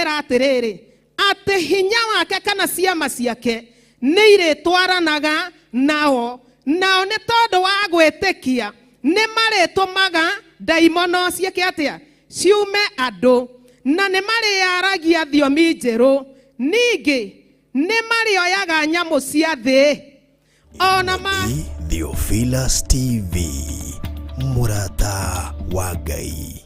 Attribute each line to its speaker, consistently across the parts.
Speaker 1: kwera atiriri ati hinya wake kana ciama ciake nĩire twaranaga nao nĩ tondũ wa gwĩtĩkia nĩ marĩtũmaga ndaimono ciake atia ciume andũ na nĩ marĩaragia thiomi njerũ ningĩ nĩ marĩoyaga nyamũ cia thĩ ona
Speaker 2: Theophilus TV Murata wa Ngai.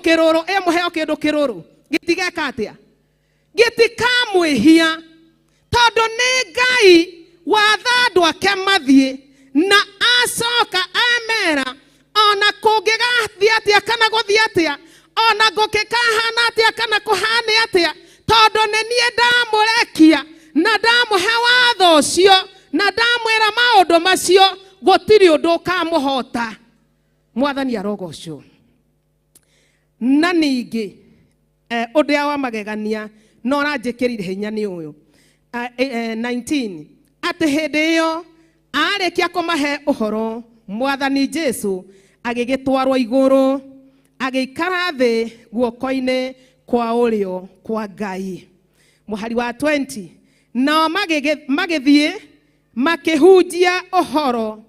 Speaker 1: Kiruru muheo kindu kiruru gitigeka atia gitikamwihia tondu ni Ngai watha ake mathie na acoka amera ona kungigathie atia kana guthie atia ona gukikahana atia kana kuhane atia tondu ni nie ndamurekia na ndamuhe watho ucio na ndamwira maundu macio gutiri undu kamuhota mwathani arogocwo na ningi undu wa magegania no ranjikirire hinya ni uyu 19 ati hindi iyo arikia kumahe uhoro mwathani Jesu agigitwarwo iguru agikara thi guoko-ini kwa urio kwa Ngai. Muhari wa 20 nao magithie makihunjia uhoro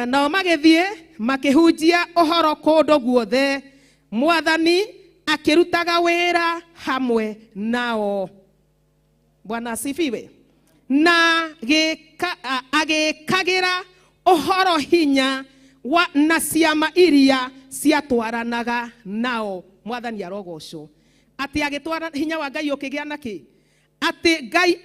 Speaker 1: nao magithie makihunjia uhoro kundu guothe mwathani akirutaga wira hamwe nao. Bwana asifiwe. Na agikagira uhoro hinya na ciama iria ciatwaranaga nao. Mwathani arogocwo ati agitwara hinya wa Ngai ukigia naki ati Ngai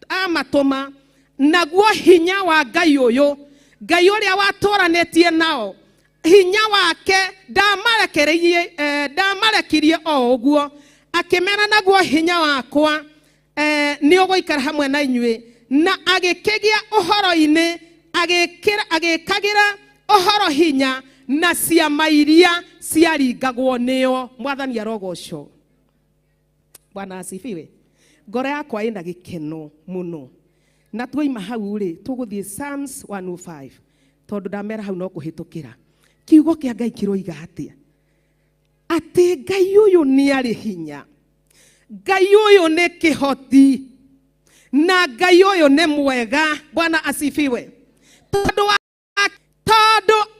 Speaker 1: amatuma naguo hinya wa Ngai uyu Ngai uria watũranetie nao hinya wake ndamarekirie o uguo akimera naguo hinya wakwa ni uguikara hamwe na inyuĩ na agikigia uhoro-ini agikagira uhoro hinya na ciama iria ciaringagwo nio. Mwathani arogocwo. Bwana asifiwe. Ngoro yakwa ina gikeno muno na twoima hau ri tuguthie Psalms 105 tondu ndamera hau no kuhitukira kiugo kia Ngai kiroiga atia ati Ngai uyu ni ari hinya, Ngai uyu ni kihoti na Ngai uyu ni mwega. Bwana asifiwe. Tondu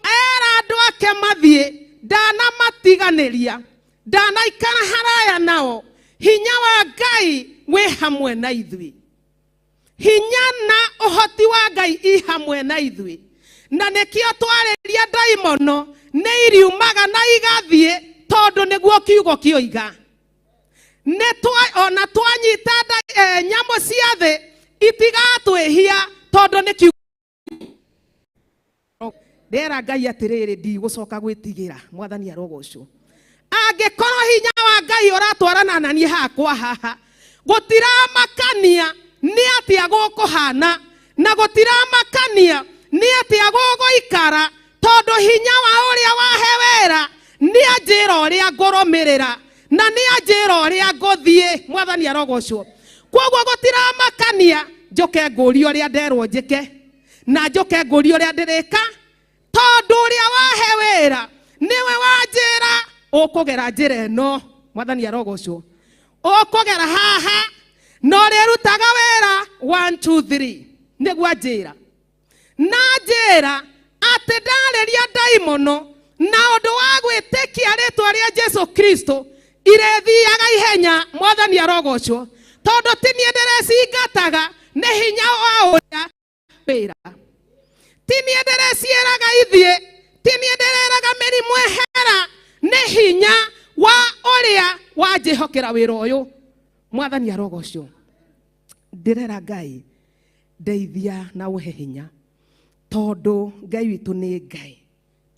Speaker 1: era andu ake mathie ndana matiganiria ndana ikara haraya nao hinya wa Ngai we hamwe na ithui. Hinya na uhoti wa Ngai i hamwe na ithui na nikio twariria ndaimono ni iriumaga na igathie tondu niguo kiugo kioiga ne ona twanyita nyamo cia thi itigatwihia tondu ni kiugo ndera Ngai atiriri ndigucoka gwitigira. Mwathani arogocwo. Angikorwo hinya wa Ngai uratwarana na nie hakwa haha gutiramakania ni atia gukuhana na gutiramakania ni atia guguikara tondu hinya wa uria wahe wera ni anjira uria ngurumirira na ni anjira uria nguthie. Mwathani arogocwo. Kwoguo gutiramakania njoke nguria uria nderwo njike na njoke nguria uria ndirika tondu uria wahe wera niwe wanjira ukugera njira ino. Mwathani arogocwo. Ukugera haha no rerutaga wera 1 2 3 niguo njira na njira ati ndariria ndaimono na undu wa gwitikia ritwa ria Jesu Kristo irethiaga ihenya. Mwathani arogocwo. Tondu tinie ndiracingataga ni hinya wa uria wira tinie ndirecieraga ithie tinie ndireraga mirimu ehera ni hinya wa uria wanjihokera wira uyu mwathani arogocio ndirera Ngai ndeithia na uhe hinya tondu Ngai witu ni Ngai.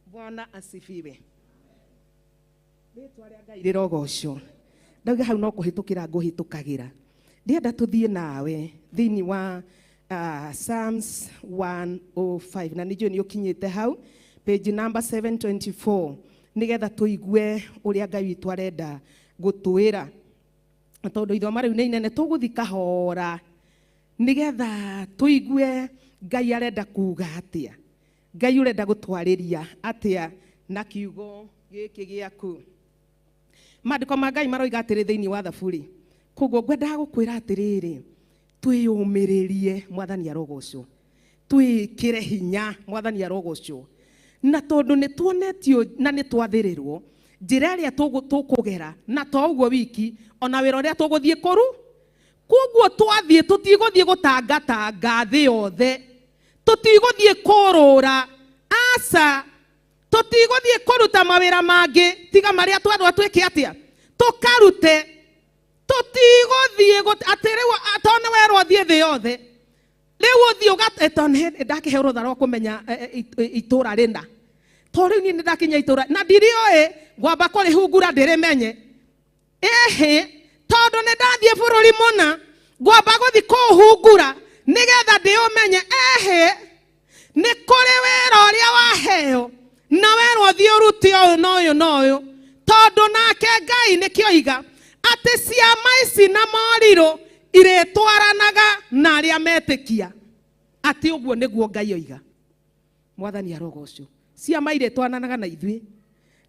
Speaker 1: Bwana asifiwe. Ritwa ria Ngai rirogocio. Ndauga hau no kuhitukira nguhitukagira. Ndienda tuthie nawe thiini wa Psalms 105 na nijue ni ukinyite hau page number 724 nigetha tuigue uria Ngai witu arenda gutwira tondu ithoma riu ni inene tuguthika hora nigetha tuigue Ngai arenda kuga atia. Ngai urenda gutwariria atia na kiugo giki giaku. Maandiko ma Ngai maroiga atiri thiini wa Thaburi. Koguo ngwenda gukwira atiriri twiyumiririe mwathani arogocwo. Twikire hinya mwathani arogocwo. Na tondu ni tuonetio na ni twathirirwo njira iria tukugera na to uguo wiki ona wira uria tuguthie kuru. Koguo twathie tutiguthie gutanga thi yothe. Tutiguthie kurura asa. Tutiguthie kuruta mawira mangi tiga maria twendwa twike atia tukarute. Tutiguthie atiriwa atone werwo thie thi yothe riu uthie ugatone ndakihe rutha rwa kumenya itura rina to riu ni ndakinya itura na ndirioe ngwamba kurihungura ndirimenye tondu ni ndathie bururi muna ngwamba guthi kuhungura nigetha ndiumenye ni kuri wira uria waheo na werwo thie uruti uyu na uyu na uyu tondu nake Ngai nikioiga ati ciama ici na moriro iretwaranaga na aria metikia ati uguo niguo Ngai oiga. Mwathani arogocwo ciama iretwaranaga na ithui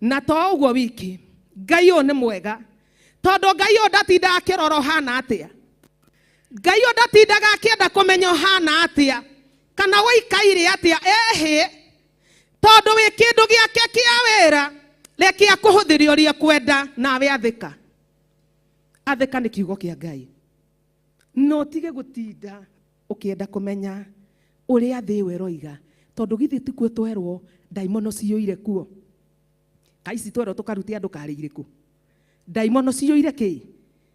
Speaker 1: na to uguo wiki Ngai uyu ni mwega tondu Ngai uyu ndatinda akiroro hana atia. Ngai uyu ndatindaga akienda kumenya hana atia kana waikaire atia tondu wi kindu giake kia wira reke akuhuthiria uria kwenda nawe athika. Athika ni kiugo kia Ngai. No tige gutinda ukienda kumenya uria thi weroiga tondu githi tikuo twerwo daimono cioire kuo. Kaisi twerwo tukaruti andu karire ku. Daimono cioire ki?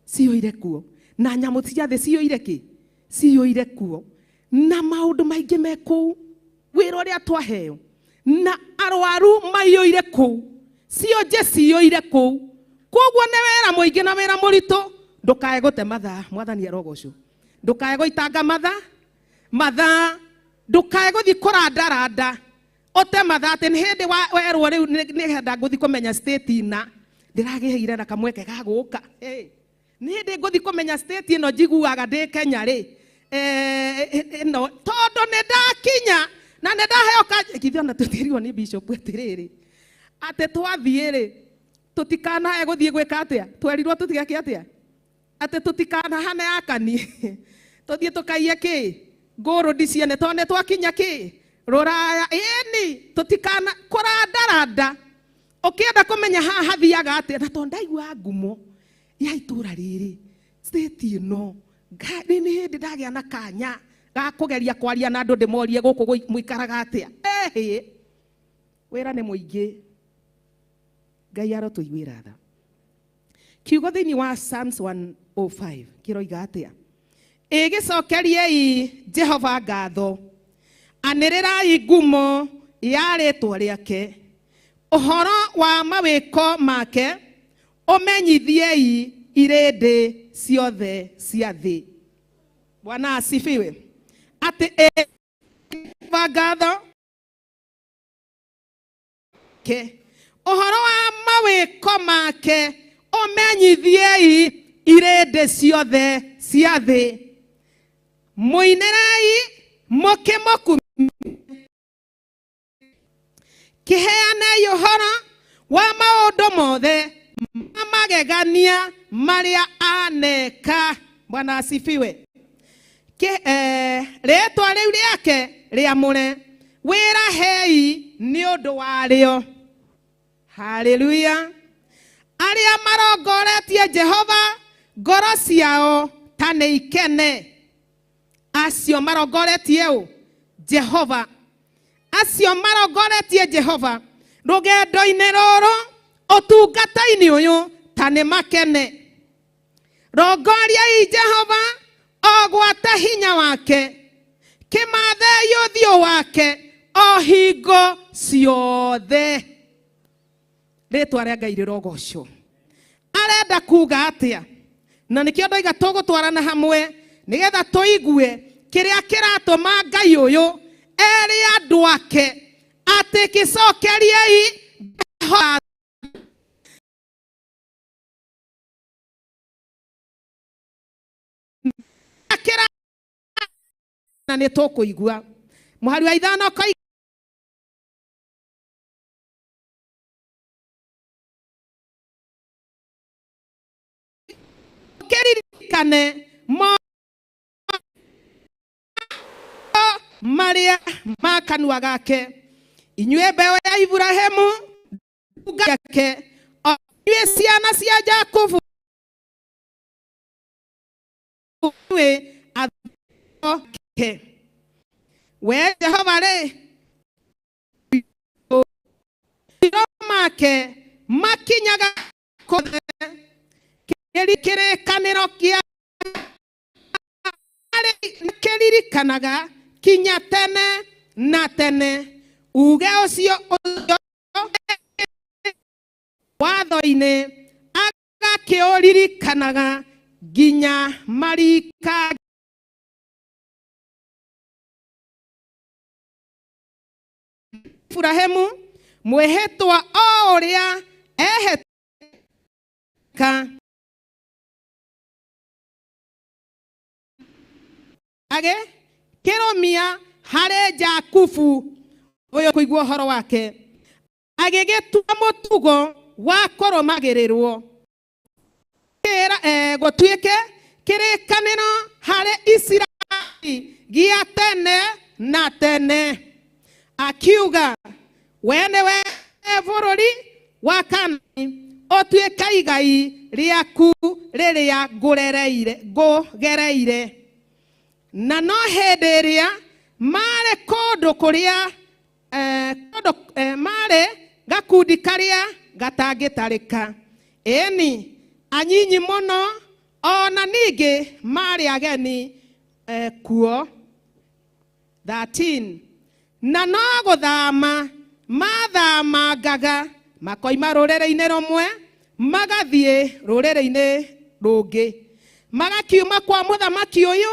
Speaker 1: Cioire kuo. Na nyamu cia thi cioire ki? Cioire kuo. Na maundu maingi me ku wira uria twaheo. Na arwaru maioire ku. Cionje cioire ku. Koguo ne wera muingi na wera muritu ndukae gute mathaa mwathani arogocwo. Ndukae goitanga mathaa ndukae guthi kurandaranda ote mathaa ati ni hindi werwo riu ni henda nguthi kumenya state ina ndiragiheire na kamweke ga guka ni hindi nguthi kumenya state ino njiguaga ndi Kenya ri no tondu ni ndakinya na ni ndaheo kithio na tutirirwo ni bishop atiriri ati twathie ri tutikana guthie gwika atia twerirwo tutigeke atia ati tutikana hane akani tuthie tukaiye ki nguru ndiciene tone twakinya ki ruraya ini tutikana kurandaranda ukienda kumenya haha thiaga atia na to ndaigua ngumo ya itura riri state ino ni hindi ndagia na kanya ga kugeria kwaria na andu ndimorie guku muikaraga atia wira ni muingi Ngai arotuiguira tha. Kiugo thiini wa Psalms 105 kiroiga atia igicokeriei Jehova ngatho anirirai ngumo ya ritwa riake uhoro wa mawiko make umenyithiei irindi ciothe cia thi. Bwana asifiwe. Ati ngatho ke uhoro wa mawiko make umenyithiei irindi ciothe cia thi. Muinirei mukimuku kiheanei uhoro wa maundu mothe magegania maria aneka. Bwana asifiwe. Ritwa riu riake riamure wira hei ni undu wario. Hallelujah. Aria marongoretie Jehova ngoro ciao ta ni ikene. Acio marongoretie u Jehova. Acio marongoretie Jehova rugendo-ini ruru utungata-ini uyu ta ni makene. Rongoria I Jehova ogwata hinya wake kimathe yuthio wake o hingo ciothe. Ritwa ria Ngai rirogoco. Arenda kuga atia? Na nikio ndoiga tugutwarana hamwe nigetha tuigue kiria kiratuma Ngai uyu eri andu ake ati gicokeriei na nä tå kå igua må hari wa ithano kä ririkane marä a ma kanua gake. Inyuä mbeũ ya Iburahĩmu gake inyuä ciana cia Jakubu we Jehova rĩ make makinyaga kĩrĩkanĩro kĩa kĩririkanaga kinya tene na tene. Uge ũcio watho-inĩ agakĩũririkanaga nginya marika. Iburahĩmu mwĩhĩtwa o ũrĩa ehĩka kĩrũmia harĩ Jakubu ũyũ kũigua ũhoro wake agĩgĩtua mũtugo wa kũrũmagĩrĩrwo gũtuĩke kĩrĩkanĩro harĩ Isiraeli gĩa tene na tene. Akiuga we nĩwe bũrũri wa Kaanani ũtuĩke igai rĩaku rĩrĩa ngũgereire. Na no hĩndĩ ĩrĩa marĩ kũndũ kũrĩa marĩ gakundi karĩa gatangĩtarĩka, ĩni anyinyi mũno ona ningĩ marĩ ageni kuo. 13 na no gũthama mathamangaga makoima rũrĩrĩ-inĩ rũmwe magathiĩ rũrĩrĩ-inĩ rũngĩ, magakiuma kwa mũthamaki ũyũ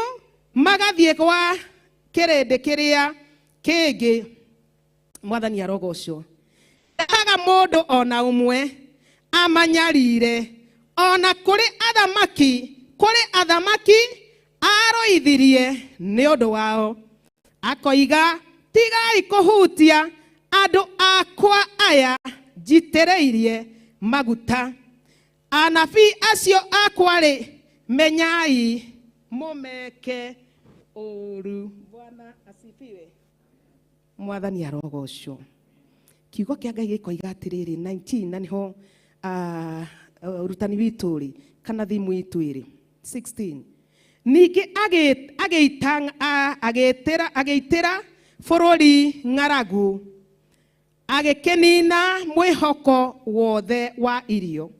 Speaker 1: magathiĩ gwa kĩrĩndĩ kĩrĩa kĩngĩ. Mwathani arogocwo. Ndaga mũndũ ona ũmwe amanyarire ona kũrĩ athamaki arũithirie nĩ ũndũ wao, akoiga tigai kũhutia andũ akwa aya njitĩrĩirie maguta. Anabii acio akwa rĩ menyai mũmeke ũru. Bwana asifiwe. Mwathani arogocwo. Kiugo kĩa Ngai gĩkoiga atĩrĩrĩ 19 na nĩho ũrutani witũ rĩ kana thimu itũ ĩrĩ 16. Ningĩ agĩitĩra bũrũri ng'aragu agĩkĩnina mwĩhoko wothe wa irio,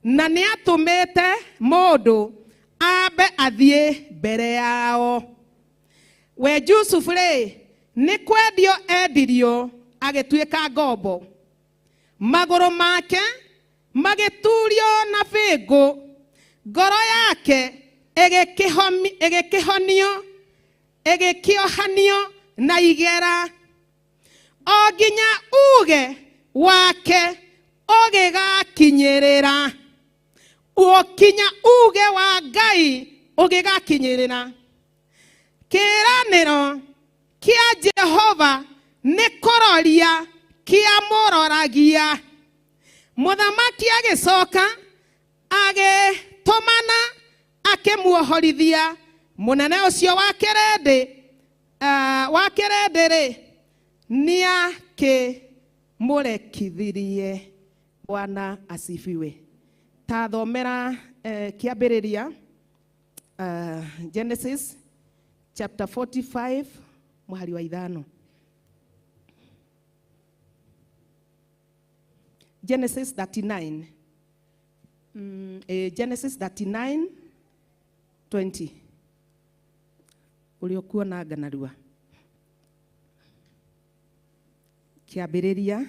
Speaker 1: na nĩ atũmĩte mũndũ ambe athiĩ mbere yao. We Jusufu rĩ nĩ kwendio endirio agĩtuĩka ngombo, magũrũ make magĩturio na bĩngũ, ngoro yake ĩgĩkĩohanio na igera, o nginya uge wake ũgĩgakinyĩrĩra. Ũkinya uge wa Ngai ũgĩgakinyĩrĩra. Kĩĩranĩro kĩa Jehova nĩ kũroria kĩamũroragia. Mũthamaki agĩcoka agĩtũmana akĩmuohorithia mũnene ũcio wa kĩrĩndĩ rĩ nĩakĩmũrekithirie. Bwana asifiwe. Ta thomera kĩambĩrĩria Genesis chapter 45 mũhari wa ithano. Genesis 39. Genesis 39 20 uliokuona ganarua kiambĩrĩria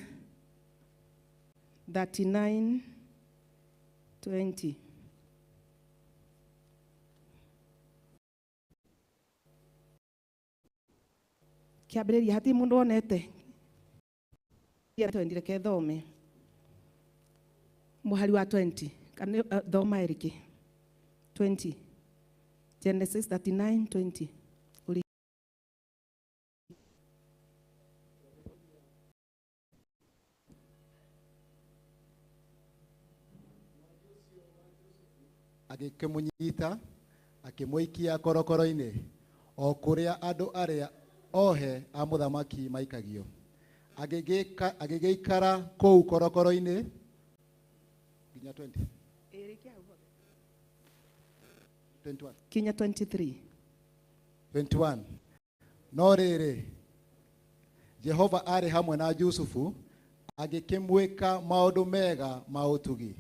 Speaker 1: 39:20 kiambĩrĩria hati mũndũ onete twendire ke thome muhari wa 20 kana thoma erike 20 Genesis 39:20
Speaker 3: agĩkĩmũnyita akĩmũikia korokoro-inĩ o kũrĩa andũ arĩa ohe a mũthamaki maikagio agĩgĩikara kũu korokoro-inĩ kinya 20 21
Speaker 1: kinya 23
Speaker 3: 21 no rĩrĩ Jehova arĩ hamwe na Jusufu agĩkĩmwĩka maũndũ mega ma ũtugi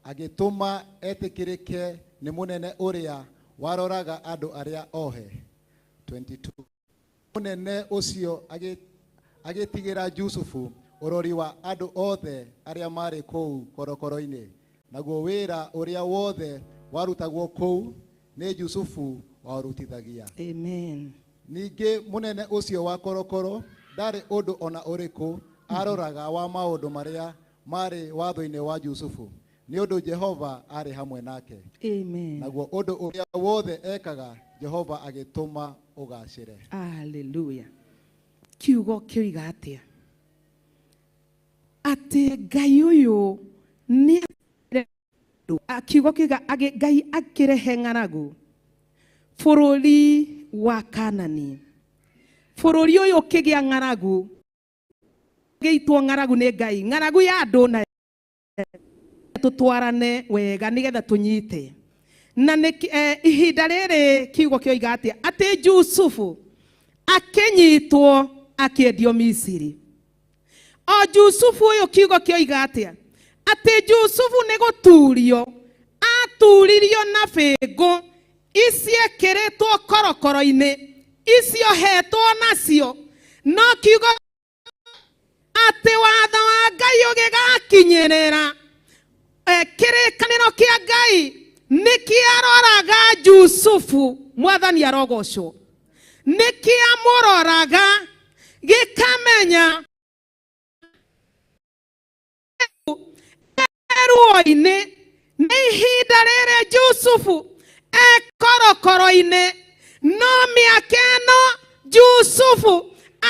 Speaker 3: agĩtũma etĩkĩrĩke nĩ mũnene ũrĩa waroraga andũ arĩa ohe 22 mũnene ũcio agĩtigĩra Jusufu ũrori wa andũ othe arĩa marĩ kũu korokoro-inĩ naguo wĩra ũrĩa wothe warutagwo kũu nĩ Jusufu warutithagia.
Speaker 1: Amen.
Speaker 3: Ningĩ mũnene ũcio wa korokoro ndarĩ ũndũ ona ũrĩkũ aroraga wa maũndũ marĩa marĩ watho-inĩ wa Jusufu nĩ ũndũ Jehova arĩ hamwe nake.
Speaker 1: Amen.
Speaker 3: Naguo ũndũ ũrĩa wothe ekaga Jehova agĩtũma ũgacĩre.
Speaker 1: Hallelujah. Kiugo kĩoiga atĩa atĩ Ngai ũyũ nĩ kiugo kĩoiga Ngai akĩrehe ng'aragu bũrũri wa Kanani. Bũrũri ũyũ ũkĩgĩa ng'aragu gĩitwo ng'aragu nĩ Ngai, ng'aragu ya andũ na tutwarane wega nigetha tunyite na ihinda rĩrĩ kiugo kĩoiga atĩa atĩ Jusufu akĩnyitwo akĩendio Misiri. O Jusufu ũyũ kiugo kĩoiga atĩa atĩ Jusufu nĩ gũturio aturirio na bĩngũ iciekĩrĩtwo korokoro-inĩ icio hetwo nacio no kiugo atĩ watho wa Ngai ũgĩgakinyĩrĩra kĩrĩkanĩro kĩa Ngai nĩkĩaroraga Jusufu. Mwathani arogocwo. Nĩkĩamũroraga gĩkamenya eruo-inĩ nĩ ihinda rĩrĩ Jusufu korokoro-inĩ no mĩaka ĩno Jusufu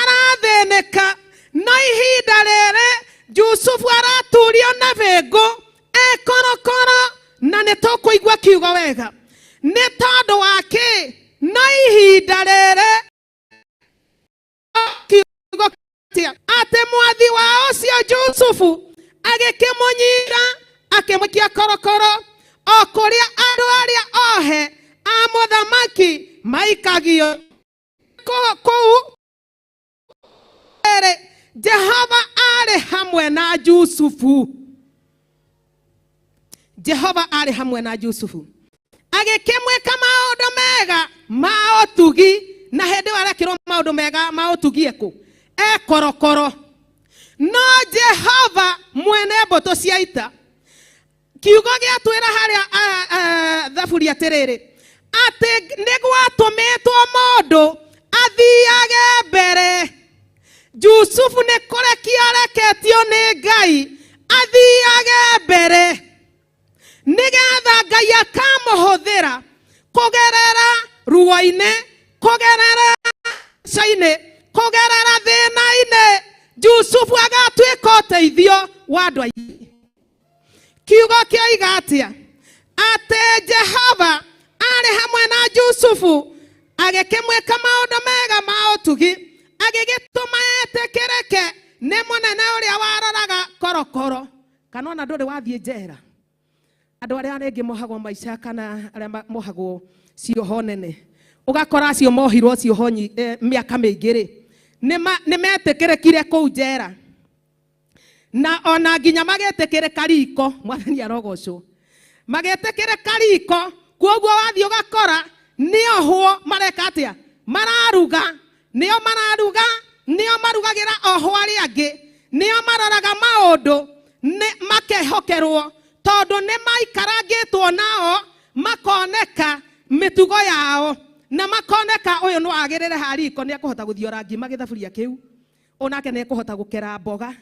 Speaker 1: arathĩnĩka no ihinda rĩrĩ Jusufu araturio na bĩngũ korokoro na nĩtũkũigua kiugo wega nĩ tondũ wake no ihinda rĩrĩ kiugo atĩ mwathi wa ũcio Jusufu agĩkĩmũnyita akĩmũikia korokoro o kũrĩa andũ arĩa ohe a mũthamaki maikagio kũu. Jehova arĩ hamwe na Jusufu. Jehova arĩ hamwe na Jusufu agĩkĩmwĩka maũndũ mega ma ũtugi na hĩndĩ ĩyo arekĩrwo maũndũ mega ma ũtugi ekũ korokoro. No Jehova mwene mbũtũ cia ita kiugo gĩatwĩra harĩa thaburi atĩrĩrĩ atĩ nĩ gwatũmĩtwo mũndũ athiage mbere. Jusufu nĩ kũrekio areketio nĩ Ngai athiage mbere nigetha Ngai akamũhũthĩra kũgerera ruo-inĩ, kũgerera cainĩ, kũgerera thĩna-inĩ. Jusufu agatuĩka ũteithio wa andũ aingĩ. Kiugo kĩoiga atĩa atĩ Jehova arĩ hamwe na Jusufu agĩkĩmwĩka maũndũ mega ma ũtugi agĩgĩtũma etĩkĩrĩke nĩ mũnene ũrĩa waroraga korokoro. Kana ona ndũrĩ wathiĩ njera andũ arĩa rĩngĩ mohagwo maica kana arĩa mohagwo cioho nene ũgakora acio mohirwo cioho mĩaka mĩingĩ nĩ metĩkĩrĩkire kũu njera na ona nginya magetĩkĩrĩka riko. Mwathani arogocwo. Magetĩkĩrĩka riko Koguo wathi ugakora niohwo mareka atia mararuga nio marugagira ohwo ari angi nio maroraga maundu makehokerwo tondu ni maikarangitwo nao makoneka mitugo yao na makoneka uyu no agirire hariko ni akuhota guthiora ngima githaburia kiu onake ni akuhota gukera mboga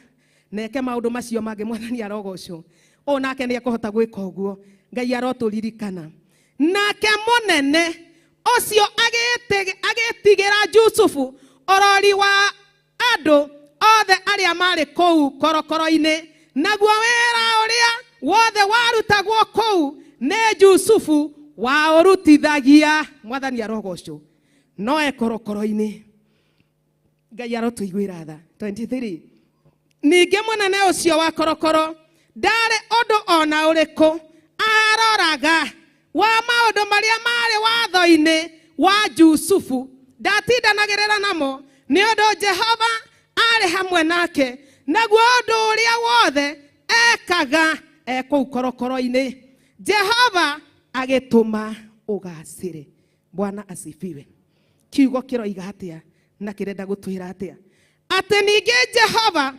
Speaker 1: neke maundu macio mangi mwathani arogocwo onake ni akuhota gwika uguo Ngai aroturirikana nake munene ocio agitigira Jusufu orori wa andu othe aria mari kou korokoro-ini naguo wira uria wothe warutagwo kou ne Jusufu wa urutithagia mwathani arogocwo no ekorokoro-ini Ngai arotuiguira tha 23 ninge munene ucio wa korokoro ndari undu ona uriku aroraga wa maundu maria mari watho-ini wa Jusufu ndatindanagirira namo ni undu Jehova ari hamwe nake naguo undu uria wothe ekaga kou korokoro-ini Jehova agituma ugacire. Bwana asifiwe. Kiugo kiroiga atia na kirenda gutwira atia ati ninge Jehova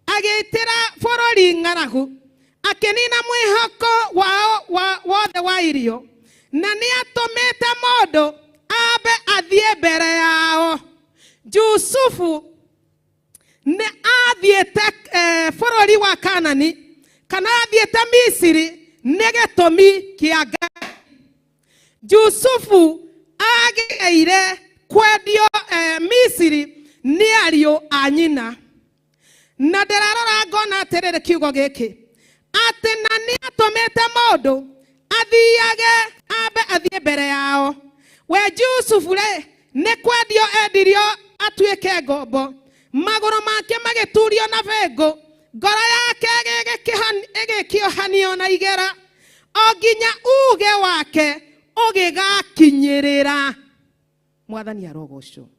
Speaker 1: agitira bururi ng'aragu akinina mwihoko wothe wa irio na ni atumite mundu abe athie mbere yao. Jusufu ne athiete bururi wa Kanani kana athiete Misiri ne gitumi kia Ngai. Jusufu ageire kwendio Misiri ni ario anyina na ndirarora ngona atiriri kiugo giki ati na ni atumite mundu athiage abe athie mbere yao. We Jusufu re ni kwendio endirio atuike ngombo maguru make magiturio na bengo ngoro yake igikiohanio na igera oginya uge wake ugigakinyirira. Mwathani arogocwo.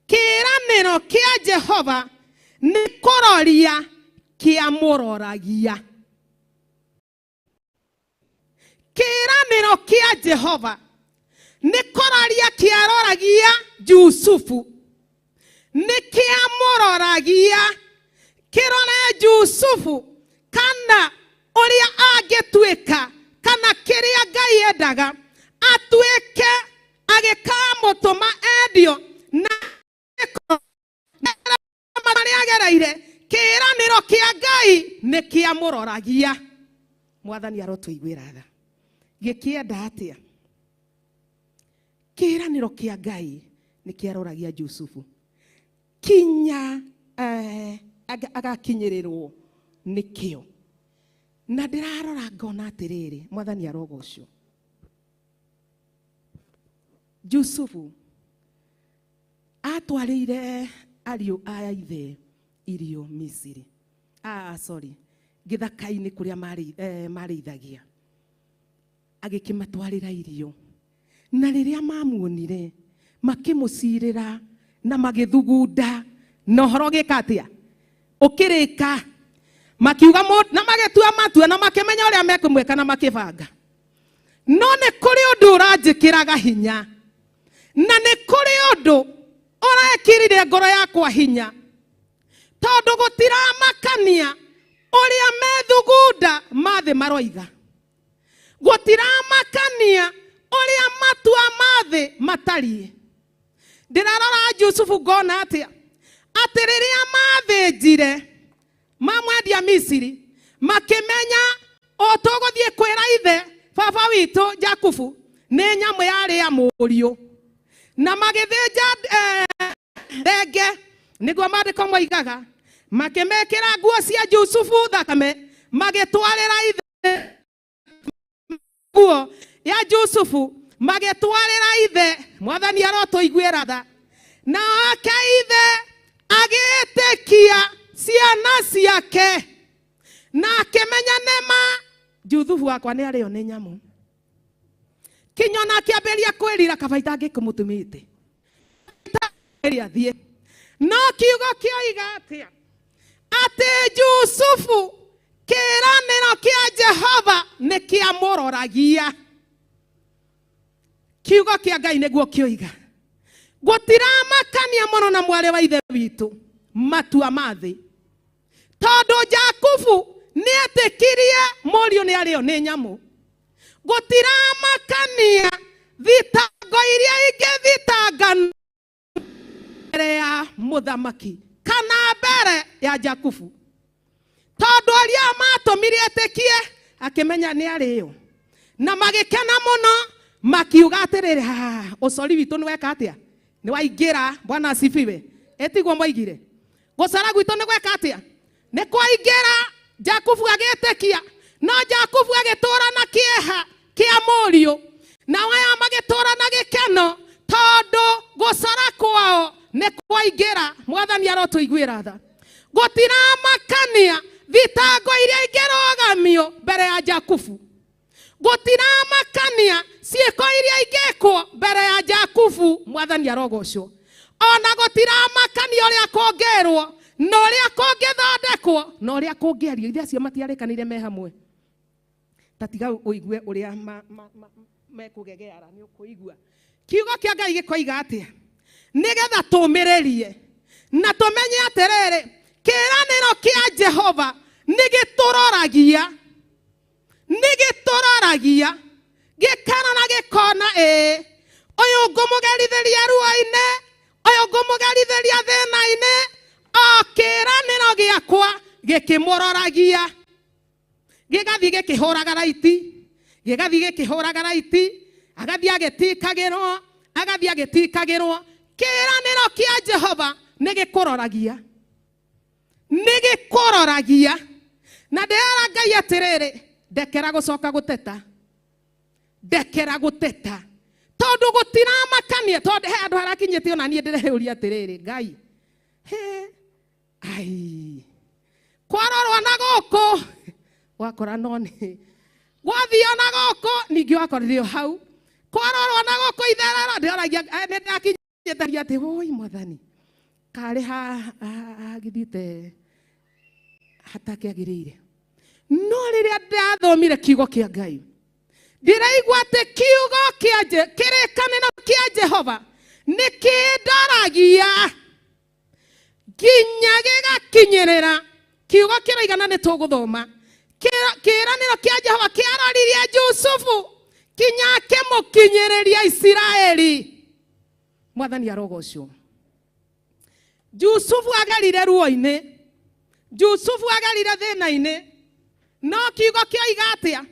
Speaker 1: Kiraniro kia Jehova ni kuroria kia muroragia. Kiraniro kia Jehova ni kuroria kia roragia Jusufu ni kia muroragia. Kirore Jusufu kana uria agituika kana kiria Ngai endaga atuike agikamutuma endio na maria agereire. Kiraniro kia Ngai ni kia muroragia. Mwathani arotuiguira tha gikienda atia. Kiraniro kia Ngai ni kia roragia Jusufu kinya agakinyirirwo nikio na ndirarora ngona atiriri mwathani arogocwo. Jusufu atwarire ariu aya ithe irio Misiri githaka-ini kuria marithagia agikimatwarira irio na riria mamuonire makimucirira na magithugunda no horo gikatia ukirika makiuga na magetua matua na makimenya uria mekumweka na makibanga no ni kuri undu uranjikiraga hinya na ni kuri undu urekirire ngoro yakwa hinya tondu gutiramakania uria methugunda mathi maroiga gutiramakania uria matua mathi matarie. Ndirarora Jusufu ngona atia ati riria mathinjire mamwendia Misiri makimenya otogothie kwira ithe baba witu Jakubu ni nyamu yari ya murio na magithinja ndege niguo mandiko moigaga makimekira nguo cia Jusufu thakame magitwarira ithe nguo ya Jusufu magitwarira ithe. Mwathani arotuiguira tha na ake ithe agitikia ciana ciake na akimenya nema Jusufu wakwa ni ario ni nyamu kinyona kiamberia kwirira kabaita ngikumutumite athie no kiugo kioiga atia ati Jusufu kiraniro kia Jehova ni kia muroragia. kiugo kia Ngai niguo kioiga gutiramakania muno na mware wa ithe witu matua mathi tondu Jakubu nietikirie morio ni ario ni nyamu gutiramakania thitango iria ingithitanga mbere ya muthamaki kana mbere ya Jakubu tondu aria matumire etikie akimenya ni ario na magikena muno makiuga atiriri ucori witu ni weka atia ni waingira bwana asifiwe etiguo moigire gucora gwitu ni gweka atia ni kwaingira Jakubu agitekia no Jakubu agitura na kieha kia morio na waya magitura na gikeno tondu gucora kwao ni kwaingira mwathani arotuiguira tha gutiramakania thitango iria ingirogamio mbere ya Jakubu gutiramakania ciiko iria ingekwo mbere ya Jakubu mwathani arogocwo ona gutiramakania uria kongerwo na uria kongithondekwo na uria kongerio iria cio matiarekanire me hamwe tatiga uigue uria mekugegeara ni ukuigua kiugo kia Ngai gikoiga atia nigetha tumiririe na tumenye atiriri kiraniro kia Jehova nigituroragia gikana na gikona uyu ngumugerithiria ruo-ine uyu ngumugerithiria thina-ine kiraniro giakwa gikimuroragia gigathi gikihuraga raiti agathi agitikagirwo kiraniro kia Jehova nigikuroragia na ndera Ngai atiriri ndekera guteta tondu gutiramakania tondu he andu harakinyite ona nie ndirehuria atiriri Ngai ai kwarorwa na guku wakora noni gwathio na guku ningi wakorithio hau kwarorwa na guku itherero ndiragia ndakinyite ati oi mwathani kari hagithite hatakiagirire no riria ndathomire kiugo kia Ngai ndiraigua ati kiugo kirikaniro kia Jehova nikindaragia nginya gigakinyirira kiugo kiraigana ni tuguthoma kiraniro kia Jehova kiararirie Jusufu kinya kimukinyiriria Israeli mwathani arogocwo Jusufu agarire ruo-ine Jusufu agarire thina-ine no kiugo kioiga atia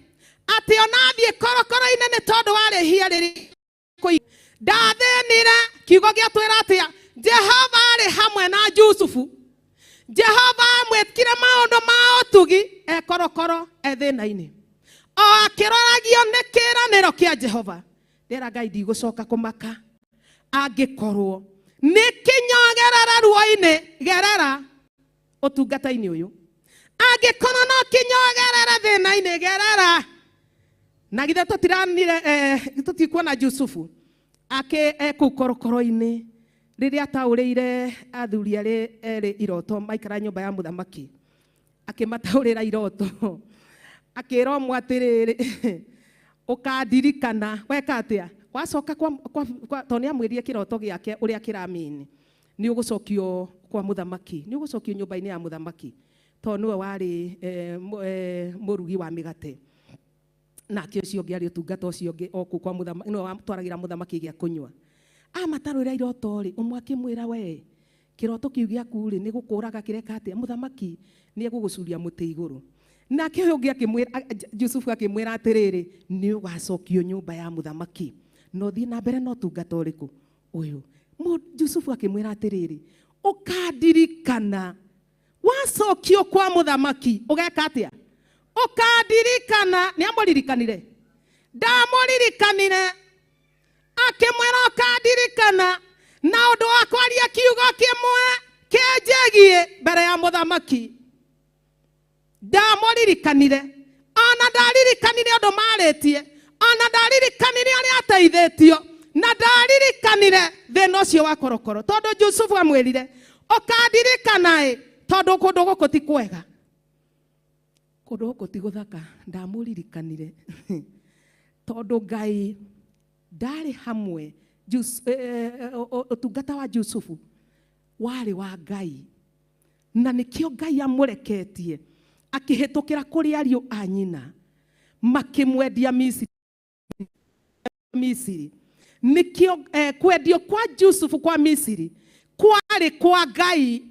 Speaker 1: ati onathie korokoro-ine ni tondu warihia riri ndathinire kiugo giatwira atia Jehova ari hamwe na Jusufu Jehova amwikire maundu ma utugi korokoro thina-ine o akiroragio ni kiraniro kia Jehova ndera Ngai ndigucoka kumaka angikorwo ni kinyogerera ruo-ine gerera utungata-ini uyu angikorwo no kinyogerera thina-ine gerera na githe tutiranire tutikuona Jusufu kuu korokoro-ini riria taurire athuri eri iroto maikara nyumba ya muthamaki akimataurira iroto akira omwe atiriri ukandirikana weka atia wacoka tondu niamwirie kiroto giake uria kiramini ni ugucokio kwa muthamaki ni ugucokio nyumba-ini ya muthamaki tondu niwe wari murugi wa migate nake ucio ngi ari utungata ucio ngi oku kwa muthamaki no watwaragira muthamaki gia kunywa amatarwira iroto ri umwe akimwira we kiroto kiu giaku ri ni gukuraga kireka atia muthamaki ni egugucuria muti iguru nake uyu ngi akimwira Jusufu akimwira atiriri ni ugacokio nyumba ya muthamaki no thii na mbere no tungata uriku uyu Jusufu akimwira atiriri ukandirikana wacokio kwa muthamaki ugeka atia ukandirikana ni amuririkanire ndamuririkanire akimwira ukandirikana na undu wa kwaria kiugo kimwe kinjegie mbere ya muthamaki ndamuririkanire ona ndaririkanire undu maritie ona ndaririkanire aria ateithitio na ndaririkanire thina ucio wa korokoro tondu Jusufu amwirire ukandirikana tondu kundu guku ti kwega kundu guku ti guthaka ndamuririkanire tondu Ngai Ndari hamwe utungata wa Jusufu wari wa Ngai, na nikio Ngai amureketie akihetukira kuri ariu a nyina makimwendia Misiri. Nikio kwendio kwa Jusufu kwa Misiri kwari kwa Ngai,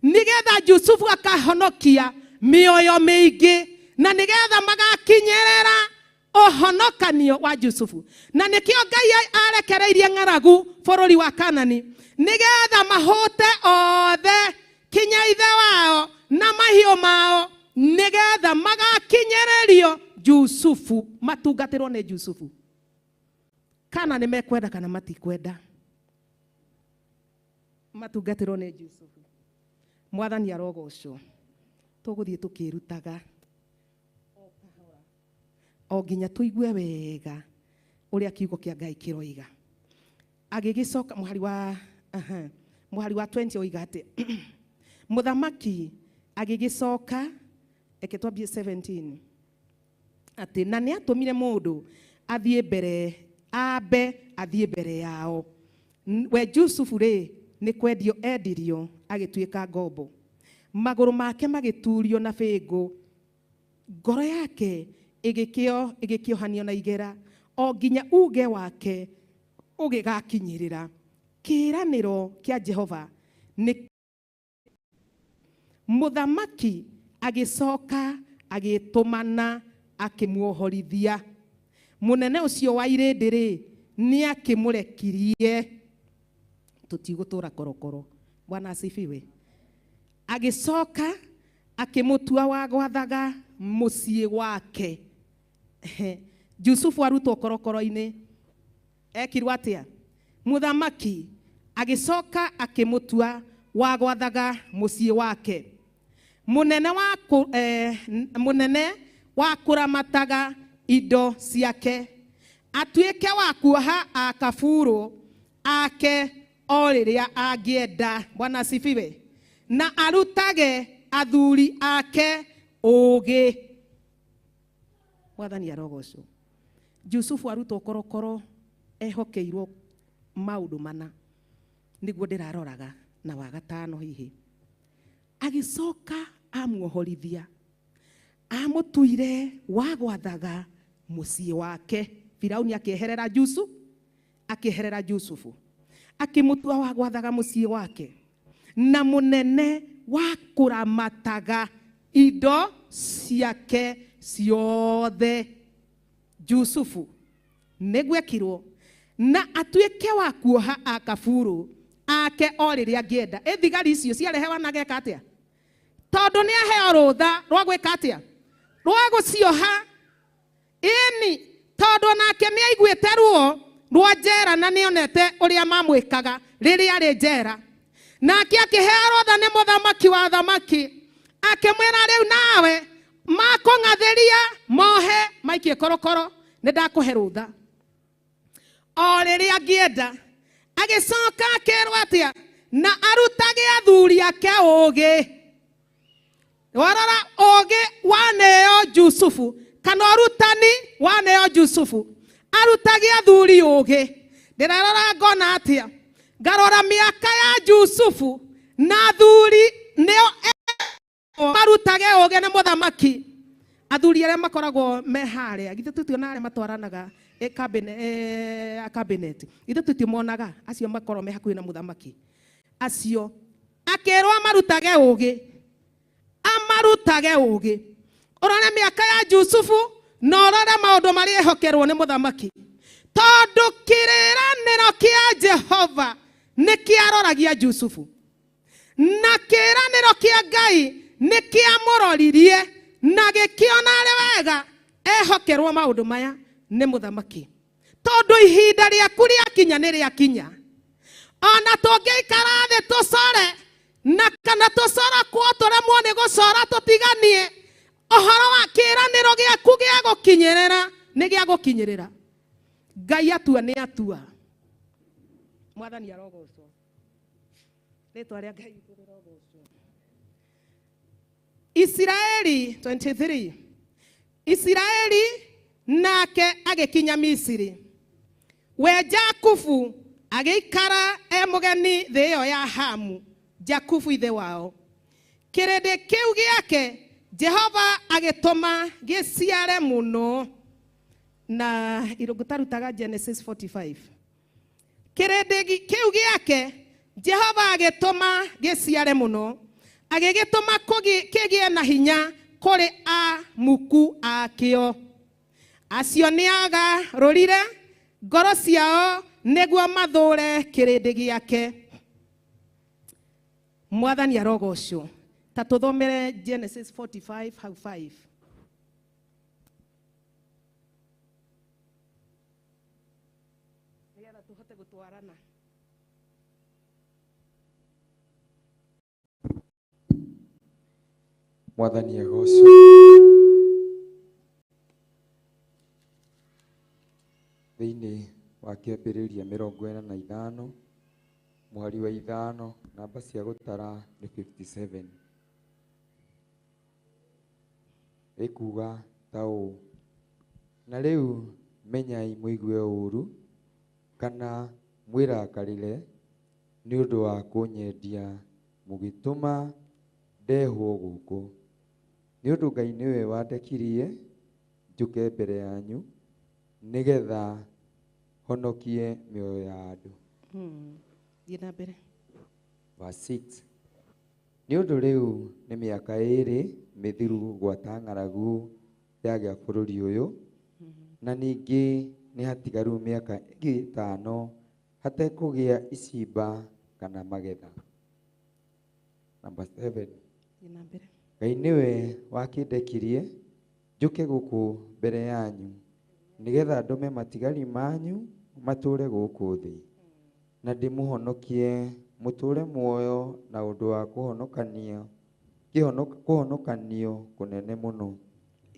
Speaker 1: nigetha Jusufu akahonokia mioyo mingi, na nigetha magakinyerera ohonokanio wa Jusufu. Na nikio Ngai arekereirie ng'aragu bururi wa Kanani, nigetha mahote othe kinya ithe wao na mahiũ mao, nigetha magakinyererio Jusufu, matungatirwo ni Jusufu. Kana nĩ mekwenda kana matikwenda, matungatirwo ni Jusufu. Mwathani arogocwo. Tuguthie tukirutaga o nginya tuigue wega uria kiugo kia Ngai kiroiga. Agigicoka muhari wa 20 oiga ati muthamaki agigicoka eketwambie 17 ati na nĩ atumire mundu athie mbere athie mbere yao. We Jusufu ri ni kwendio endirio agituika ngombo, maguru make magiturio na bengo, ngoro yake igikiohanio na igera, o nginya uge wake ugigakinyirira. Kiraniro kia Jehova ni muthamaki agicoka agitumana akimuohorithia. Munene ucio wa irindiri ni akimurekirie. Tutigutura korokoro. Bwana asifiwe. Agicoka akimutua wa gwathaga muciĩ wake. Jusufu arutwo korokoro-ini ekirwo atia? Muthamaki agicoka akimutua wa gwathaga muciĩ wake. Munene wa kuramataga indo ciake, atuike wa kuoha akaburu ake o riria angienda. Bwana asifiwe. Na arutage athuri ake ugi. Mwathani arogocwo. Jusufu arutwo korokoro ehokeirwo maundu mana, niguo ndiraroraga na wa gatano hihi. Agicoka amuohorithia, amutuire wa gwathaga muciĩ wake. Firauni akieherera Jusufu, akimutua wa gwathaga muciĩ wake, na munene wa kuramataga indo ciake ciothe. Jusufu nĩgwekirwo na atuike wa kuoha akaburu ake o riria angienda. Thigari icio ciarehewa na geka atia? Tondu nĩ aheo rutha rwa gwika atia? Rwa gucioha. Ini tondu nake nĩ aiguĩte ruo rwa njera na nĩonete uria mamwĩkaga riria arĩ njera. Nake akĩheo rutha nĩ muthamaki wa thamaki, akĩmwĩra rĩu nawe makũng'athĩria mohe maikie korokoro, nĩ ndakũhe rutha o riria angienda. Agicoka akĩrwo atia? Na arutage athuri ake ũgĩ. Warora ũgĩ waneo Jusufu, kana ũrutani waneo Jusufu, arutage athuri ũgĩ. Ndirarora ngona atia? Ngarora mĩaka ya Jusufu na athuri nĩo marutage ũgĩ nĩ muthamaki. Athuri arĩa makoragwo meharĩa, githĩ tũtiona arĩa matwaranaga cabinet, githĩ tũtimonaga acio makorwo me hakuhĩ na muthamaki acio. Akĩrwo amarutage ũgĩ. Ũrore mĩaka ya Jusufu na ũrore maũndũ marĩa ehokerwo nĩ muthamaki, tondu kĩrĩranĩro kĩa Jehova nĩ kĩaroragia Jusufu, na kĩrĩranĩro kĩa Ngai nĩ kĩamũroririe na gĩkĩona arĩ wega ehokerwo maũndũ maya nĩ muthamaki. Tondu ihinda rĩaku rĩakinya nĩ rĩakinya. Ona tũngĩikara thĩ tũcore na kana tũcorakwo tũremwo nĩ gũcora tũtiganie, ũhoro wa kĩĩranĩro gĩaku gĩa gũkinyĩrĩra nĩ gĩa gũkinyĩrĩra. Ngai atua nĩ atua. Mwathani arogocwo. Rĩtwa rĩa Ngai rĩrogocwo. Israeli 23. Israeli nake agĩkinya Misiri. we Jakubu agĩikara mũgeni thĩ ĩyo ya Hamu, Jakubu ithe wao. Kĩrĩndĩ kĩu gĩake Jehova agĩtũma gĩciare mũno. Na irũngũtarutaga Genesis 45. Kĩrĩndĩ kĩu gĩake Jehova agĩtũma gĩciare mũno, agĩgĩtũma kĩgĩe na hinya kũrĩ amuku akĩo. Acio nĩagarũrire ngoro ciao nĩguo mathũre kĩrĩndĩ gĩake. Mwathani arogocwo. Ta tũthomere Genesis 45 hau 5. Nĩgetha tũhote gũtwarana.
Speaker 4: Mwathani agocwo. Thĩinĩ wa kĩambĩrĩria 45 mweri wa 5 namba cia gũtara nĩ 57. Ĩkuga ta ũũ: na rĩu menyai mũigue ũũru kana mwĩrakarĩre nĩ ũndũ wa kũnyendia mũgĩtũma ndehwo gũkũ. Nĩ ũndũ Ngai nĩwe wandekirie njũke mbere yanyu nĩgetha honokie mĩoyo ya andũ. Verse 6. Nĩ ũndũ rĩu nĩ mĩaka 2 mĩthiru gwata ng'aragu yagĩa bũrũri ũyũ, na ningĩ nĩ hatigaru mĩaka 5 hatekũgĩa icimba kana magetha. Number 7. Ngai nĩwe wakĩndekirie njũke gũkũ mbere yanyu nĩgetha ndũme matigari manyu matũre gũkũ thĩ, na ndĩmũhonokie mũtũre muoyo na ũndũ wa kũhonokanio kũnene mũno.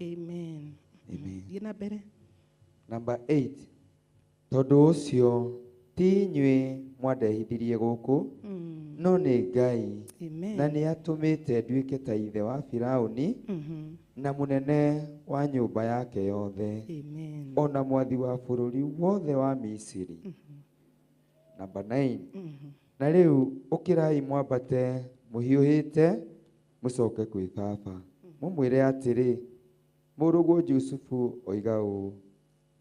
Speaker 1: Amen.
Speaker 4: Amen. Number 8. Tondũ ũcio ti inyuĩ mwandehithirie gũkũ, no nĩ Ngai. Na nĩ atũmĩte nduĩke ta ithe wa Firaũni na mũnene wa nyũmba yake yothe, ona mwathi wa bũrũri wothe wa Misiri. Number 9. Na rĩu ũkĩrai mwambate mũhiũhĩte mũcoke kwĩ baba, mũmwĩre atĩrĩ, mũrũguo Jusufu oiga ũũ: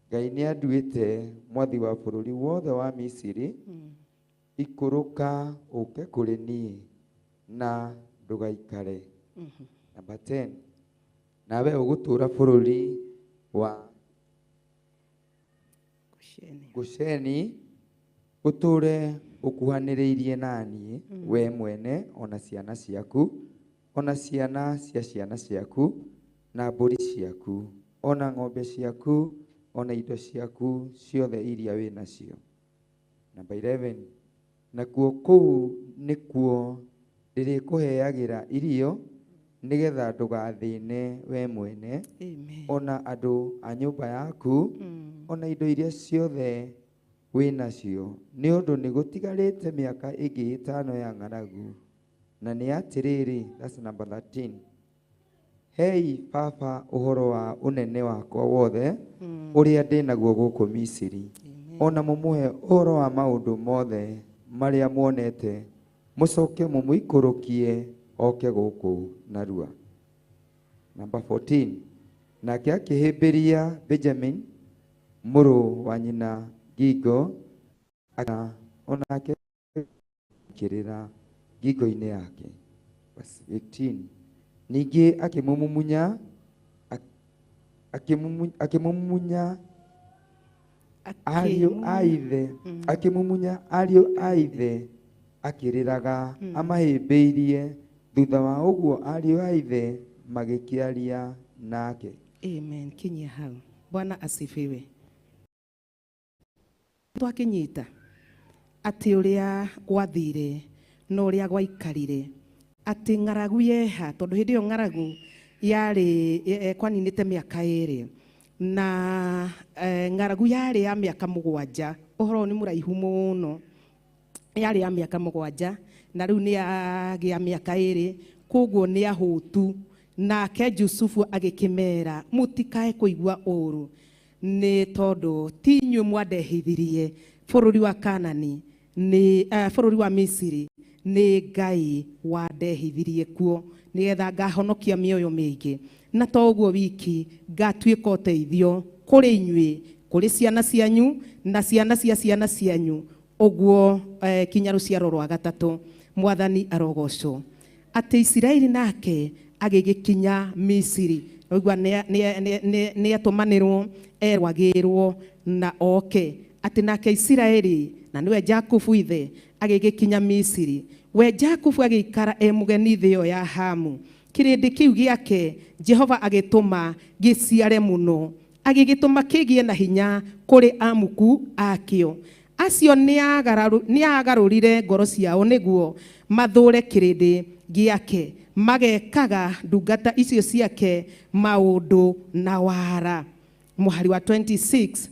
Speaker 4: Ngai nĩ anduĩte mwathi wa bũrũri wothe wa Misiri, ikũrũka ũke kũrĩ niĩ na ndũgaikare. Number 10. Nawe ũgũtũũra bũrũri wa Gosheni, ũtũũre ũkuhanĩrĩirie naniĩ, we mwene ona ciana ciaku, ona ciana cia ciana ciaku, na mbũri ciaku, ona ng'ombe ciaku, ona indo ciaku ciothe iria wĩ nacio. Number 11. Nakuo kũu nĩkuo ndĩrĩkũheagĩra irio nĩgetha ndũgathĩne we mwene, ona andũ a nyũmba yaku, ona indo iria ciothe wĩ nacio, nĩ ũndũ nĩ gũtigarĩte mĩaka ĩngĩ 5 ya ng'aragu. Na nĩ atĩrĩrĩ, that's number 13. Hei baba ũhoro wa ũnene wakwa wothe ũrĩa ndĩ naguo gũkũ Misiri, ona mũmũhe ũhoro wa maũndũ mothe marĩa muonete, mũcoke mũmũikũrũkie oke gũkũ narua. Number 14. Nake akĩhĩmbĩria Benjamin mũrũ wa nyina ngingo, onake akĩrĩra ngingo-inĩ yake. Verse 15. Ningĩ akĩmũmumunya ariũ a ithe akĩrĩraga amahĩmbĩirie. Thutha wa ũguo ariũ a ithe magĩkĩaria nake.
Speaker 1: Amen. Kinyia hau. Bwana asifiwe. Twakinyita atĩ ũrĩa gwathire na ũrĩa gwaikarire, atĩ ng'aragu yeha, tondũ hĩndĩ ĩyo ng'aragu yarĩ kwaninĩte mĩaka 2, na ng'aragu yarĩ ya mĩaka 7. Ũhoro nĩ mũraihu mũno. Yarĩ ya mĩaka 7 na rĩu nĩ yagĩa mĩaka 2, koguo nĩ ahũtu. Nake Jusufu agĩkĩmera mũtikae kũigua ũũru, nĩ tondũ ti inyuĩ mwandehithirie bũrũri wa Kanani, nĩ bũrũri wa Misiri, nĩ Ngai wandehithirie kuo nĩgetha ngahonokia mĩoyo mĩingĩ. Na to ũguo wiki, ngatuĩka ũteithio kũrĩ inyuĩ, kũrĩ ciana cianyu na ciana cia ciana cianyu, ũguo kinya rũciaro rwa gatatũ. Mwathani arogocwo. Atĩ Isiraeli nake agĩgĩkinya Misiri, oigua nĩ atũmanĩrwo erwagĩrwo na oke. Atĩ nake Isiraeli, na nĩwe Jakubu ithe, agĩgĩkinya Misiri. We Jakubu agĩikara mũgeni thĩ ĩyo ya Hamu. Kĩrĩndĩ kĩu gĩake Jehova agĩtũma gĩciare mũno, agĩgĩtũma kĩgĩe na hinya kũrĩ amuku akĩo. Acio nĩ agarũrire ngoro ciao nĩguo mathũre kĩrĩndĩ gĩake, magekaga ndungata icio ciake maũndũ na wara. Mũhari wa 26,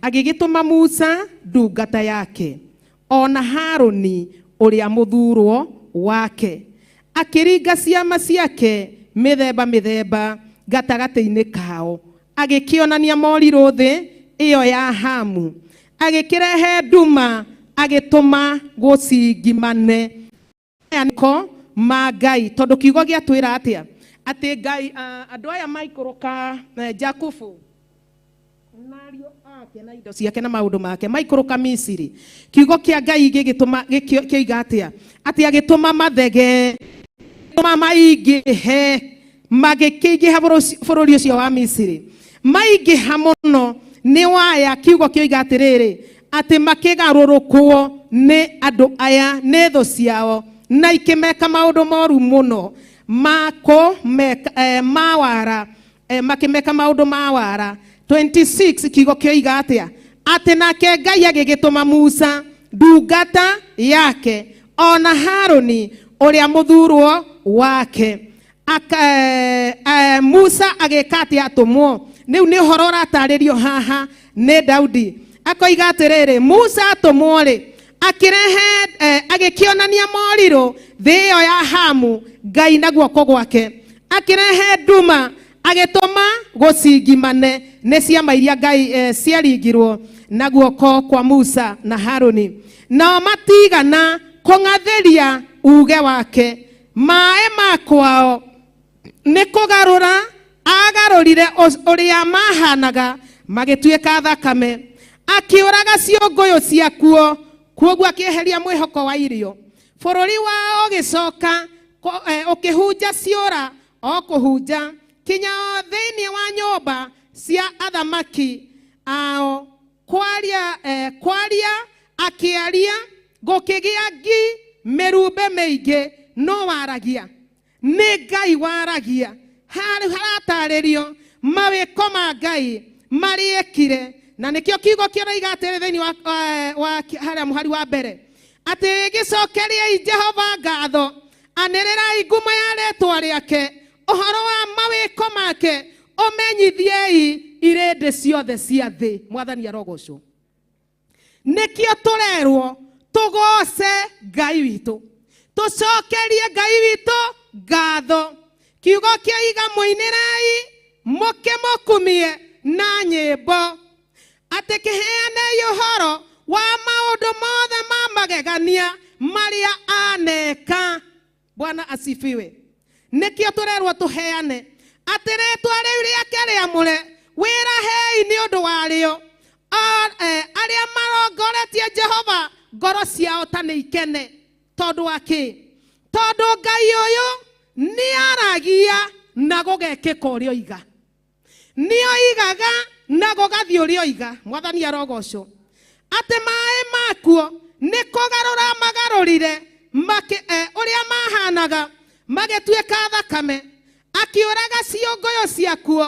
Speaker 1: agĩgĩtũma Musa ndungata yake, ona Harũni ũrĩa mũthurwo wake, akĩringa ciama ciake mĩthemba mĩthemba gatagatĩ-inĩ kao, agĩkĩonania morirũ thĩ ĩyo ya Hamu, agĩkĩrehe nduma, agĩtũma gũcingimane. Aya nĩko ma Ngai, tondũ kiugo gĩatwĩra atĩa atĩ Ngai andũ aya maikũrũka Jakubu nario ake na indo ciake na maũndũ make maikũrũka Misiri. Kiugo kĩa Ngai gĩgĩtũma kĩoiga atĩa atĩ agĩtũma mathege maingĩhe, magĩkĩingĩha bũrũri ũcio wa Misiri, maingĩha mũno. Nĩ waya kiugo kĩoiga atĩrĩrĩ atĩ makĩgarũrũkwo nĩ andũ aya nĩ thũ ciao, na ikĩmeka maũndũ moru mũno mawara, makĩmeka maũndũ mawara. 26 kiugo kĩoiga atĩa atĩ nake Ngai agĩgĩtũma Musa ndungata yake, ona Harũni ũrĩa mũthurwo wake. Musa agĩka atĩ atũmwo. Rĩu nĩ ũhoro ũratarĩrio haha nĩ Daudi. Akoiga atĩrĩrĩ, Musa atũmwo-rĩ, akĩrehe agĩkĩonania morirũ thĩ ĩyo ya Hamu Ngai na guoko gwake, akĩrehe nduma, agĩtũma gũcingimane nĩ ciama iria Ngai ciaringirwo na guoko kwa Musa na Harũni. Nao matigana kũng'athĩria uge wake, maĩ makwao nĩ kũgarũra agarũrire ũrĩa mahanaga, magĩtuĩka thakame, akĩũraga ciũngũyũ ciakuo, kuoguo akĩeheria mwĩhoko wa irio. Bũrũri wao ũgĩcoka ũkĩhunja ciũra o kũhunja, kinya o thĩinĩ wa nyũmba cia athamaki ao, kwaria akĩaria, gũkĩgĩa ngi mĩrumbe mĩingĩ, no waragia nĩ Ngai waragia. Haratarĩrio mawĩko ma Ngai marĩ ekire, na nĩkĩo kiugo kĩroiga atĩrĩ thĩinĩ wa harĩa mũhari wa mbere atĩ gĩcokeriai Jehova ngatho, anĩrĩrai ngumo ya rĩĩtwa rĩake, ũhoro wa mawĩko make ũmenyithiei irĩndĩ ciothe cia thĩ. Mwathani arogocwo. Nĩkĩo tũrerwo tũgoce Ngai witũ, tũcokerie Ngai witũ ngatho. Kiugo kĩoiga mũinĩrei mũkĩmũkumie na nyĩmbo, atĩ kĩheanei ũhoro wa maũndũ mothe ma magegania marĩa aneka. Bwana asifiwe. Nĩkĩo tũrerwo tũheane atĩ rĩĩtwa rĩu rĩake rĩamũre wĩrahei nĩ ũndũ warĩo. Arĩa marongoretie Jehova ngoro ciao ta nĩ ikene. Tondũ akĩ? Tondũ Ngai ũyũ nĩ aragia na gũgekĩka ũrĩa oiga, nĩ oigaga na gũgathiĩ ũrĩa oiga. Mwathani arogocwo. Atĩ maĩ makuo nĩ kũgarũra magarũrire ũrĩa mahanaga, magĩtuĩka thakame, akĩũraga ciũngũyũ ciakuo.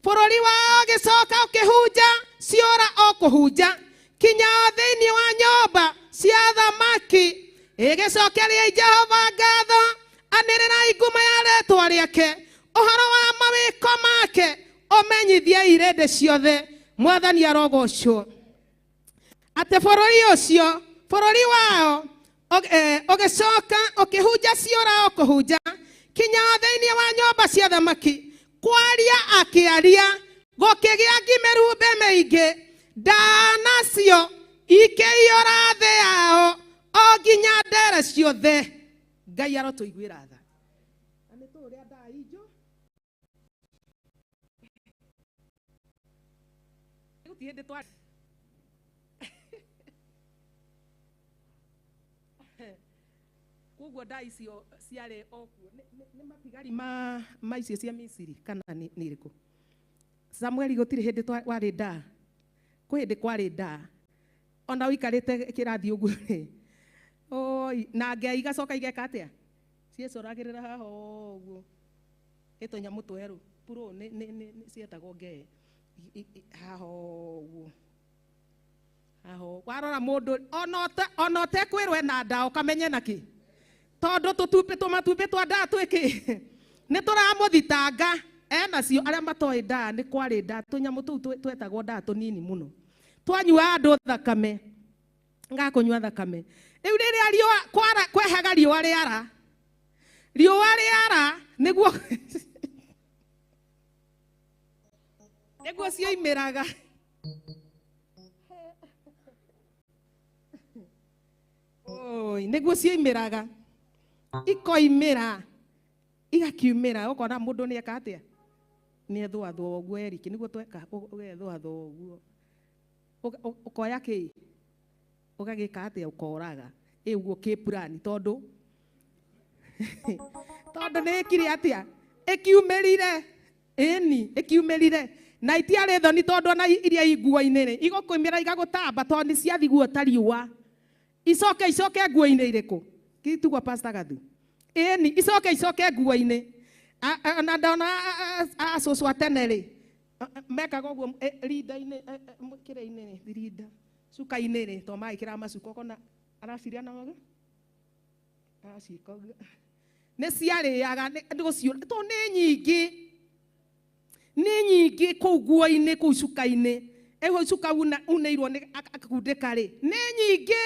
Speaker 1: Bũrũri wao ũgĩcoka ũkĩhunja ciũra o kũhunja, kinya o thĩinĩ wa nyũmba cia athamaki, ĩgĩcokeriai Jehova ngatho, anĩrĩrai ngumo ya rĩĩtwa rĩake, ũhoro wa mawĩko make ũmenyithiei irĩndĩ ciothe. Mwathani arogocwo. Atĩ bũrũri ũcio, bũrũri wao ũgĩcoka ũkĩhunja ciũra o kũhunja, kinya o thĩinĩ wa nyũmba cia athamaki, kwaria akĩaria, Gũkĩgĩa ngĩmĩrumbe mĩingĩ, ndanacio ikĩiyũra thĩ yao, o nginya ndere ciothe. Ngai arotũiguĩra tha. Na nĩ tũrĩa ndainjũ. Gũtirĩ hĩndĩ twa koguo nda icio ciarĩ okuo nĩ matigari ma icio cia Misiri kana nĩ irĩkũ? Samueli gũtirĩ hĩndĩ warĩ nda, kwĩ hĩndĩ kwarĩ nda, ona ũikarĩte kĩrathi ũguo rĩ, oi na Ngai igacoka igeka atĩa? Ciĩcoragĩrĩra haha ũguo ĩtũnyamũ twerũ puro nĩ cietagwo ngee haha ũguo. Warora mũndũ ona ũtekwĩrwo ena nda ũkamenye nakĩ? Tondũ tũmatumbĩ twa nda twĩkĩ nĩ tũramũthitanga enacio. Arĩa matoĩ nda nĩ kwarĩ nda, tũnyamũ tũu twetagwo nda tũnini mũno, twanyua andũ thakame, ngakũnyua thakame. Rĩu rĩrĩa riũa kwehaga riũa rĩara nĩguo nĩguo cioimĩraga. Oi, nĩguo cioimĩraga, ikoimĩra igakiumĩra, ũkona mũndũ nĩ eka atĩa? Nĩ ethũathũa ũguo Eriki, nĩguo tweka ũgethũathũa ũguo. Ũkoya kĩ? Ũgagĩka atĩa? Ũkoraga ũguo kĩ plan tondũ nĩ ĩkire atĩa? Ĩkiumĩrire, ĩni ĩkiumĩrire. Na itiarĩ thoni tondũ ona iria iguo-inĩ rĩ igũkũimĩra igagũtamba tondũ nĩ ciathiguo ta riũa. Icoke nguo-inĩ irĩkũ? Gĩtugwo Pastor Gathu. Ĩni icoke nguo-inĩ. Na ndona acũcũ a tene rĩ mekaga ũguo rinda-inĩ kĩrĩa-inĩ rĩ rinda cuka-inĩ rĩ tondũ magĩkĩra macuka ũkona araciria na ũguo araciĩka ũguo. Nĩ ciarĩaga tondũ nĩ nyingĩ kũu nguo-inĩ kũu cuka-inĩ. Eho cuka unĩirwo nĩ akundĩka rĩ nĩ nyingĩ.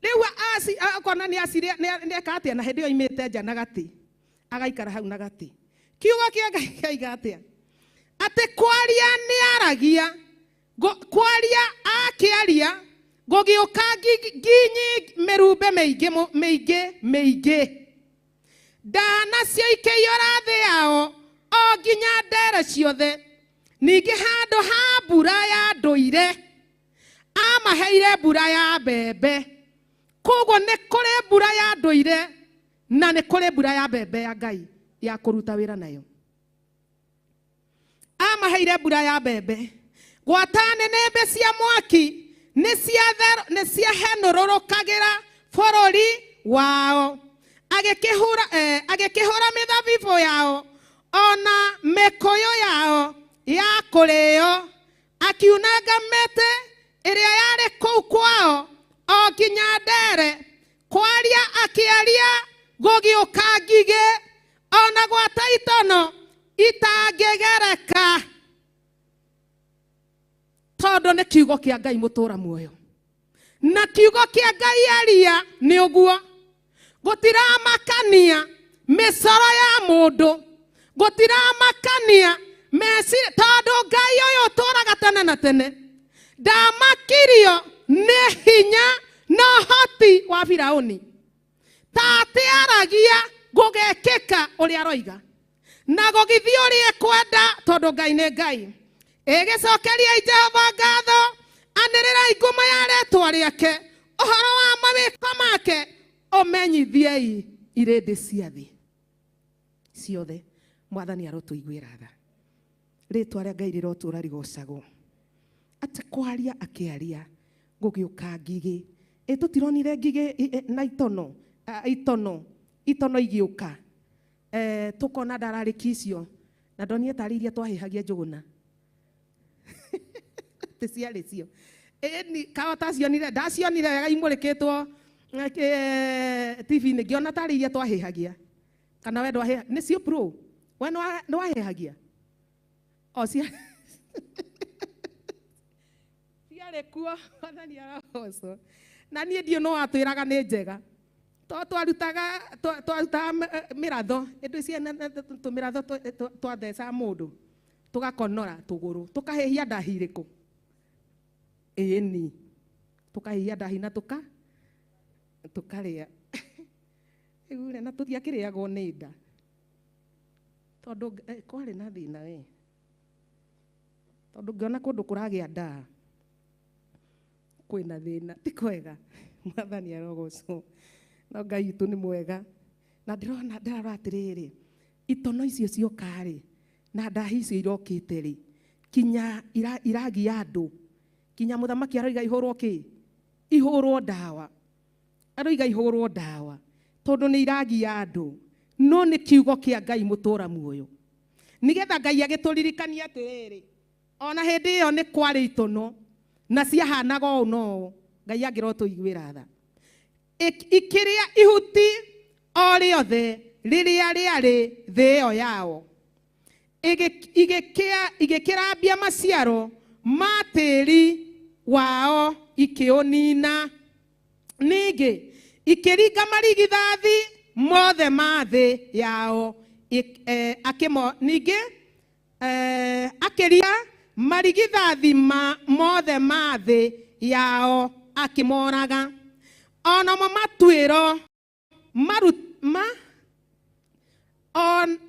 Speaker 1: Rĩu akona nĩ aciria nĩ eka atĩa? Na hĩndĩ ĩyo imĩte nja na gatĩ agaikara hau na gatĩ. Kiugo kĩa Ngai kĩoiga atĩa? Atĩ kwaria nĩ aragia, kwaria akĩaria gũgĩũka nginyi mĩrumbe mĩingĩ, ndanacio ikĩiyũra thĩ yao, o nginya ndere ciothe. Ningĩ handũ ha mbura ya ndũire amaheire mbura ya mbembe. Koguo nĩ kũrĩ mbura ya ndũire na nĩ kũrĩ mbura ya mbembe ya Ngai ya kũruta wĩra nayo. Amaheire mbura ya mbembe. Gwata nĩnĩmbĩ cia mwaki nĩ ciahenũrũrũkagĩra bũrũri wao. Agĩkĩhũra mĩthabibũ yao ona mĩkũyũ yao ya kũrĩo. Akiunanga mĩtĩ ĩrĩa yarĩ kũu kwao o nginya ndere. Kwaria akĩaria gũgĩũka ngigĩ ona gwata itono itangĩgereka. Tondũ nĩ kiugo kĩa Ngai mũtũra muoyo. Na kiugo kĩa Ngai aria nĩ ũguo. Gũtiramakania mĩcoro ya mũndũ, gũtiramakania meciria, tondũ Ngai ũyũ ũtũraga tene na tene ndamakirio nĩ hinya na ũhoti wa Firaũni. Ta atĩ aragia gũgekĩka ũrĩa aroiga na gũgĩthiĩ ũrĩa ekwenda, tondũ Ngai nĩ Ngai. Ĩgĩcokeria Jehova ngatho, anĩrĩrai ngumo ya rĩĩtwa rĩake, ũhoro wa mawĩko make ũmenyithiei irĩndĩ cia thĩ ciothe. Mwathani arotũiguĩra tha. Rĩĩtwa rĩa Ngai rĩrotũra rigocagwo. Atĩ kwaria akĩaria gũgĩũka ngigĩ. Tũtironire ngigĩ na itono igĩũka. Tũkona ndararĩki icio na ndonire tarĩ iria twahĩhagia njũgũna. Ciarĩ cio. Kao tacionire, ndacionire wega imũrĩkĩtwo TV-inĩ ngĩona tarĩ iria twahĩhagia. Kana we ndwahĩhagia? Nĩcio pro? We nĩwahĩhagia? O ciarĩ kuo. Mwathani arogocwo. Na niĩ ndiũ no watwĩraga nĩ njega. Twarutaga mĩratho. Indo icio tũmĩratho twatheca mũndũ. tugakonora tuguru tukahehia ndahiriku eni tukahehia ndahina tukaria igure na tutiakiriago ni nda tondu kwari na thina we tondu ngiona kundu kuragia nda kwina thina ti kwega mwathani arogocwo no Ngai witu ni mwega na ndirona ndarora atiriri itono icio ciokari na ndahi icio irokite ri kinya iragia andu kinya muthamaki aroiga ihurwo ki ihurwo ndawa aroiga ihurwo ndawa tondu ni iragia andu no ni kiugo kia Ngai mutura muoyo nigetha Ngai agituririkania atiriri ona hindi iyo ni kwari itono na ciahanaga ũũ no Ngai angĩrotũiguĩra tha ikiria ihuti o rĩothe rĩrĩa rĩarĩ thĩ ĩyo yao igĩkĩrambia maciaro ma tĩri wao ikĩũnina ningĩ ikĩringa marigithathi mothe ma thĩ yao ningĩ akĩria marigithathi mothe ma thĩ yao akĩmoraga onamo matuĩro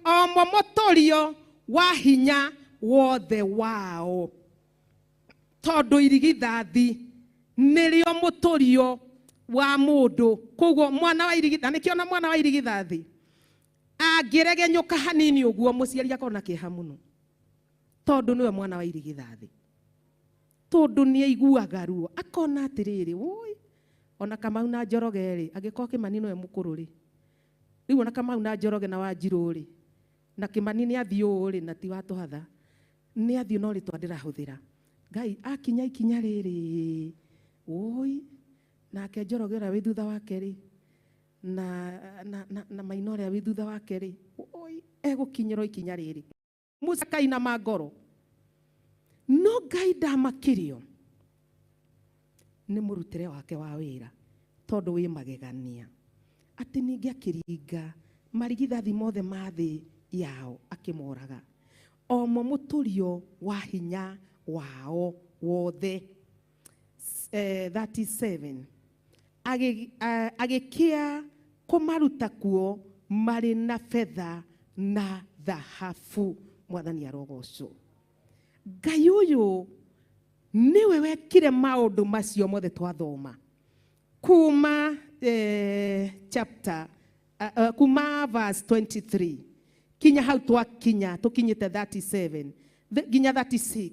Speaker 1: omo mũtũrio wa hinya wothe wao tondu irigithathi nĩrĩo mũtũrio wa mũndũ koguo mwana wa irigithathi nĩkĩona mwana wa irigithathi angĩregenyũka hanini ũguo mũciari akona kĩeha mũno tondu niwe mwana wa irigithathi tondu ni aiguaga ruo akona atiriri woi ona Kamau na Njoroge ri agĩkorwo Kĩmani niwe mũkũrũ ri rĩu ona Kamau na Njoroge na Wanjirũ ri na Kĩmani nĩ athiĩ ũũ ri na ti watũhatha nĩ athiĩ no rĩtwa ndĩrahũthĩra Ngai akinya ikinya rĩrĩ woi nake Njoroge ũrĩa wĩ thutha wake ri na Maina ũrĩa wĩ thutha wake ri woi egũkinyĩrwo ikinya rĩrĩ Musa kaina magoro no Ngai ndamakirio nĩ mũrutĩre wake wa wĩra tondu wĩ magegania atĩ ningĩ akĩringa marigithathi mothe ma thĩ yao akĩmoraga omo mũtũrio wa hinya wao wothe 37 agĩkĩa kũmaruta kuo marĩ na betha na thahabu mwathani arogocwo Ngai ũyũ niwe wekire maũndũ macio mothe twathoma kuma chapter kuma verse 23 kinya hau twakinya tukinyite 37 nginya 36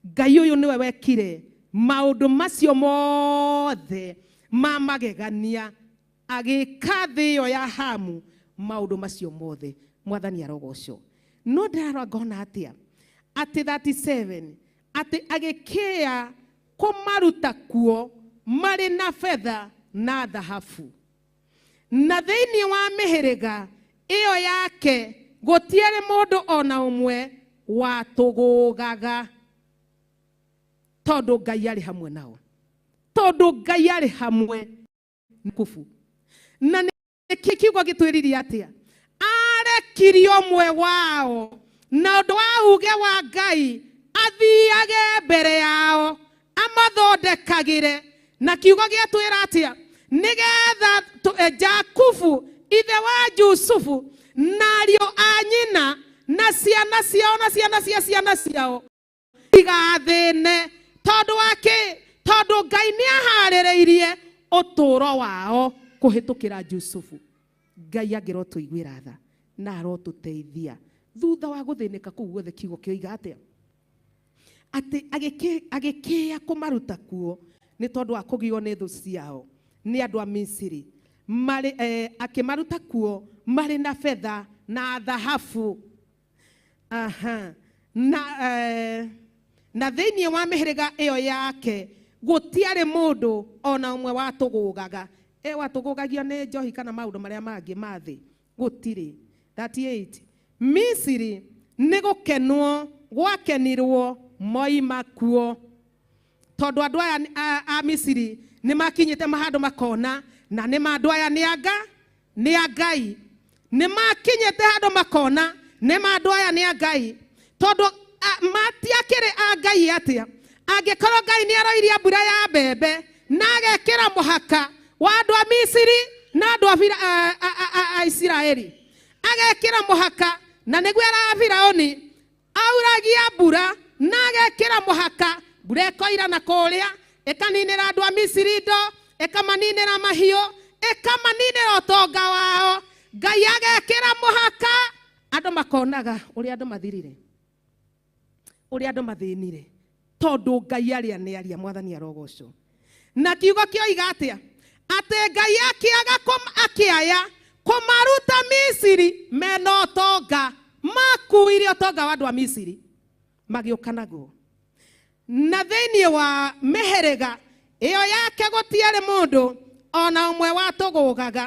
Speaker 1: Ngai ũyũ niwe wekire maũndũ macio mothe ma magegania agĩka thĩ ĩyo ya Hamu maũndũ macio mothe mwathani arogocwo no ndarora ngona atia ati 37 ati agĩkĩa kũmaruta kuo marĩ na betha na thahabu na thĩinĩ wa mĩhĩrĩga ĩyo yake gũtiarĩ mũndũ ona ũmwe watũgũgaga tondu Ngai arĩ hamwe nao tondu Ngai arĩ hamwe kufu na nĩkĩ kiugo gĩtwĩririe atia arekirie ũmwe wao na ũndũ wa uge wa Ngai athiage mbere yao amathondekagĩre na kiugo gĩatwĩra atia nĩgetha Jakubu ithe wa Jusufu na ariũ a nyina na ciana ciao na ciana cia ciana ciao igathĩne tondu wake tondu Ngai nĩaharĩrĩirie ũtũũro wao kũhĩtũkĩra Jusufu Ngai angĩrotũiguĩra tha na arotũteithia thutha wa guthĩnĩka kũu guothe kiugo kĩoiga atĩa atĩ agĩkĩa kũmaruta kuo nĩ tondu wa kũgio nĩ thũ ciao nĩ andũ a Misiri akĩmaruta kuo marĩ na betha na thahabu na thĩinĩ wa mĩhĩrĩga ĩyo yake gũtiarĩ mũndũ ona ũmwe watũgũgaga watũgũgagio nĩ njohi kana maũndũ marĩa mangĩ ma thĩ gũtirĩ 38 Misiri nĩ gũkenwo gwakenirwo moima kuo tondu andũ aya a Misiri nĩ makinyĩte mahandũ makona na nĩ andũ aya nĩ a Ngai nĩ makinyĩte handũ makona nĩ andũ aya nĩ a Ngai tondu matiakĩrĩ a Ngai atĩa angĩkorwo Ngai nĩ aroiria mbura ya mbembe na agekĩra mũhaka wa andũ a Misiri na andũ a Isiraeli agekĩra mũhaka na nĩguo ara Firaũni auragia mbura na agekĩra mũhaka mbura ĩkoira na kũrĩa ĩkaninĩra andũ a Misiri ndo ĩkamaninĩra mahiũ ĩkamaninĩra ũtonga wao Ngai agekĩra mũhaka andũ makonaga ũrĩa andũ mathirire ũrĩa andũ mathĩnire tondũ Ngai arĩa nĩ aria Mwathani arogocwo na kiugo kĩoiga atĩa atĩ Ngai akĩaya kũmaruta Misiri mena ũtonga makuire ũtonga wa andũ a Misiri magĩũka naguo na thĩinĩ wa mĩhĩrĩga ĩyo yake gũtiarĩ mũndũ ona ũmwe watũgũgaga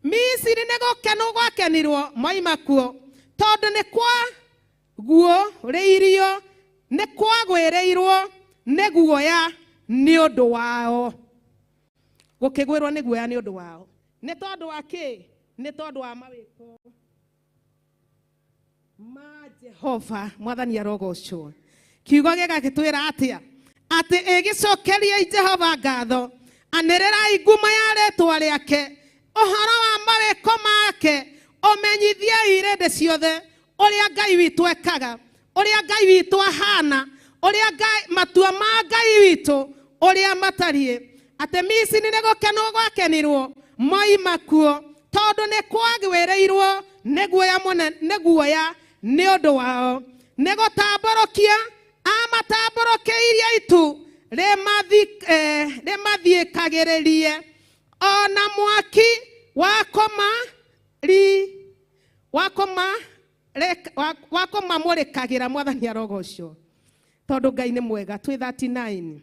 Speaker 1: Misiri nĩ gũkenwo gwakenirwo moima kuo tondũ nĩ kwaguo rĩirio nĩ kwagwĩrĩirwo nĩ guoya nĩ ũndũ wao gũkĩgwĩrwo nĩ guoya nĩ ũndũ wao nĩ tondũ wa kĩ nĩ tondũ wa mawĩko ma Jehova Mwathani arogocwo kiugo gĩgagĩtwĩra atĩa atĩ ĩgĩcokeria Jehova ngatho anĩrĩrai ngumo ya rĩĩtwa rĩake ũhoro wa mawĩko make ũmenyithiei hĩndĩ ciothe ũrĩa Ngai witũ ekaga ũrĩa Ngai witũ ahana ũrĩa matua ma Ngai witũ ũrĩa matariĩ atĩ Misiri nĩ gũkenwo gwakenirwo moima kuo tondũ nĩ kwagwĩrĩirwo nĩ guoya nĩ ũndũ wao nĩ gũtambũrũkia amatambũrũkĩirie itu rĩmathiĩkagĩrĩrie ona mwaki wa kũmamũrĩkagĩra Mwathani arogocwo tondũ Ngai nĩ mwega. 2:39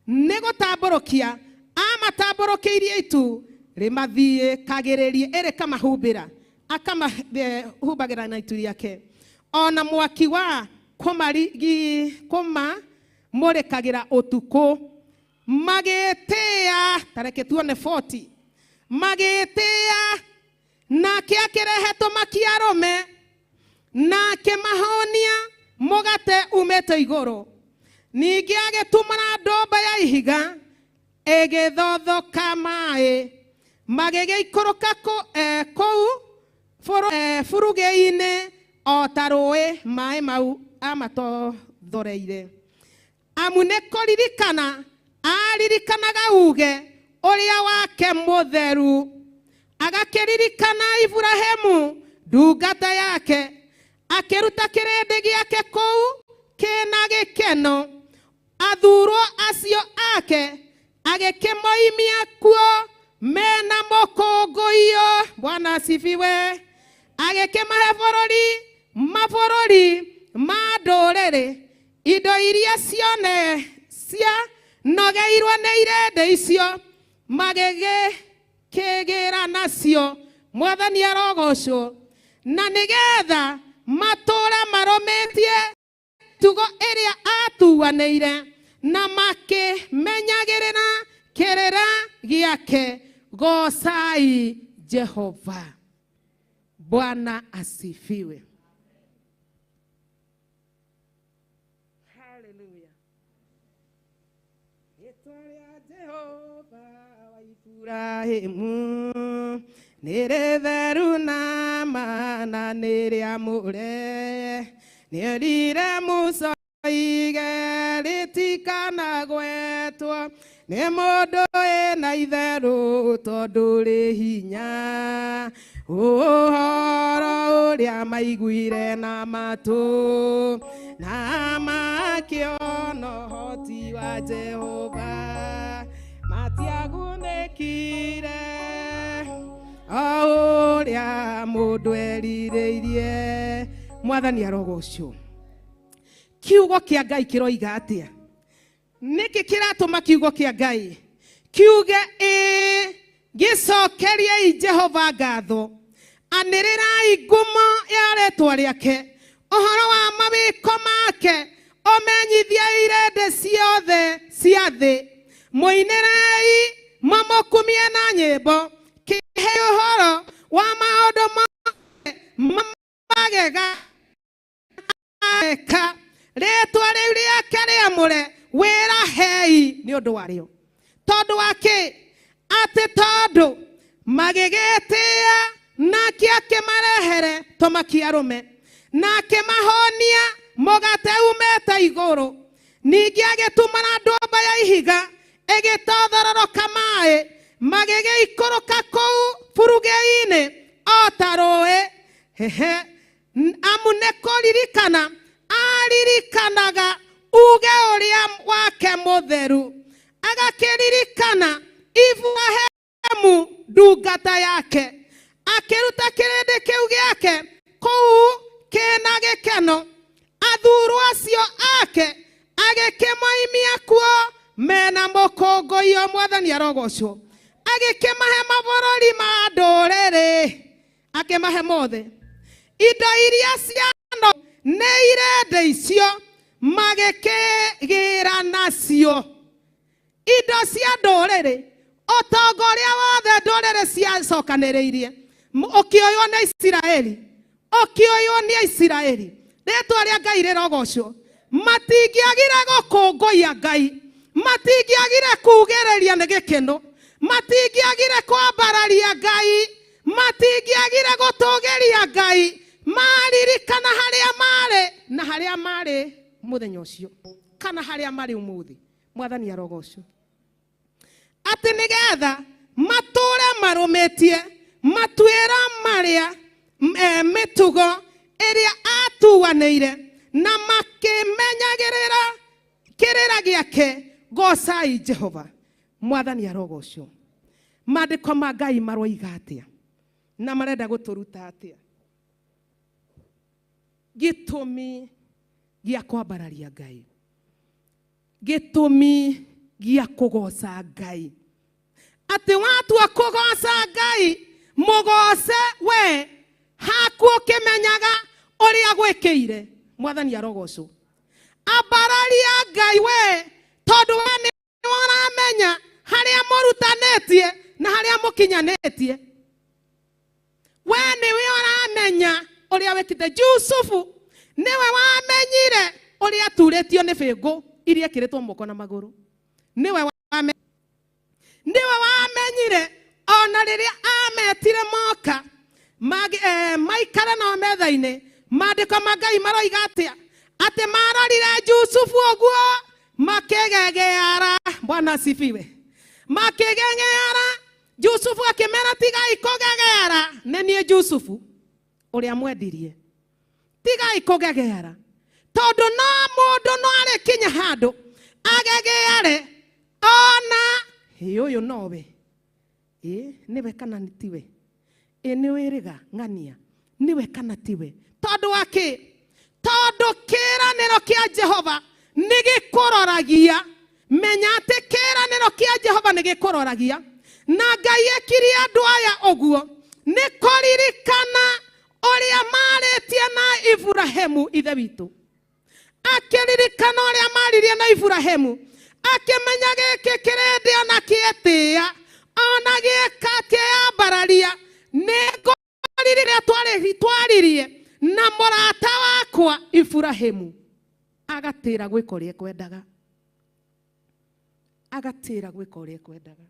Speaker 1: nĩ gũtambũrũkia amatambũrũkĩirie itu rĩmathiĩkagĩrĩrie ĩrĩkamahumbĩra akamahubagĩra na itu rĩake ona mwaki wa kũmamũrĩkagĩra ũtukũ magĩtĩĩa tareke tuone 40 magĩtĩĩa nake akĩrehe tũmaki arũme nake mahonia mũgate umĩte igũrũ ningĩ agĩtumũra ndũmba ya ihiga ĩgĩthothoka maĩ magĩgĩikũrũka kũu burugĩ-inĩ o ta rũĩ maĩ mau amatothoreire amu nĩ kũririkana aririkanaga uge ũrĩa wake mũtheru agakĩririkana Iburahĩmu ndungata yake akĩruta kĩrĩndĩ gĩake kũu kĩna gĩkeno athurwo acio ake agĩkĩmoimia kuo mena mũkũngũiyo Bwana asifiwe agĩkĩmahe mabũrũri ma ndũrĩrĩ indo iria cione cia nogeirwo nĩ irende icio magĩgĩkĩgĩra nacio Mwathani arogocwo na nĩgetha matũũra marũmĩtie tugo ĩrĩa atuanĩire na makĩmenyagĩrĩra kĩrĩra gĩake gocai Jehova. Bwana asifiwe. Hallelujah. Etoria Jehova wa Iburahĩmu nĩrĩtheru na mana nĩrĩamũre nĩrire mũcoige rĩtikanagwetwo nĩ mũndũ ĩna itherũ tondũ rĩ hinya ũhoro ũrĩa maiguire na matũ na makĩona ũhoti wa Jehova matiagunĩkire o ũrĩa mũndũ erirĩirie. Mwathani arogocwo. Kiugo kĩa Ngai kĩroiga atĩa? Nĩkĩ kĩratũma kiugo kĩa Ngai kiuge gĩcokerie Jehova ngatho anĩrĩrai ngumo ya rĩĩtwa rĩake ũhoro wa mawĩko make ũmenyithie irende ciothe cia thĩ mũinĩrei mamũkumie na nyĩmbo kĩhe ũhoro wa maũndũ magega eka rĩtwa rĩu rĩake rĩamũre wĩra hei nĩ ũndũ warĩo tondũ wake atĩ tondũ magĩgĩtĩĩa nake akĩmarehere tũmaki arũme na akĩmahonia mũgate umĩte igũrũ ningĩ agĩtumana ndũmba ya ihiga ĩgĩtothororoka maĩ magĩgĩikũrũka kũu burugĩ-inĩ o ta rũĩ amu nĩ kũririkana aririkanaga uge ũrĩa wake mũtheru agakĩririkana Iburahĩmu ndungata yake akĩruta kĩrĩndĩ kĩu gĩake kũu kĩna gĩkeno athurwo acio ake agĩkĩmoimia kuo mena mũkũngũiyo Mwathani arogocwo agĩkĩmahe mabũrũri ma ndũrĩrĩ akĩmahe mothe indo iria ciano nĩ irende icio magĩkĩgĩra nacio indo cia ndũrĩrĩ ũtongoria wothe ndũrĩrĩ ciacokanĩrĩirie ũkĩoywo nĩ Isiraeli ũkĩoywo nĩ Isiraeli rĩtwa rĩa Ngai rĩrogocwo matingĩagire gũkũngũiya Ngai matingĩagire kugĩrĩria nĩ gĩkeno matingĩagire kwambararia Ngai matingĩagire gũtũgĩria Ngai maririkana harĩa marĩ na harĩa marĩ mũthenya ũcio kana harĩa marĩ ũmũthĩ Mwathani arogocwo atĩ nĩgetha matũre marũmĩtie matuĩra marĩa mĩtugo ĩrĩa atuanĩire na makĩmenyagĩrĩra kĩrĩra gĩake gocai Jehova Mwathani arogocwo maandĩko ma Ngai maroiga atĩa na marenda gũtũruta atĩa gĩtũmi gĩa kwambararia Ngai gĩtũmi gĩa kũgoca Ngai atĩ watua kũgoca Ngai mũgoce we haku ũkĩmenyaga ũrĩa gwĩkĩire Mwathani arogocwo ambararia Ngai we tondũ we nĩ ũramenya harĩa mũrutanĩtie na harĩa mũkinyanĩtie we nĩwe ũramenya ũrĩa wĩkĩte Jusufu nĩwe wamenyire ũrĩa aturĩtio nĩ bĩngũ iria ekĩrĩtwo moko na magũrũ nĩwe wamenyire ona rĩrĩa ametire moka maikara na metha-inĩ maandĩko ma Ngai maroiga atĩ marorire Jusufu ũguo makĩgegeara Bwana asifiwe makĩgegeara Jusufu akĩmera tigai kũgegeara nĩ niĩ Jusufu ũrĩa mwendirie tigai kũgegeara tondũ no mũndũ no arĩkinya handũ agegeare ona ũyũ nowe nĩwe kana tiwe nĩ wĩrĩga ng'ania nĩwe kana tiwe tondũ wakĩ tondũ kĩĩranĩro kĩa Jehova nĩ gĩkũroragia menya atĩ kĩĩranĩro kĩa Jehova nĩ gĩkũroragia na Ngai ekire andũ aya ũguo nĩ kũririkana ũrĩa marĩtie na Iburahĩmu ithe witũ akĩririkana ũrĩa maririe na Iburahĩmu akĩmenya gĩkĩ kĩrĩndĩ ona kĩetĩĩa ona gĩka kĩambararia nĩ ngũririre twaririe na mũrata wakwa Iburahĩmu agatĩra gwĩka ũrĩa ekwendaga agatĩra gwĩka ũrĩa ekwendaga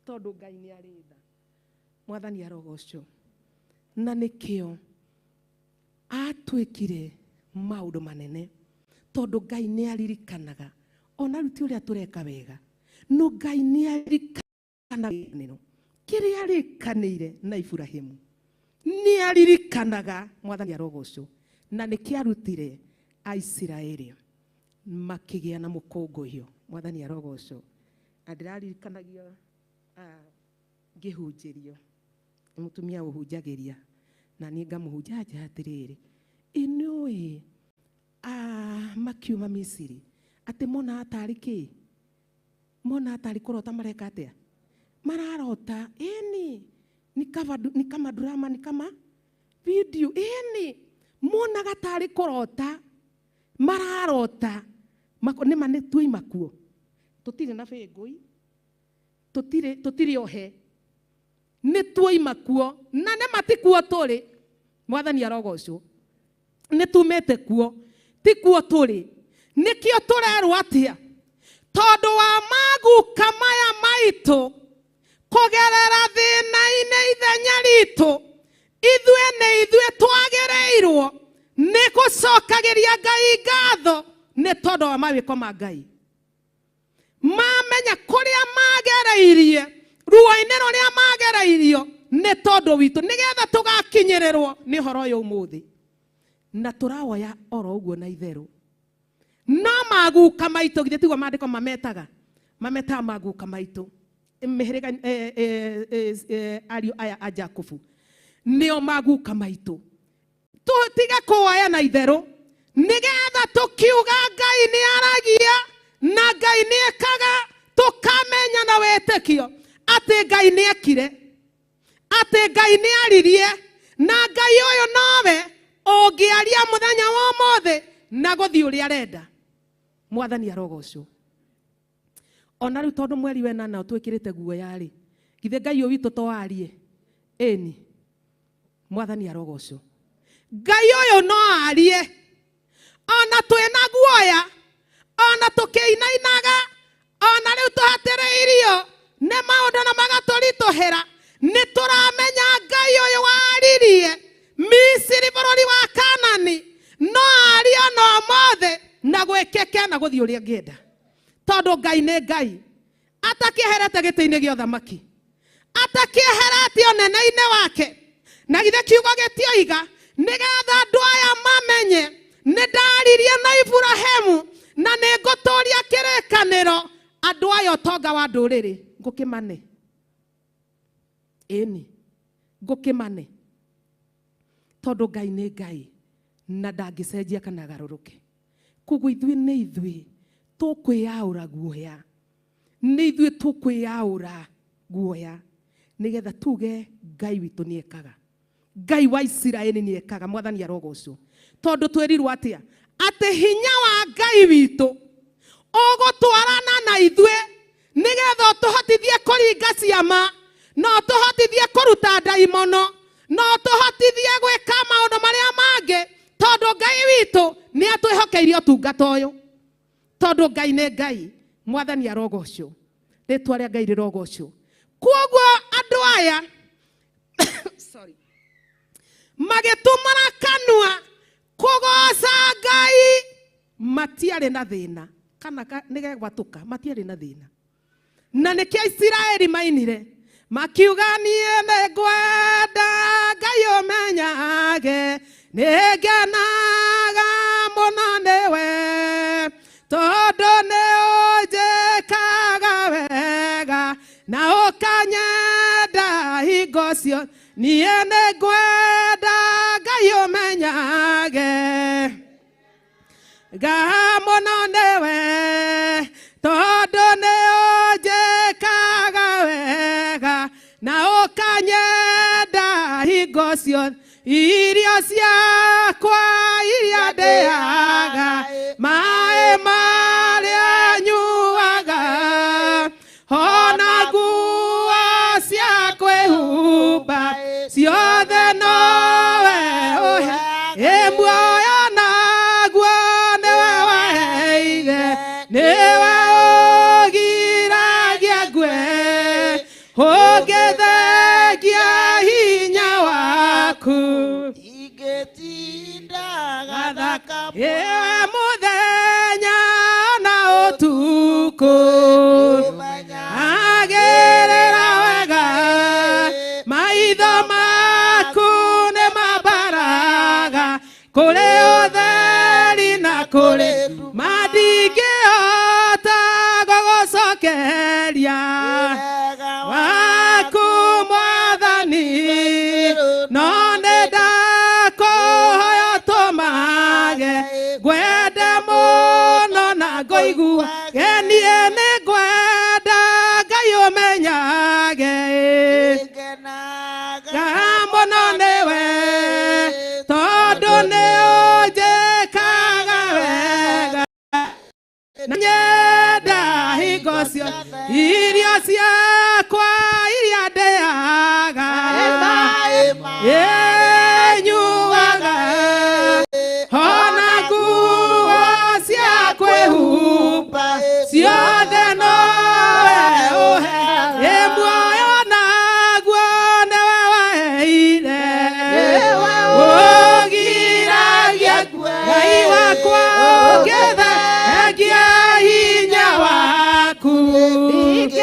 Speaker 1: tondũ Ngai nĩ arĩ tha Mwathani arogocwo na nĩkĩo atwĩkire maũndũ manene tondũ Ngai nĩ aririkanaga ona rĩu ti ũrĩa tũreka wega no Ngai nĩ aririkanaga kĩrĩa arĩkanĩire na Iburahĩmu nĩ aririkanaga Mwathani arogocwo na nĩkĩarutire Aisiraeli makĩgĩa na mũkũngũiyo Mwathani arogocwo ndĩraririkanagia ngĩhunjĩrio mũtumia ũhunjagĩria na niĩ ngamũhunjia atĩrĩrĩ inũĩ makiuma Misiri atĩ mona atarĩ kĩ mona atarĩ kũrota mareka atĩa mararota ni kama drama ni kama video mona gatari korota mararota nĩ mane tuoi makuo tutire na bengoi tutire ohe nĩ tuoi makuo na nĩ matikuo tũrĩ Mwathani arogocwo nĩ tumĩte kuo tikuo tũrĩ. Nĩkĩo tũrerwo atĩa? Tondũ wa maguka maya maitũ kũgerera thĩna-inĩ ithenya ritũ, ithuĩ twagĩrĩirwo nĩ gũcokagĩria Ngai ngatho nĩ tondũ wa mawĩko ma Ngai. Mamenya kũrĩa magereirie, ruo-inĩ rũrĩa magereirio nĩ tondũ witũ, nĩgetha tũgakinyĩrĩrwo nĩ ũhoro ũyũ ũmũthĩ. Na tũrawoya oro ũguo na itherũ. No maguka maitũ, githĩ tiguo maandĩko mametaga maguka maitũ, mĩhĩrĩga ariũ aya a Jakubu nĩo maguka maitũ. Tũtige kũwoya na itherũ, nĩgetha tũkiuga Ngai nĩ aragia na Ngai nĩ ekaga, tũkamenya na wĩtĩkio atĩ Ngai nĩ ekire, atĩ Ngai nĩ aririe, na Ngai ũyũ nowe ũngĩaria mũthenya wa ũmũthĩ na gũthiĩ ũrĩa arenda. Mwathani arogocwo. Ona rĩu tondũ mweri wa ĩnana twĩkĩrĩte guoya-rĩ, githĩ Ngai ũyũ witũ to arie? Ĩni. Mwathani arogocwo. Ngai ũyũ no arie. Ona twĩna guoya, ona tũkĩinainaga, ona rĩu tũhatĩrĩirio nĩ maũndũ na magatũritũhĩra, nĩ tũramenya Ngai ũyũ waririe Misiri, bũrũri wa Kanani, no arie no ũmũthĩ na gwĩkĩke na gũthiĩ ũrĩa angĩenda. Tondũ Ngai nĩ Ngai, atakĩeherete gĩtĩ-inĩ gĩa ũthamaki, atakĩeherete ũnene-inĩ wake, na githĩ kiugo gĩtioiga nĩgetha andũ aya mamenye nĩ ndaririe na Iburahĩmu na nĩ ngũtũũria kĩrĩkanĩro andũ aya ũtonga wa ndũrĩrĩ ngũkĩmane. Ĩni, ngũkĩmane. Tondũ Ngai nĩ Ngai na ndangĩcenjia kana agarũrũke. Koguo ithuĩ tũkwĩyaũra guoya, nĩ ithuĩ tũkwĩyaũra guoya, nĩgetha tuge Ngai witũ nĩ ekaga, Ngai wa Isiraeli nĩ ekaga. Mwathani arogocwo. Tondũ twĩrirwo atĩa? Atĩ hinya wa Ngai witũ ũgũtwarana na ithuĩ, nĩgetha ũtũhotithie kũringa ciama, no ũtũhotithie kũruta ndaimono, no ũtũhotithie gwĩka maũndũ marĩa mangĩ, tondũ Ngai witũ nĩ atwĩhokeire ũtungata ũyũ. Tondũ Ngai nĩ Ngai. Mwathani arogocwo. Rĩtwa rĩa Ngai rĩrogocwo. Koguo andũ aya magĩtumũra kanua kũgoca Ngai, matiarĩ na thĩna kana nĩgegwatũka, matiarĩ na thĩna. Na nĩkĩo Isiraeli mainire makiuga niĩ nĩngwenda Ngai ũmenyage, nĩngenaga mũno nĩwe, tondũ nĩ ũnjĩkaga wega na ũkanyenda hingo ciothe. Niĩ nĩngwenda Ngai ũmenyage, Ngai mũno nĩwe, tondũ nĩ ũnjĩkaga wega na ũkanyenda hingo ciothe. Irio ciakwa iria ndĩaga, maĩ marĩa nyuaga, ona nguo cia kwĩhumba, ciothe nowe ũhe. Muoyo naguo nĩwe waheire, nĩwe ũgiragia ngue, ũngĩthengia hinya waku, ewe mũthenya na ũtukũ, agĩrĩra wega, maitho maku nĩ mambaraga, kũrĩ ũtheri na kũrĩ mandingĩhota gũgũcokeria waku Mwathani, no nĩndakũhoya ũtũmage ngwende mũno na ngũiguage, niĩ nĩngwenda Ngai ũmenyage, Ngai mũno nĩwe, tondũ nĩ ũnjĩkaga wega na nyenda hingo ciothe. Irio ciakwa iria ndĩaga, nyuaga, ona nguo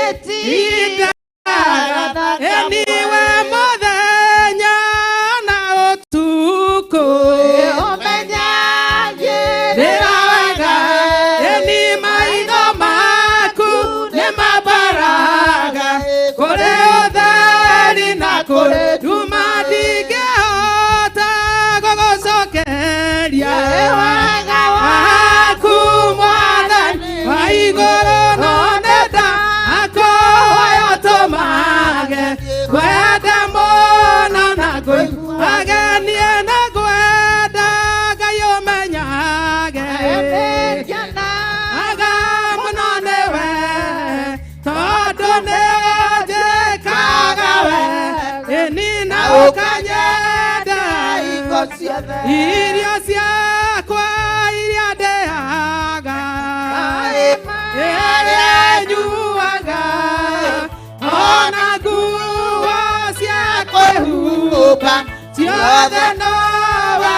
Speaker 1: Ida eniwe muthenya na utuku Nirawega eni maitho maku ni mabaraga kuri utheri na kuri nduma ndingĩhota gũgũcokeria waku Mwathani wa igũrũ no nĩndakũhoya ũtũmage ngwende mũno na ngũiguage niĩ na ngwenda Ngai ũmenyage aga mũno nĩwe tondũ nĩnjĩkaga we ĩni na ũkanyenda irio ciakwa iria ndĩaga iria nyuaga ona nguo cia kwĩhumba ciothe nowe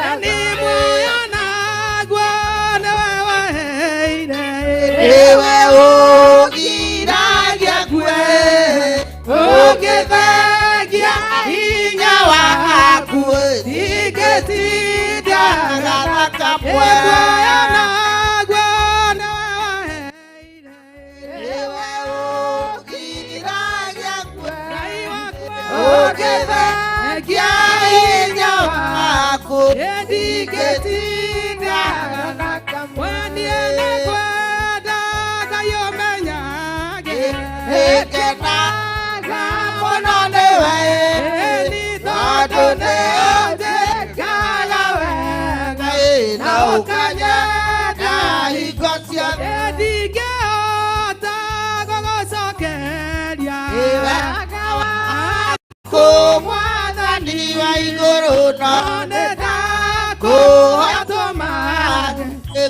Speaker 1: ĩni muoyo naguo nĩwe waheire
Speaker 5: Ewe ũgiragia kwe
Speaker 1: ũngĩthengia hinya waku ingĩtinda
Speaker 5: Gana kamwe
Speaker 1: muoyo naguo nĩwe waheire
Speaker 5: Ewe ũgiragia kwe
Speaker 1: Ngai wakwa
Speaker 5: ũngĩthengia hinya waku
Speaker 1: ndingĩtinda we niĩ nakwenda Ngai ũmenyage
Speaker 5: Ĩkenaga mũno nĩwe
Speaker 1: ĩni tondũ nĩnjĩkaga wega
Speaker 5: na ũkanyenda hingo ciothe
Speaker 1: ndingĩhota gũgũcokeria
Speaker 5: wega waku Mwathani wa igũrũ no
Speaker 1: nĩndakũhoya ũtũmage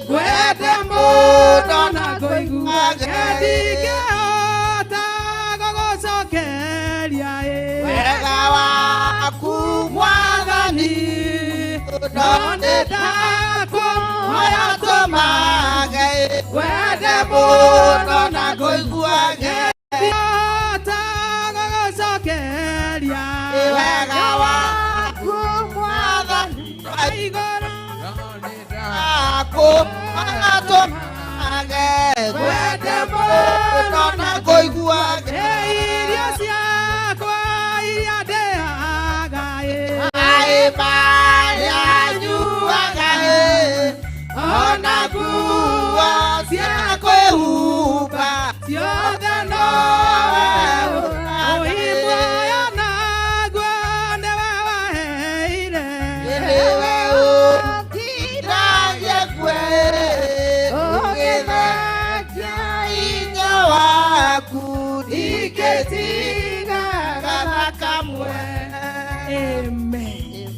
Speaker 1: ngwende mũno na ngũiguage ndingĩhota gũgũcokeria
Speaker 5: wega waku Mwathani no nĩndakũhoya ũtũmage
Speaker 1: ngwende
Speaker 5: mũno na ngũiguage
Speaker 1: ndingĩhota gũgũcokeria
Speaker 5: wega waku Mwathani wa
Speaker 1: igũrũ
Speaker 5: nĩndakũhoya ũtũmage ngwende mũno na ngũiguage
Speaker 1: irio ciakwa iria ndĩaga
Speaker 5: Marĩa nyuaga ona nguo cia kwĩhumba
Speaker 1: ciothe nowe muoyo naguo nĩwe waheire
Speaker 5: Ewe ũgiragia kwe ũgĩthengia hinya waku ndingĩtigaga kamwe
Speaker 1: Amen.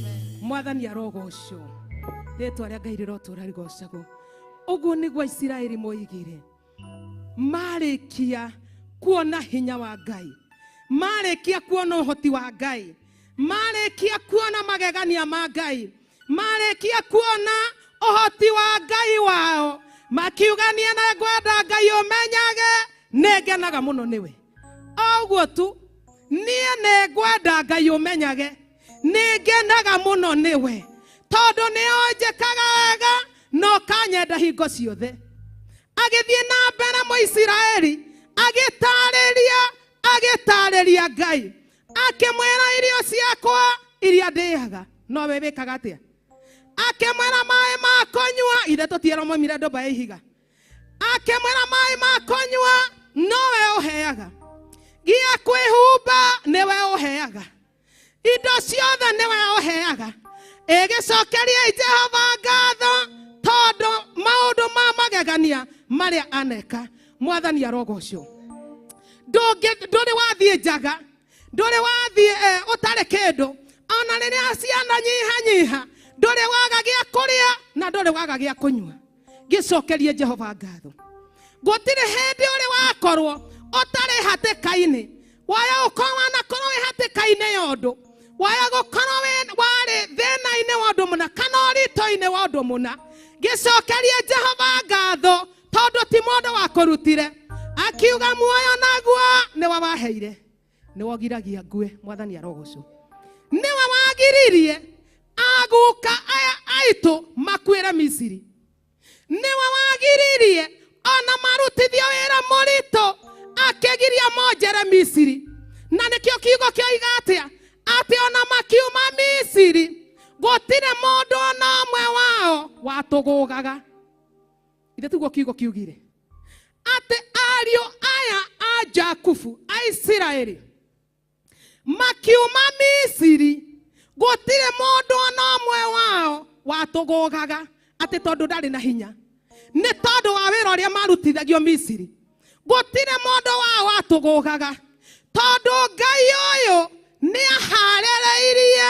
Speaker 1: Mwathani arogocwo rĩtwa rĩa Ngai rĩrotũũra rĩgocagwo ũguo nĩguo Isiraeli moigire marĩkia kuona hinya wa Ngai marĩkia kuona ũhoti wa Ngai marĩkia kuona magegania ma Ngai marĩkia kuona ũhoti wa Ngai wao makiugania na ngwenda Ngai ũmenyage nĩngenaga mũno nĩwe ũguo tu niĩ nĩ ngwenda Ngai ũmenyage nĩngenaga mũno nĩwe tondũ nĩũnjĩkaga wega no kanyenda hingo ciothe agĩthiĩ na mbere Mũisiraeli agĩtarĩria Ngai akĩmwĩra irio ciakwa iria ndĩaga nowe wĩkaga atĩa akĩmwĩra maĩ ma kũnyua ithe tũtierwo moimire ndũmba ya ihiga akĩmwĩra maĩ ma kũnyua nowe ũheaga gĩa kwĩhumba nĩwe ũheaga indo ciothe nĩwe ũheaga ĩgĩcokeria Jehova ngatho tondũ maũndũ ma magegania marĩa aneka Mwathani arogocwo ndũrĩ wathiĩ njaga ndũrĩ wathiĩ ũtarĩ kĩndũ ona rĩrĩa ciana nyihanyiha ndũrĩ waga gĩa kũrĩa na ndũrĩ waga gĩa kũnyua gĩcokerie Jehova ngatho gũtirĩ hĩndĩ ũrĩ wakorwo ũtarĩ hatĩka-inĩ waya ũkorwo na korwo wĩ hatĩka-inĩ ya ũndũ waya gũkorwo warĩ thĩna-inĩ wa ũndũ mũna kana ũritũ-inĩ wa ũndũ mũna gĩcokerie Jehova ngatho tondũ ti mũndũ wakũrutire akiuga muoyo naguo nĩ wawaheire nĩ wogiragia ngue mwathani arogocwo nĩ wawagiririe aguka aya aitũ makwĩre Misiri nĩ wawagiririe ona marutithio wĩra mũritũ akĩgiria monjere Misiri na nĩkĩo kiugo kĩoiga atĩa atĩ ona makiuma Misiri gũtirĩ mũndũ ona ũmwe wao watũgũgaga ithe tiguo kiugo kiugire atĩ ariũ aya a Jakubu a Isiraeli makiuma Misiri gũtirĩ mũndũ ona ũmwe wao watũgũgaga atĩ tondũ ndarĩ na hinya nĩ tondũ wa wĩra ũrĩa marutithagio Misiri gũtirĩ mũndũ wao watũgũgaga tondũ Ngai ũyũ nĩ aharĩrĩirie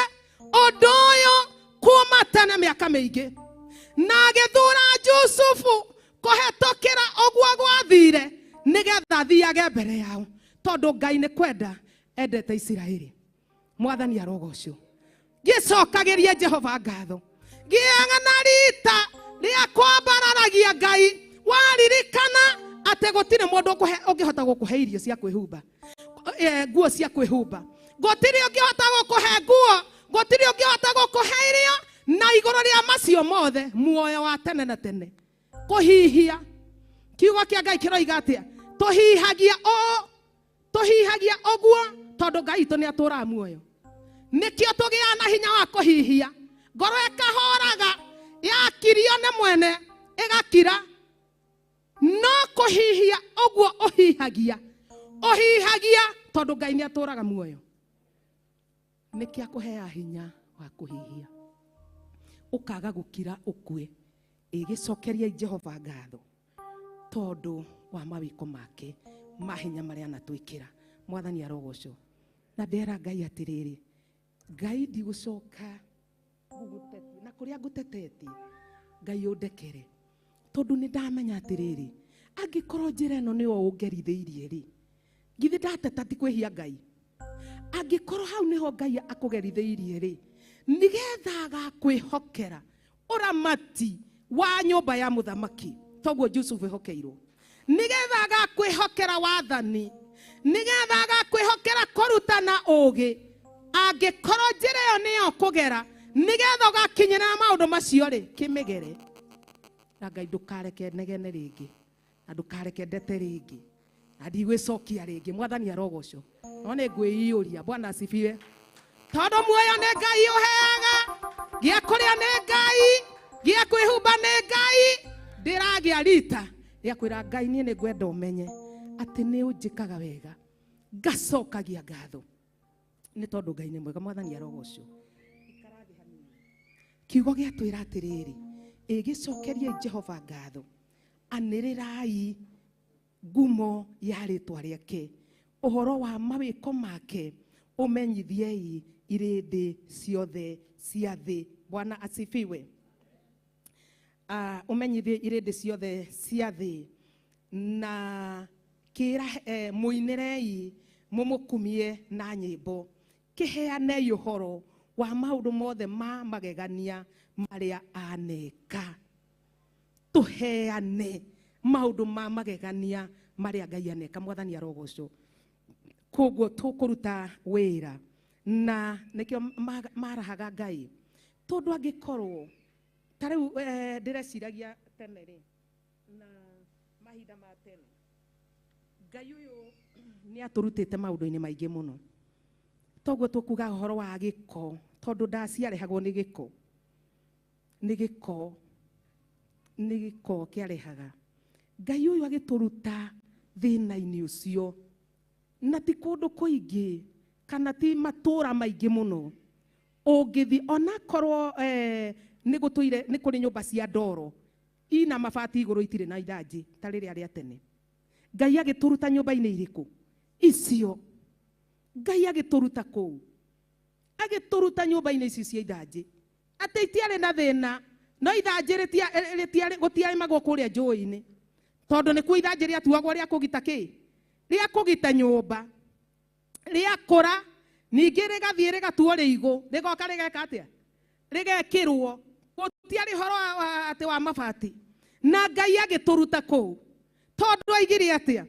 Speaker 1: ũndũ ũyũ kuma tene mĩaka mĩingĩ na agĩthura Jusufu kũhetũkĩra ũguo gwathire nĩgetha athiage mbere yao tondũ Ngai nĩ kwenda endete Isiraeli mwathani arogocwo gĩcokagĩrie Jehova ngatho gĩanga na rita rĩa kwambararagia Ngai waririkana atĩ gũtirĩ mũndũ ũngĩhota gũkũhe irio cia kwĩhumba nguo cia kwĩhumba gũtirĩ ũngĩhota gũkũhe nguo gũtirĩ ũngĩhota gũkũhe irio na igũrũ rĩa macio mothe muoyo wa tene na tene kũhihia kiugo kĩa Ngai kĩroiga atĩa tũhihagia ũguo tondũ Ngai itũ nĩ atũraga muoyo nĩkĩo tũgĩaga na hinya wa kũhihia ngoro ĩkahoraga yakirio nĩ mwene ĩgakira no kũhihia ũguo ũhihagia tondũ Ngai nĩ atũraga muoyo nĩkĩo akũheaga hinya wa kũhihia ũkaga gũkira ũkue ĩgĩcokeria Jehova ngatho tondũ wa mawĩko make mahinya marĩa anatwĩkĩra mwathani arogocwo na ndera Ngai atĩrĩrĩ Ngai ndigũcoka gũgũtetia na kũrĩa ngũtetetie Ngai ũndekere tondũ nĩ ndamenya atĩrĩrĩ angĩkorwo njĩra ĩno nĩyo ũngerithĩirie rĩ githĩ ndateta ti kwĩhia Ngai angĩkorwo hau nĩho Ngai akũgerithĩirie rĩ nĩgetha agakwĩhokera ũramati wa nyũmba ya mũthamaki toguo Jusufu ehokeirwo nĩgetha agakwĩhokera wathani nĩgetha agakwĩhokera kũrutana ũũgĩ angĩkorwo njĩra ĩyo nĩyo kũgera nĩgetha ũgakinyĩra maũndũ macio rĩ kĩmĩgere na Ngai ndũkareke negene rĩngĩ na ndũkareke ndete rĩngĩ na ndigwĩcokia rĩngĩ mwathani arogocwo no nĩ ngwĩiyũria Bwana asifiwe tondũ muoyo nĩ Ngai ũheaga gĩa kũrĩa nĩ Ngai gĩa kwĩhumba nĩ Ngai ndĩragĩa rita rĩa kwĩra Ngai niĩ nĩ ngwenda ũmenye atĩ nĩ ũnjĩkaga wega ngacokagia ngatho nĩ tondũ Ngai nĩ mwega mwathani arogocwo kiugo gĩatwĩra atĩrĩrĩ ĩgĩcokerie Jehova ngatho anĩrĩrai ngumo ya rĩtwa rĩake ũhoro wa mawĩko make ũmenyithiei irĩndĩ ciothe cia thĩ Bwana asifiwe ũmenyithie irĩndĩ ciothe cia thĩ na kĩra mũinĩrei mũmũkumie na nyĩmbo kĩheanei ũhoro wa maũndũ mothe ma magegania marĩa aneka tũheane maũndũ ma magegania marĩa Ngai aneka mwathani arogocwo koguo tũkũruta wĩra na nĩkĩo marahaga Ngai tondũ angĩkorwo ta rĩu ndĩreciragia tene rĩ na mahinda ma tene Ngai ũyũ nĩ atũrutĩte maũndũ-inĩ maingĩ mũno toguo tũkuga ũhoro wa gĩko tondũ ndaciarehagwo nĩ gĩko kĩarehaga Ngai ũyũ agĩtũruta thĩna-inĩ ũcio na ti kũndũ kũingĩ kana ti matũra maingĩ mũno ũngĩthi onakorwo nĩ kũrĩ nyũmba cia ndoro ina mabati igũrũ itirĩ na ithanjĩ ta rĩrĩa rĩa tene Ngai agĩtũruta nyũmba-inĩ irĩkũ icio Ngai agĩtũruta kũu agĩtũruta nyũmba-inĩ icio cia ithanjĩ atĩ itiarĩ na thĩna no ithanjĩ gũtiarĩmagwo kũrĩa njũĩ-inĩ tondũ nĩkuo ithanjĩ rĩatuagwo rĩa kũgita rĩa kũgita nyũmba rĩakũra ningĩ rĩgathiĩ rĩgatuo rĩigũ rĩgoka rĩgeka atĩa rĩgekĩrwo gũtiarĩ horo atĩ wa mabati na Ngai agĩtũruta kũu tondũ aigire atĩa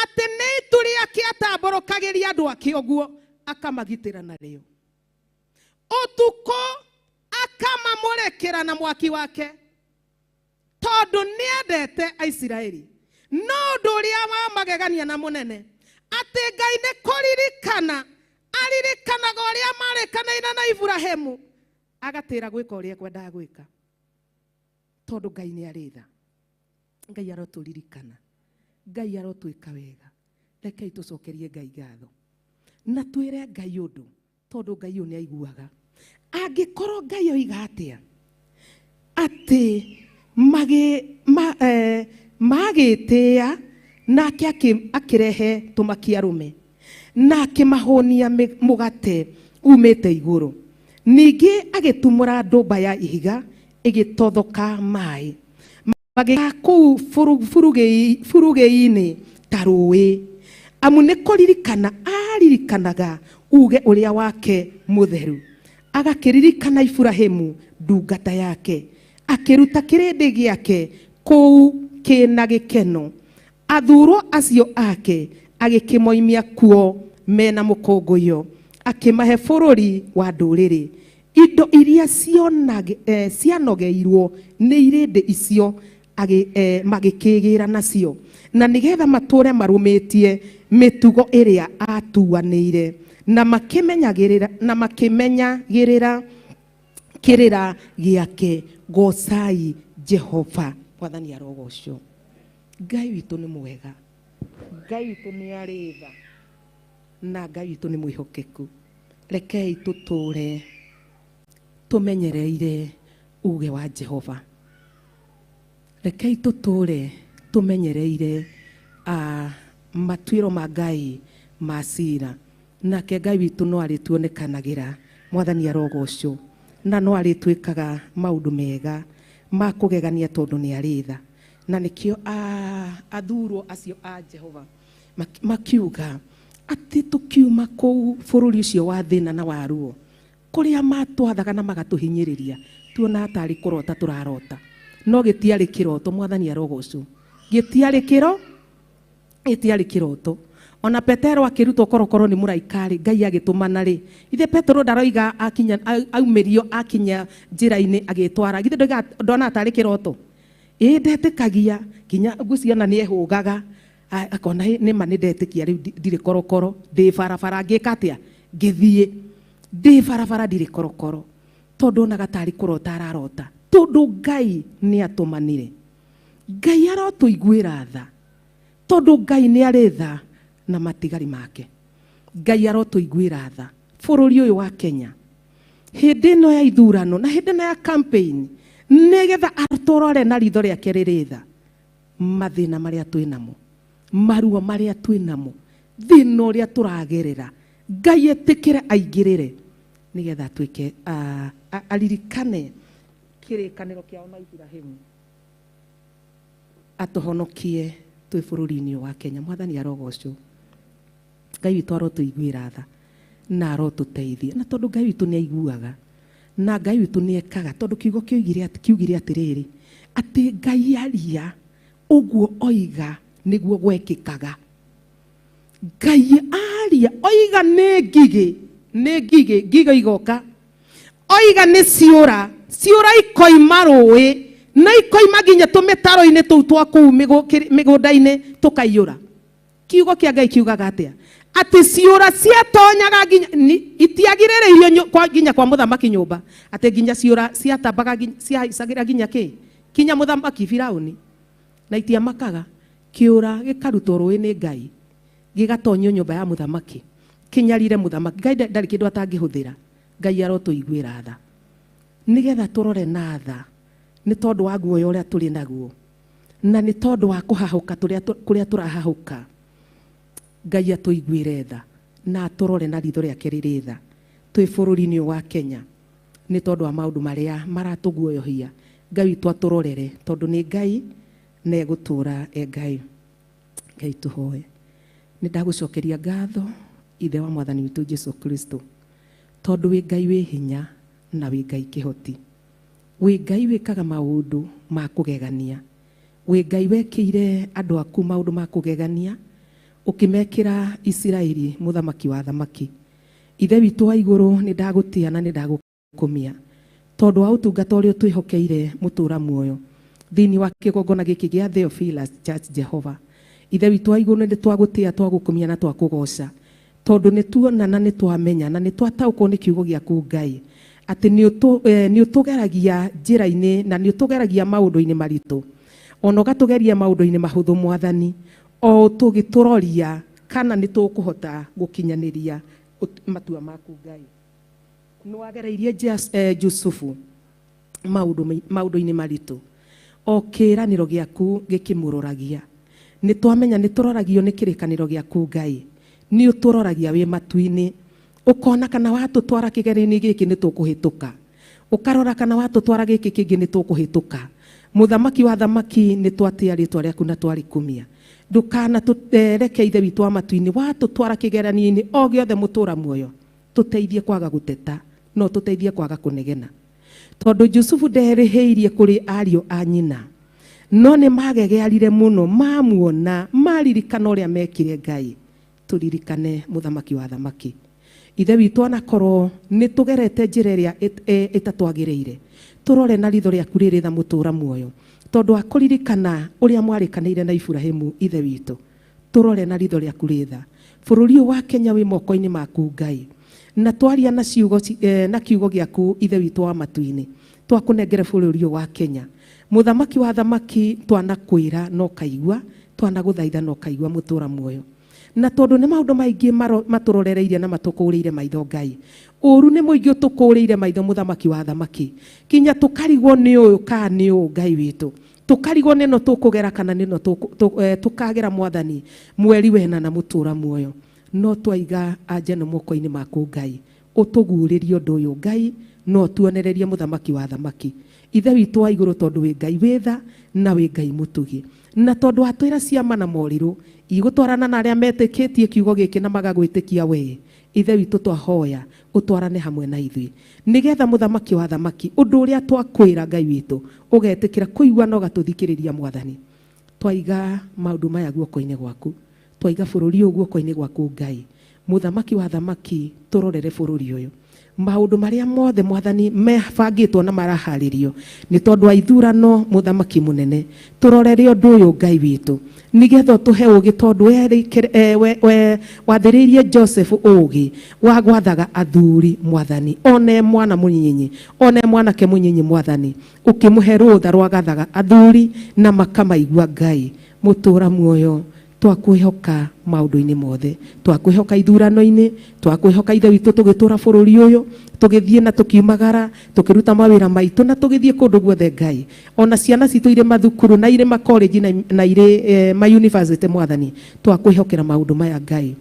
Speaker 1: atĩ nĩ itu rĩake atambũrũkagĩria andũ ake ũguo akamagitĩra narĩo. Ũtukũ akamamũrĩkĩra na mwaki wake, tondũ nĩendete Aisiraeli. No ũndũ ũrĩa wa magegania na mũnene, atĩ Ngai nĩ kũririkana aririkanaga ũrĩa marĩkanĩire na Iburahĩmu, agatĩra gwĩka ũrĩa ekwendaga gwĩka, tondũ Ngai nĩ arĩ tha. Ngai arotũririkana, Ngai arotwĩka wega. Rekei tũcokerie Ngai ngatho na twĩre Ngai ũndũ, tondũ Ngai ũyũ nĩ aiguaga. Angĩkorwo Ngai oiga atĩa atĩ magĩtĩa nake akĩrehe tũmakia-arũme na akĩmahonia mũgate umĩte igũrũ, ningĩ agĩtumũra ndũmba ya ihiga ĩgĩtothoka maĩ, magĩka kũu burugĩ-inĩ ta rũĩ. Amu nĩ kũririkana aririkanaga uge ũrĩa wake mũtheru, agakĩririkana Iburahĩmu ndungata yake, akĩruta kĩrĩndĩ gĩake kũu kĩna gĩkeno. Athurwo acio ake agĩkĩmoimia kuo mena mũkũngũyo, akĩmahe bũrũri wa ndũrĩrĩ. Indo iria cianogeirwo nĩ irĩndĩ icio magĩkĩgĩra nacio, na nĩgetha matũre marũmĩtie mĩtugo ĩrĩa atuanĩire, na makĩmenyagĩrĩra kĩrĩra gĩake. Gocai Jehova. Mwathani arogocwo. Ngai witũ nĩ mwega, Ngai witũ nĩ arĩ tha, na Ngai witũ nĩ mwĩhokeku. Rekei tũtũre tũmenyereire uge wa Jehova. Rekei tũtũre tũmenyereire matuĩro ma Ngai ma cira. Nake Ngai witũ no arĩtuonekanagĩra. Mwathani arogocwo. Na no arĩtwĩkaga maũndũ mega ma kũgegania, tondũ nĩ arĩ tha. Na nĩkĩo athurwo acio a Jehova makiuga atĩ tũkiuma kũu bũrũri ũcio wa thĩna na wa ruo, kũrĩa matwathaga na magatũhinyĩrĩria, tuona tarĩ kũrota tũrarota. No gĩtiarĩ kĩroto. Mwathani arogocwo. Gĩtiarĩ kĩroto. Ona Petero akĩrutwo korokoro nĩ mũraikari, Ngai agĩtũmana rĩ, ithe Petero ndaroiga akinya aumĩrio akinya njĩra-inĩ agĩtwara, githĩ ndona tarĩ kĩroto? Ndetĩkagia, kinya ngwĩciria nĩ ehũgaga, akona nĩma nĩ ndetĩkia rĩu ndirĩ korokoro, ndĩ barabara ngĩka atĩa? Ngĩthiĩ ndĩ barabara ndirĩ korokoro, tondũ onaga tarĩ kũrota ararota, tondũ Ngai nĩ atũmanire. Ngai arotũiguĩra tha, tondũ Ngai nĩ arĩ tha na matigari make. Ngai arotũiguĩra tha bũrũri ũyũ wa Kenya, hĩndĩ ĩno ya ithurano na hĩndĩ ĩno ya campaign, nĩgetha atũrore na ritho rĩake rĩrĩ tha mathĩna marĩa twĩnamo, maruo marĩa twĩnamo, thĩna ũrĩa tũragerera. Ngai etĩkĩre aingĩrĩre, nĩgetha atuĩke aririkane kĩrĩkanĩro kĩao na Iburahĩmu, atũhonokie twĩ bũrũri-inĩ wa Kenya. Mwathani arogocwo. Ngai witũ arotũiguĩra tha na arotũteithia, na tondũ Ngai witũ nĩ aiguaga na Ngai witũ nĩ ekaga, tondũ kiugo kiugire atĩrĩrĩ, atĩ Ngai aria ũguo oiga nĩguo gwekĩkaga. Ngai aria oiga nĩ ngigĩ igoka, oiga nĩ ciũra ikoima rũĩ, na ikoima nginya tũmĩtaro-inĩ tũu twa kũu mĩgũnda-inĩ tũkaiyũra. Kiugo kĩa Ngai kiugaga atĩa? Atĩ ciũra ciatonyaga nginya itiagirĩrĩirio nginya kwa mũthamaki nyũmba, atĩ nginya ciũra ciatambaga ciaicagĩra nginya kinya mũthamaki Firaũni, na itiamakaga. Kĩũra gĩkarutwo rũĩ nĩ Ngai gĩgatonyio nyũmba ya mũthamaki, kinyarire mũthamaki. Ngai ndarĩ kĩndũ atangĩhũthĩra. Ngai arotũiguĩra tha, nĩgetha tũrore na tha, nĩ tondũ wa guoya ũrĩa tũrĩ naguo, na nĩ tondũ wa kũhahũka kũrĩa tũrahahũka. Ngai atũiguĩre tha na tũrore na ritho rĩake rĩrĩ tha twĩ bũrũri-inĩ wa Kenya, nĩ tondũ wa maũndũ marĩa maratũguoyohia. Ngai witũ atũrorere, tondũ nĩ Ngai na egũtũra Ngai. Ngai tũhoe. Nĩ ndagũcokeria ngatho ithe wa Mwathani witũ Jesũ Kristo, tondũ wĩ Ngai wĩ hinya na wĩ Ngai kĩhoti, wĩ Ngai wĩkaga maũndũ ma kũgegania, wĩ Ngai wekĩire andũ aku maũndũ ma kũgegania, ukimekira Isiraeli muthamaki wa thamaki. Ithe witũ wa igũrũ nĩ ndagũtĩa na nĩ ndagũkumia tondũ wa ũtungata ũrĩa twĩhokeire mũtũra muoyo thĩinĩ wa kĩgongona gĩkĩ gĩa Theophilus Church Jehova. Ithe witũ wa igũrũ nĩ twagũtĩa, twagũkumia na twakũgoca tondũ nĩ tuona na nĩ twamenya na nĩ twataũkwo nĩ kiugo gĩaku Ngai atĩ nĩ ũtũgeragia njĩra-inĩ na nĩ ũtũgeragia maũndũ-inĩ maritũ, ona ũgatũgeria maũndũ-inĩ mahũthũ Mwathani, o tũgĩtũroria kana nĩ tũkũhota gũkinyanĩria matua maku Ngai. Nĩ wagereirie Jusufu maũndũ-inĩ maritũ, o kĩĩranĩro gĩaku gĩkĩmũroragia. Nĩ twamenya nĩ tũroragio nĩ kĩrĩkanĩro gĩaku Ngai, nĩ ũtũroragia wĩ matu-inĩ, ũkona kana watũtwara kĩgerio-inĩ gĩkĩ nĩ tũkũhĩtũka, ũkarora kana watũtwara gĩkĩ kĩngĩ nĩ tũkũhĩtũka. Mũthamaki wa thamaki nĩ twatĩa rĩtwa rĩaku na twarikumia. Ndũkana tũreke Ithe witũ wa matu-inĩ, watũtwara kĩgeranio-inĩ o gĩothe mũtũra muoyo, tũteithie kwaga gũteta, no tũteithie kwaga kũnegena. Tondũ Jusufu nderĩhĩirie kũrĩ ariũ a nyina, no nĩ magegearire mũno, mamuona, maririkana ũrĩa mekire Ngai. Tũririkane mũthamaki wa thamaki. Ithe witũ onakorwo nĩ tũgerete njĩra ĩrĩa ĩtatwagĩrĩire, tũrore na ritho rĩaku rĩrĩ tha mũtũra muoyo, tondũ wa kũririkana ũrĩa mwarĩkanĩire na Ibrahimu Ithe witũ. Tũrore na ritho rĩaku rĩ tha. Bũrũri ũyũ wa Kenya wĩ moko-inĩ maku Ngai, na twaria na kiugo gĩaku Ithe witũ wa matu-inĩ, twakũnengere bũrũri ũyũ wa Kenya. Mũthamaki wa thamaki twanakwĩra no kaigua, twanagũthaitha no kaigua mũtũra muoyo. Na tondũ nĩ maũndũ maingĩ matũrorereirie na matũkũrĩire maitho Ngai, ũru nĩ mũingĩ ũtũkũrĩire maitho mũthamaki wa thamaki, kinya tũkarigwo nĩ ũyũ ka nĩ ũũ Ngai witũ, tũkarigwo nĩ no tũkũgera kana nĩ no tũkagera Mwathani mweri wena na mũtũra muoyo. No twaiga anja nĩ moko-inĩ maku Ngai, ũtũguũrĩrie ũndũ ũyũ Ngai, no tuonererie mũthamaki wa thamaki. Ithe witũ wa igũrũ, tondũ wĩ Ngai wĩtha na wĩ Ngai mũtugi, na tondũ watwĩra ciama na morirũ igũtwarana na arĩa metĩkĩtie kiugo gĩkĩ na magagwĩtĩkia we, Ithe witũ twahoya ũtwarane hamwe na ithuĩ, nĩgetha mũthamaki wa thamaki ũndũ ũrĩa twakwĩra Ngai witũ ũgetĩkĩra kũigua na ũgatũthikĩrĩria Mwathani. Twaiga maũndũ maya guoko-inĩ gwaku, twaiga bũrũri ũyũ guoko-inĩ gwaku Ngai. Mũthamaki wa thamaki, tũrorere bũrũri ũyũ, maũndũ marĩa mothe Mwathani mebangĩtwo na maraharĩrio nĩ tondũ wa ithurano mũthamaki mũnene. Tũrorere ũndũ ũyũ Ngai witũ, nĩgetha tũhe ũgĩ, tondũ wathĩrĩirie Joseph ũgĩ wa gwathaga athuri Mwathani, one mwana mũnyinyi, one mwanake mũnyinyi Mwathani, ũkĩmũhe rũtha rwa gathaga athuri na makamaigua Ngai. Mũtũra muoyo, twakwĩhoka maũndũ-inĩ mothe, twakwĩhoka ithurano-inĩ, twakwĩhoka Ithe witũ tũgĩtũra bũrũri ũyũ, tũgĩthiĩ na tũkiumagara, tũkĩruta mawĩra maitũ na tũgĩthiĩ kũndũ guothe Ngai. Ona ciana citũ irĩ mathukuru na irĩ makoleji na irĩ mayunivasĩtĩ Mwathani, twakwĩhokera maũndũ maya Ngai,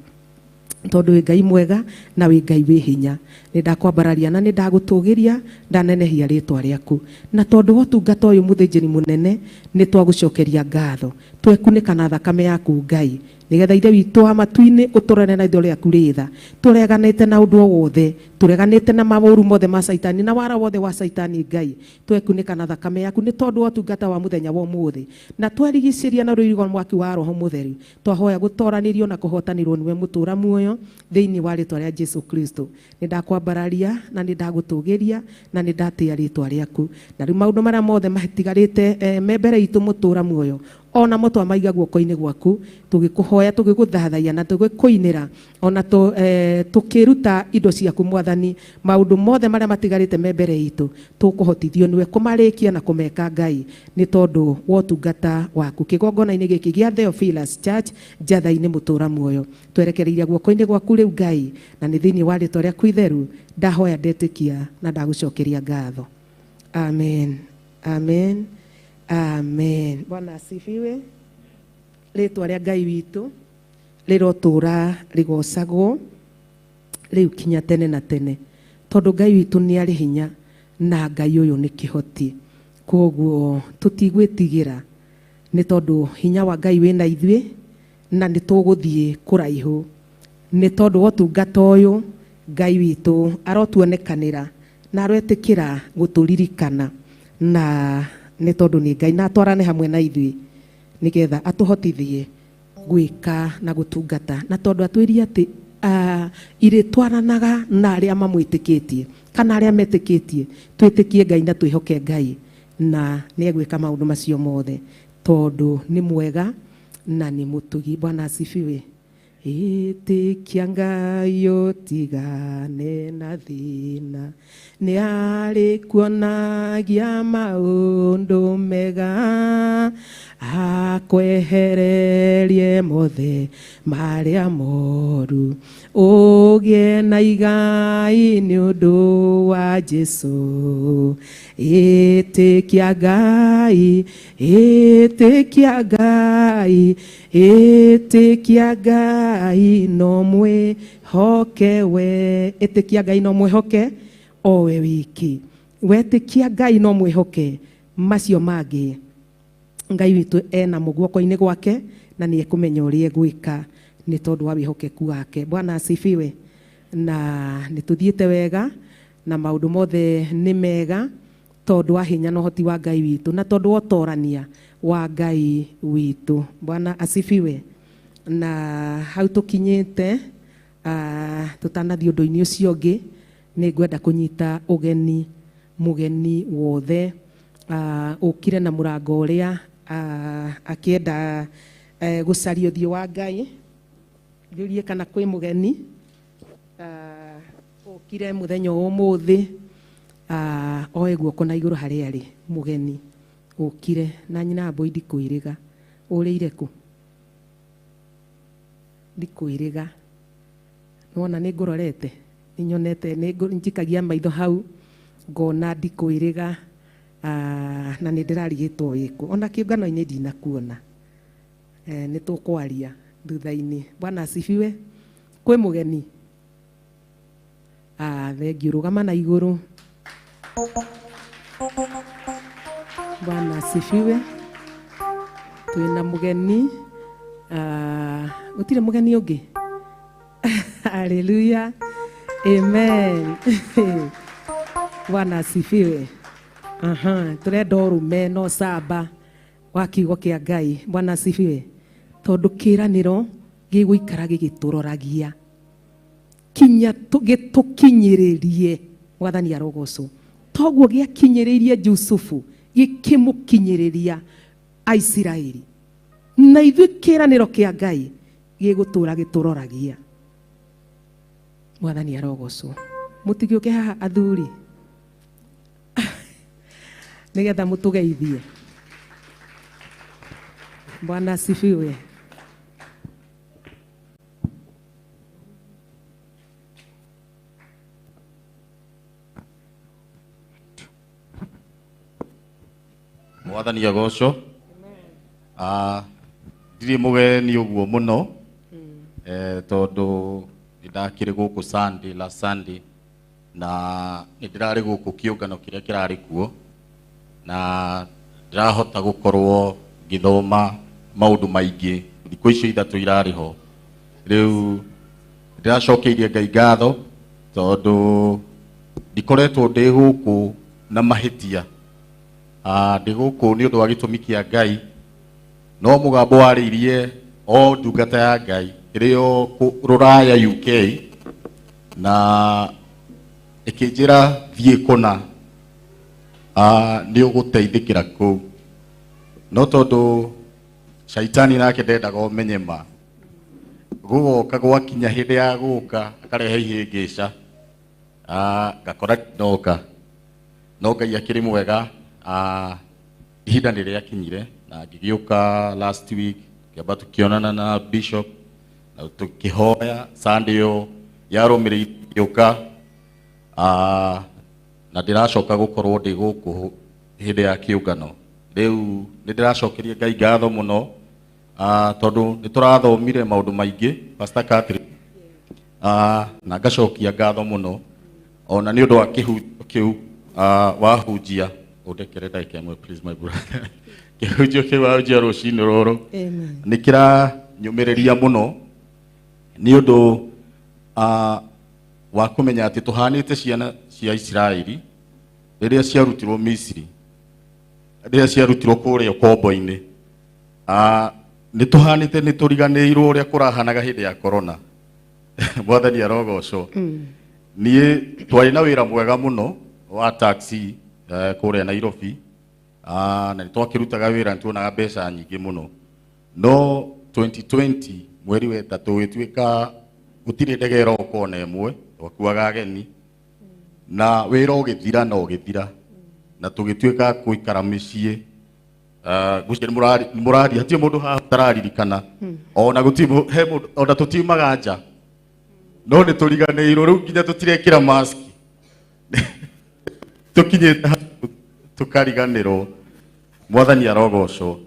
Speaker 1: tondũ wĩ Ngai mwega na wĩ Ngai wĩ hinya. Nĩ ndakwambararia na nĩ ndagũtũgĩria, ndanenehia rĩtwa rĩaku, na tondũ wa ũtungata ũyũ mũthĩnjĩri mũnene nĩ twagũcokeria ngatho. Twekunĩka na thakame yaku Ngai, nĩgetha Ithe witũ wa matu-inĩ ũtũrore na ithå rĩaku rĩ tha. Tũreganĩte na ũndũ o wothe, tũreganĩte na maũru mothe ma Saitani na wara wothe wa Saitani Ngai. Twekunĩka na thakame yaku nĩ tondũ wa ũtungata wa mũthenya wa ũmũthĩ, na twerigicĩria na rũirigo mwaki wa Roho Mũtheru. Twahoya gũtoranĩrio na kũhotanĩrwo nĩwe mũtũra muoyo thĩinĩ wa rĩtwa rĩa Jesu Kristo. Nĩ ndakwambararia na nĩ ndagũtũgĩria na nĩ ndatĩĩa rĩtwa rĩaku, na rĩu maũndũ marĩa mothe matigarĩte me mbere itũ mũtũra muoyo, ona mo twamaiga guoko-inĩ gwaku, tũgĩkũhoya, tũgĩgũthathaiya na tũgĩkũinĩra, ona tũkĩruta indo ciaku Mwathani. Maũndũ mothe marĩa matigarĩte me mbere itũ tũkũhotithio nĩwe kũmarĩkia na kũmeka Ngai, nĩ tondũ wa ũtungata waku kĩgongona-inĩ gĩkĩ gĩa Theophilus Church Njatha-inĩ mũtũra muoyo. Twerekereirie guoko-inĩ gwaku rĩu Ngai, na nĩ thĩinĩ wa rĩtwa rĩaku itheru ndahoya ndetĩkia na ndagũcokeria ngatho. Amen, amen, amen. Bwana asifiwe. Rĩtwa rĩa Ngai witũ rĩrotũra rĩgocagwo rĩu kinya tene na tene, tondũ Ngai witũ nĩ arĩ hinya na Ngai ũyũ nĩ kĩhoti. Koguo tũtigwĩtigĩra, nĩ tondũ hinya wa Ngai wĩna ithuĩ na nĩ tũgũthiĩ kũraihu, nĩ tondũ wa ũtungata ũyũ Ngai witũ arotuonekanĩra na aretĩkĩra gũtũririkana, na nĩ tondũ nĩ Ngai na atwarane hamwe na ithuĩ nĩgetha atũhotithie gwika na gutungata na tondu atwiri ati ire twaranaga na aria mamwitikitie kana aria metikitie twitikie Ngai na twihoke Ngai na ni egwika maundu macio mothe tondu ni mwega na ni mutugi. Bwana asifiwe. Itikia Ngai utigane na thina ni ari kuonagia maundu mega akwehererie mothe maria moru ugie na igai ni undu wa Jesu. Itikia Ngai, itikia Ngai, itikia Ngai no mwihoke we. Itikia Ngai no mwihoke o we wiki. Wetikia Ngai no mwihoke macio mangi Ngai witu ena muguoko-ini gwake na ni ekumenya uria egwika ni tondu wa wihokeku wake. Bwana asifiwe. Na nituthiete wega na maundu mothe ni mega tondu wa hinya na hoti wa Ngai witu na tondu wa torania wa Ngai witu. Bwana asifiwe. Na hau tukinyite tutanathi undu-ini ucio ungi ni ngwenda kunyita ugeni mugeni wothe ukire na murango uria akienda gucaria uthio wa Ngai. Ndiurie kana kwi mugeni ukire muthenya umuthi oe guoko na iguru haria ari mugeni ukire na nyina mboi ndikuiriga urire ku ndikuiriga nona ni ngurorete ninyonete ni njikagia maitho hau ngona ndikuiriga na ni ndirarigitwo wiku ona kiungano-ini ndinakuona ni tukwaria thutha-ini. Bwana asifiwe. Kwi mugeni thengiu rugama na iguru. Bwana asifiwe. Twina mugeni utire mugeni ungi. Haleluya, amen. Bwana asifiwe. Turenda urume no saba wa kiugo kia Ngai. Bwana asifiwe. Tondu kiraniro giguikara gigituroragia kinya gitukinyiririe Mwathani arogocwo toguo giakinyiririe Jusufu gikimukinyiriria Aisiraeli na ithui kiraniro kia Ngai gigutura gituroragia. Mwathani arogocwo. Mutigiuke haha athuri nigetha mutugeithie. Bwana asifiwe.
Speaker 6: Mwathani agocwo. Ndiri mugeni uguo muno tondu ndakire guku Sunday la Sunday na ndirari guku kiungano kiria kirari kuo na ndirahota gukorwo ngithoma maundu maingi thiku icio ithatu irari ho. Riu ndiracokeirie Ngai ngatho tondu ndikoretwo ndi guku na mahitia. Ndi guku ni undu wa gitumi kia Ngai no mugambo wariirie o ndungata ya Ngai irio Ruraya UK na ikinjira thie kuna ni uguteithikira ku no tondu shaitani nake ndendaga umenye ma gugoka gwakinya hindi ya guka akarehe ihingica ngakora ndoka no Ngai akiri mwega. Ihinda ni riakinyire na ngigiuka last week kiamba tukionana na bishop na tukihoya Sunday yo yarumire yuka na ndiracoka gukorwo ndi guku hindi ya kiungano. Riu ndiracokeria Ngai ngatho muno tondu niturathomire maundu maingi Pastor Catherine na ngacokia ngatho muno ona ni undu wa kihu wahunjia udekere ndagika imwe please my brother. Kihunjio kiu wahunjia rucini ruru nikira nyumiriria muno ni undu wa kumenya ati tuhanite ciana cia Israeli riria ciarutirwo Misiri riria ciarutirwo kuria kombo-ini nĩ tũhanĩte nĩ tũriganĩirwo ũrĩa kũrahanaga hĩndĩ ya corona. Mwathani arogocwo. Niĩ twarĩ na wĩra mwega mũno wa taxi kũrĩa Nairobi. Na nĩ twakĩrutaga wĩra nĩ tuonaga mbeca nyingĩ mũno. No 2020 mweri wa ĩtatũ gĩtuĩka gũtirĩ ndege ĩroka ona ĩmwe, twakuaga ageni. Na wĩra ũgĩthira na ũgĩthira. Na tũgĩtuĩka gũikara mĩciĩ. Gucia nĩ mũrari hatirĩ mũndũ haha ũtararirikana. Ona gũtirĩ he mũndũ ona tũtiumaga nja. No nĩ tũriganĩirwo rĩu nginya tũtirekĩra mask. Tũkinyĩte tukariganĩrwo. Mwathani arogocwo.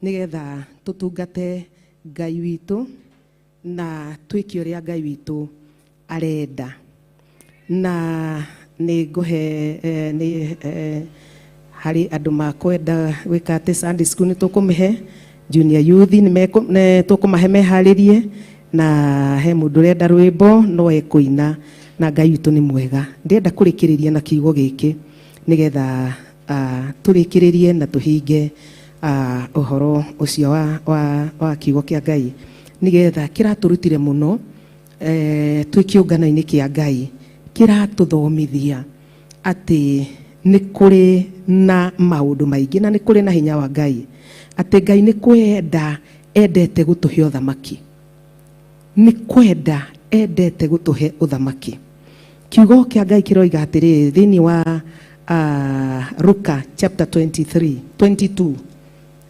Speaker 1: nigetha tutungate Ngai witũ na twĩke ũrĩa Ngai witũ arenda. Na nĩ nguhe hari andũ makwenda gwĩka atĩ Sunday school nĩ tũkũmĩhe, junior youth nĩ tũkũmahe meharĩrie, na he mũndũ ũrenda rwĩmbo no ekũina, na Ngai witũ nĩ mwega. Ndĩrenda kũrĩkĩrĩria na kiugo gĩkĩ nigetha tũrĩkĩrĩrie na tũhinge ũhoro ũcio wa kiugo kĩa Ngai, nigetha kĩratũrutire mũno twĩ kĩũngano-inĩ kĩa Ngai, kĩratũthomithia atĩ nĩ kũrĩ na maũndũ maingĩ na nĩ kũrĩ na hinya wa Ngai, atĩ Ngai nĩ kwenda endete gũtũhe ũthamaki, nĩ kwenda endete gũtũhe ũthamaki. Kiugo kĩa Ngai kĩroiga atĩrĩ thĩinĩ wa Luka chapter 22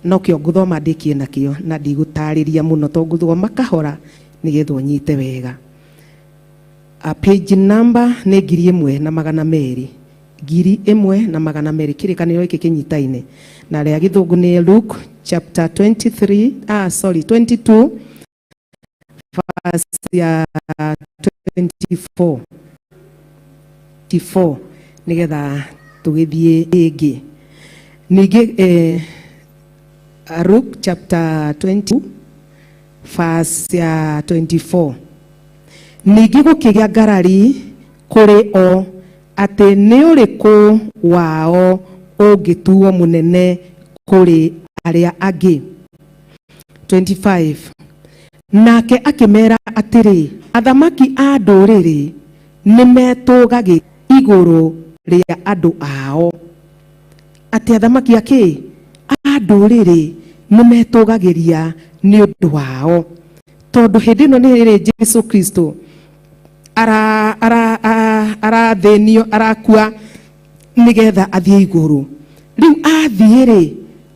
Speaker 1: no kĩo ngũthoma ndĩkie nakĩo na ndigũtarĩria mũno to ngũthoma kahora nĩgetha ũnyite wega. Page number nĩ 1200 1200 kĩrĩkanĩro gĩkĩ kĩnyitaine na rĩa gĩthũngũ nĩ Luke chapter 22 verse ya 24 nĩgetha tũgĩthiĩ ĩngĩ. Ningĩ Luke chapter 22 verse ya 24 ningĩ gũkĩgĩa ngarari kũrĩ o atĩ nĩ ũrĩkũ wao ũngĩtuo mũnene kũrĩ arĩa angĩ. 25 nake akĩmera atĩrĩ, athamaki a ndũrĩrĩ nĩ metũgagĩ igũrũ rĩa andũ ao. Atĩ athamaki akĩ a ndũrĩrĩ nĩ metũgagĩria nĩ ũndũ wao. Tondũ hĩndĩ ĩno nĩ rĩrĩ Jesu Kristo arathenio arakua nigetha athiĩ igũrũ. Rĩu athiĩ rĩ,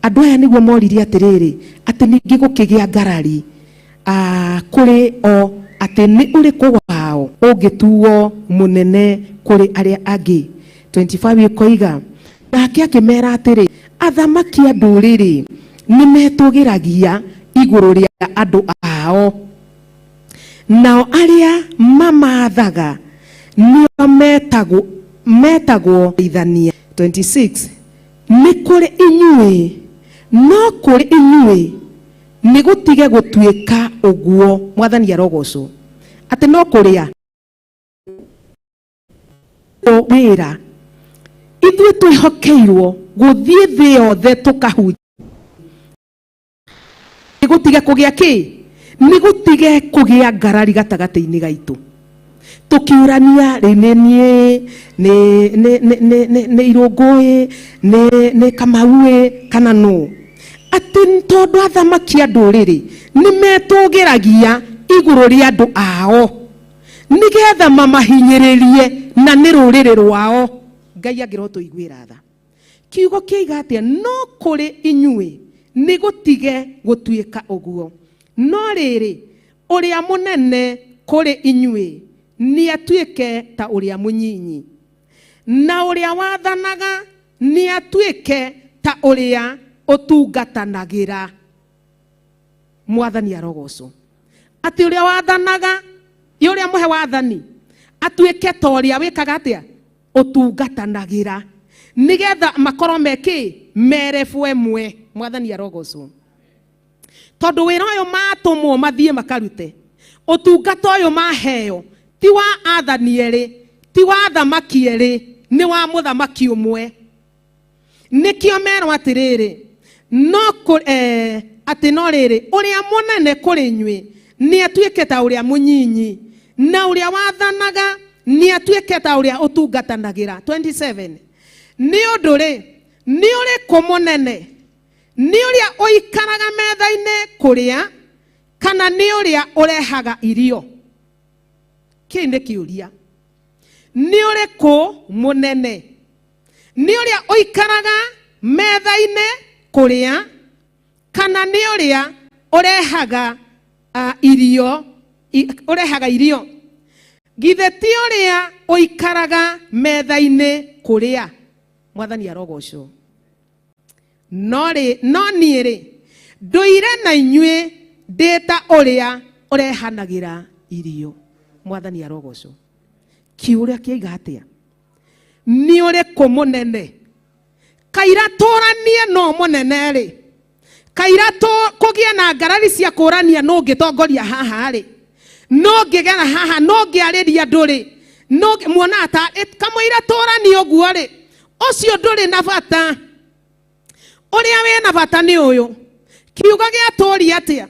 Speaker 1: andũ aya nĩguo moririe atĩrĩrĩ, atĩ ningĩ gũkĩgĩa ngarari kũrĩ o atĩ nĩ ũrĩkũ wao ũngĩtuo mũnene kũrĩ arĩa angĩ. 25 ĩkoiga, nake akĩmera atĩrĩ, athamaki a ndũrĩrĩ nĩ metũgĩragia igũrũ rĩa andũ ao, nao arĩa mamathaga nĩo metagwo ithania. 26 nĩ kũrĩ inyuĩ, no kũrĩ inyuĩ nĩ gũtige gũtuĩka ũguo. Mwathani arogocwo. Atĩ no kũrĩa wĩra ithuĩ twĩhokeirwo gũthiĩ thĩ yothe tũkahunjia. Nĩ gũtige kũgĩa kĩ? Nĩ gũtige kũgĩa ngarari gatagatĩ-inĩ gaitũ tũkiurania rĩu nĩ Irũngũ nĩ Kamau kana no. Atĩ tondũ athamaki a ndũrĩrĩ nĩ metũgĩragia igũrũ rĩa andũ ao nigetha mamahinyĩrĩrie na nĩ rũrĩrĩ rwao. Ngai angĩroho tũiguĩra tha. Kiugo kĩiga atĩa? No kũrĩ inyuĩ nĩ gũtige gũtuĩka ũguo, no rĩrĩ ũrĩa mũnene kũrĩ inyuĩ nĩ atuĩke ta ũrĩa mũnyinyi, na ũrĩa wathanaga nĩ atuĩke ta ũrĩa ũtungatanagĩra. Mwathani arogocwo. Atĩ ũrĩa wathanaga, ũrĩa mũhe wathani atuĩke ta ũrĩa wĩkaga atĩa? Ũtungatanagĩra, nigetha makorwo mekĩ? Merebu ĩmwe. Mwathani arogocwo. Tondũ wĩra ũyũ matũmwo mathiĩ makarute, ũtungata ũyũ maheo ti wa athani erĩ, ti wa athamaki erĩ, nĩ wa mũthamaki ũmwe. Nĩkĩo merwo atĩrĩrĩ, atĩ no rĩrĩ ũrĩa mũnene kũrĩ inyuĩ nĩ atuĩke ta ũrĩa mũnyinyi, na ũrĩa wathanaga nĩ atuĩke ta ũrĩa ũtungatanagĩra. 27 nĩ ũndũ rĩ, nĩ ũrĩkũ mũnene? Nĩ ũrĩa ũikaraga metha-inĩ kũrĩa, kana nĩ ũrĩa ũrehaga irio? Kĩu nĩ kĩũria. Nĩ ũrĩkũ mũnene? Nĩ ũrĩa ũikaraga metha-inĩ kũrĩa, kana nĩ ũrĩa ũrehaga irio? Githĩ ti ũrĩa ũikaraga metha-inĩ kũrĩa? Mwathani arogocwo. No niĩ rĩ, ndũire na inyuĩ ndĩ ta ũrĩa ũrehanagĩra irio. Mwathani arogocwo. Kiuria kĩiga atĩa? Nĩ ũrĩkũ mũnene? Kaira tũranie no mũnene rĩ, kaira kũgĩe na ngarari cia kũrania no ngĩtongoria haha rĩ, no ngĩgera haha, no ngĩarĩria andũ rĩ, no muona ta kamũira tũranie ũguo rĩ, ũcio ndũrĩ na bata. Ũrĩa wĩ na bata nĩ ũyũ. Kiugo gĩa tũũria atĩa?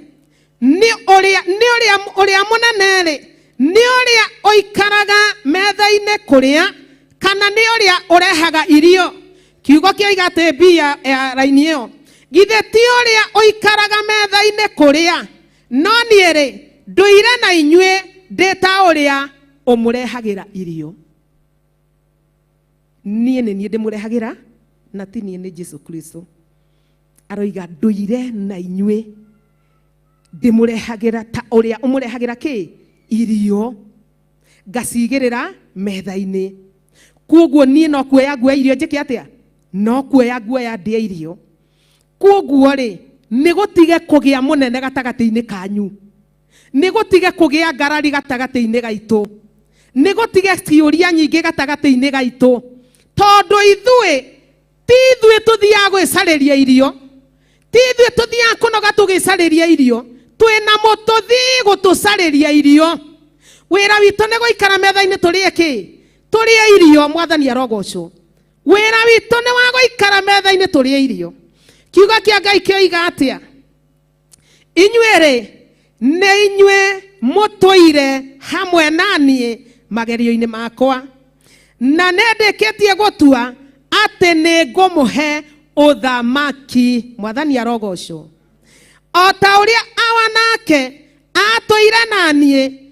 Speaker 1: Nĩ ũrĩa mũnene rĩ, nĩ ũrĩa ũikaraga metha-inĩ kũrĩa, kana nĩ ũrĩa ũrehaga irio? Kiugo kĩoiga atĩ mbia ya raini ĩyo, githĩ ti ũrĩa ũikaraga metha-inĩ kũrĩa? No niĩ rĩ, ndũire na inyuĩ ndĩ ta ũrĩa ũmũrehagĩra irio. Niĩ nĩ niĩ ndĩmũrehagĩra, na ti niĩ, nĩ Jesu Kristo. aroiga nduire na inyue ndimurehagira ta uria umurehagira ki irio ngacigirira metha-ini. Koguo nie no kuoya nguoya irio njike atia, no kuoya nguoya ndie irio. Koguo ri ni gutige kugia munene gatagati-ini kanyu, ni gutige kugia ngarari gatagati-ini gaitu, ni gutige ciuria nyingi gatagati-ini gaitu, tondu ithuĩ tuthiaga gwicariria irio, ithuĩ tuthiaga kunoga tugicariria irio, twina mututhi gutucariria irio. Wira witu ni guikara metha-ini turie ki, turie irio. Mwathani arogocwo. Wira witu ni wa guikara metha-ini turie irio. Kiugo kia Ngai kioiga atia, inyuĩ nĩ inyuĩ mũtũire hamwe naniĩ magerio-inĩ makwa, na nĩndĩkĩtie gũtua atĩ nĩ ngũmũhe ũthamaki. Mwathani arogocwo. O ta ũrĩa awa nake atũire naniĩ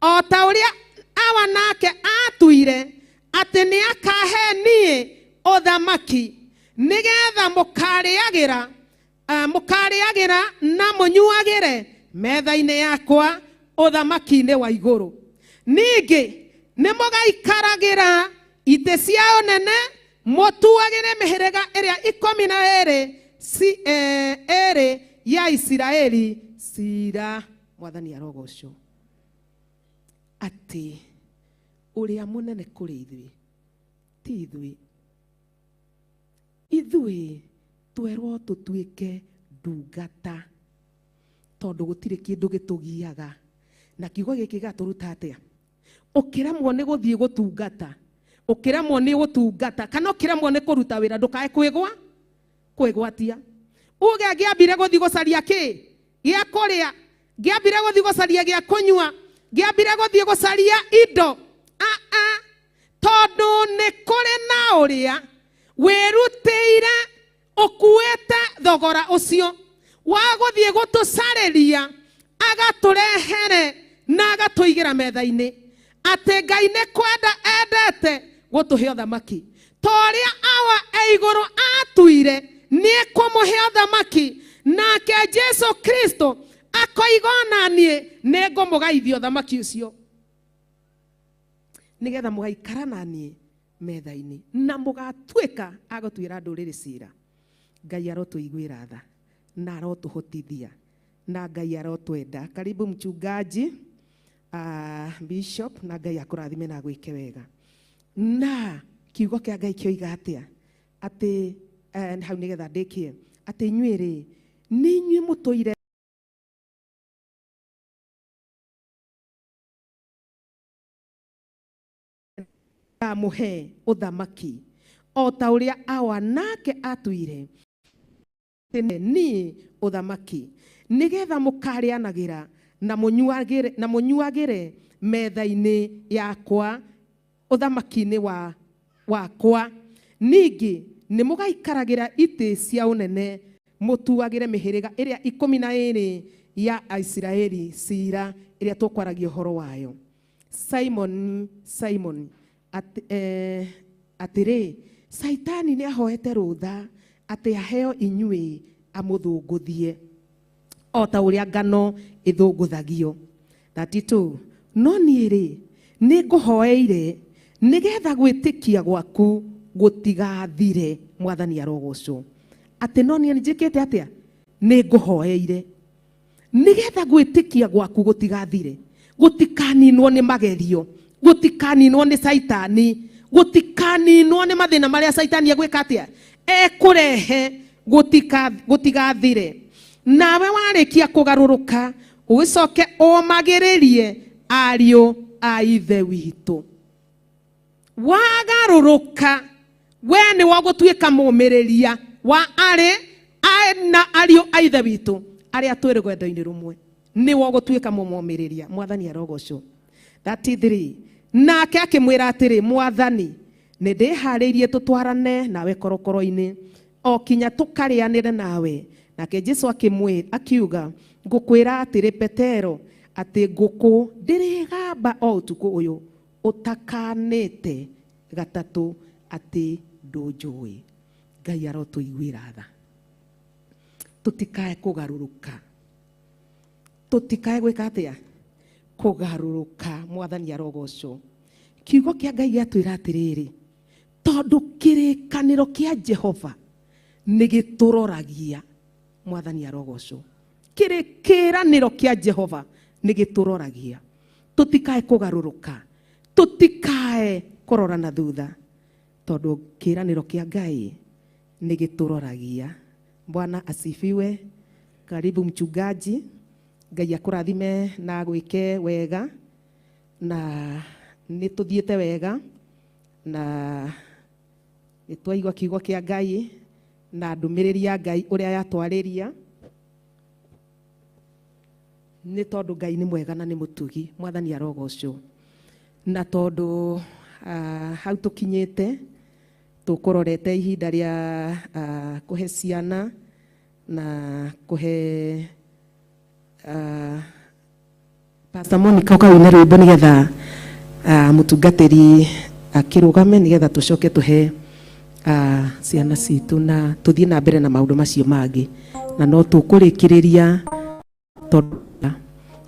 Speaker 1: o ta ũrĩa awa nake atũire atĩ nĩ akahe niĩ ũthamaki, nĩgetha mũkarĩagĩra na mũnyuagĩre metha-inĩ yakwa ũthamaki-inĩ wa igũrũ. Ningĩ nĩ mũgaikaragĩra itĩ cia ũnene, mũtuagĩre mĩhĩrĩga ĩrĩa 12 ya Isiraeli cira. Mwathani arogocwo. Atĩ ũrĩa mũnene kũrĩ ithuĩ ti ithuĩ twerwo tũtuĩke ndungata, tondũ gũtirĩ kĩndũ gĩtũgiaga. Na kiugo gĩkĩ gĩgatũruta atĩa? Ũkĩremwo nĩ gũthiĩ gũtungata, ũkĩremwo nĩ gũtungata, kana ũkĩremwo nĩ kũruta wĩra, ndũkae kwĩgwatia. Uge ngĩambire gũthiĩ gũcaria kĩ? Gĩa kũrĩa, ngĩambire gũthiĩ gũcaria gĩa kũnyua, ngĩambire gũthiĩ gũcaria indo. Tondũ nĩ kũrĩ na ũrĩa wĩrutĩire ũkuĩte thogora ũcio wa gũthiĩ gũtũcarĩria, agatũrehere na agatũigĩra metha-inĩ. Atĩ Ngai nĩ kwenda endete gũtũhe ũthamaki. Ta ũrĩa awa e igũrũ atuire nĩ kũmũhe ũthamaki, nake Jesu Kristo akoiga ona niĩ nĩ ngũmũgeithia ũthamaki ũcio, nĩgetha mũgaikara na niĩ metha-inĩ na mũgatuĩka agũtuĩra ndũrĩrĩ cira. Ngai arotũiguĩra tha na arotũhotithia, na Ngai arotwenda. Karibu mchungaji, bishop, na Ngai akũrathime na gwĩke wega. Na kiugo kĩa Ngai kĩoiga atĩa? Atĩ hau nĩgetha ndĩkie atĩ inyuĩ nĩ inyuĩ mũtũire muhe ũthamaki, o ta ũrĩa awa nake atuire ni ũthamaki, nĩgetha mũkarĩanagĩra na mũnyuagĩre metha-inĩ yakwa ũthamaki-inĩ wakwa. Ningĩ nĩ mũgaikaragĩra itĩ cia ũnene, mũtuagĩre mĩhĩrĩga ĩrĩa 12 ya Isiraeli cira, ĩrĩa tũkwaragia ũhoro wayo. Simon atĩrĩ, Saitani nĩ ahoete rũtha atĩ aheo inyuĩ amũthũngũthie, o ta ũrĩa ngano ĩthũngũthagio. 32. No niĩ nĩ ngũhoeire nĩgetha gwĩtĩkia gwaku gũtigathire. Mwathani arogocwo. Atĩ no niĩ njĩkĩte atĩa? Nĩ ngũhoeire nĩgetha gwĩtĩkia gwaku gũtigathire, gũtikaninwo nĩ magerio, gũtikaninwo nĩ Saitani, gũtikaninwo nĩ mathĩna marĩa Saitani egwĩka atĩa? Ekũrehe gũtigathire. Nawe warĩkia kũgarũrũka ũgĩcoke ũmagĩrĩrie ariũ a ithe witũ. Wagarũrũka we nĩ wagũtuĩka mũmĩrĩria wa ariũ a ithe witũ arĩa twĩ rũgendo-inĩ rũmwe, nĩ wagũtuĩka mũmũmĩrĩria. Mwathani arogocwo. 33. Nake akĩmwĩra atĩrĩ, Mwathani, nĩ ndĩharĩirie tũtwarane nawe korokoro-inĩ, o kinya tũkarĩanĩre nawe. Nake Jesu akiuga, ngũkwĩra atĩrĩ Petero, atĩ ngũkũ ndĩrĩgamba o ũtukũ ũyũ ũtakanĩte gatatu ati ndunjui. Ngai arotuiguira tha. Tutikae kugaruruka. Tutikae gwika atia? Kugaruruka. Mwathani arogocwo. Kiugo kia Ngai giatwira atiriri, tondu kirikaniro kia Jehova nigituroragia. Mwathani arogocwo. Kiraniro kia Jehova nigituroragia. Tutikae kugaruruka. Tutikae kurora na thutha, tondu kiraniro kia Ngai nigituroragia. Bwana asifiwe. Karibu mchungaji. Ngai akurathime na gwike wega, na nituthiete wega, na nitwaigua kiugo kia Ngai na ndumiriri ya Ngai uria yatwariria. Ni tondu Ngai ni mwega na ni mutugi. Mwathani arogocwo. Na tondu hau tukinyite tukurorete ihinda ria kuhe ciana na kuhe Pastor Monica ukawina rwimbo nigetha mutungatiri akirugame nigetha tucoke tuhe ciana citu na tuthie na mbere na maundu macio mangi, na no tukurikiriria tondu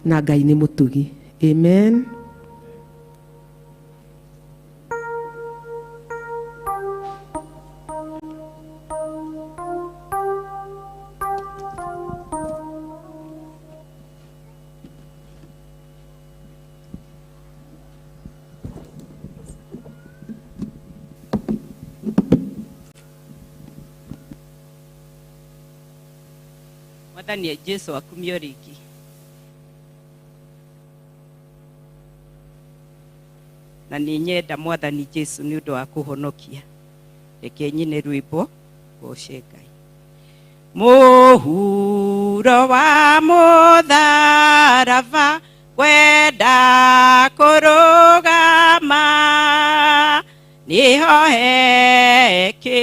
Speaker 1: na Ngai ni mutugi. Amen.
Speaker 7: Mwathani Jesu akumio riki. Na ni nyenda Mwathani Jesu ni undu wa kuhonokia. Reke nyine rwimbo goce Ngai. Muhuro wa mutharaba wenda kurugama niho heki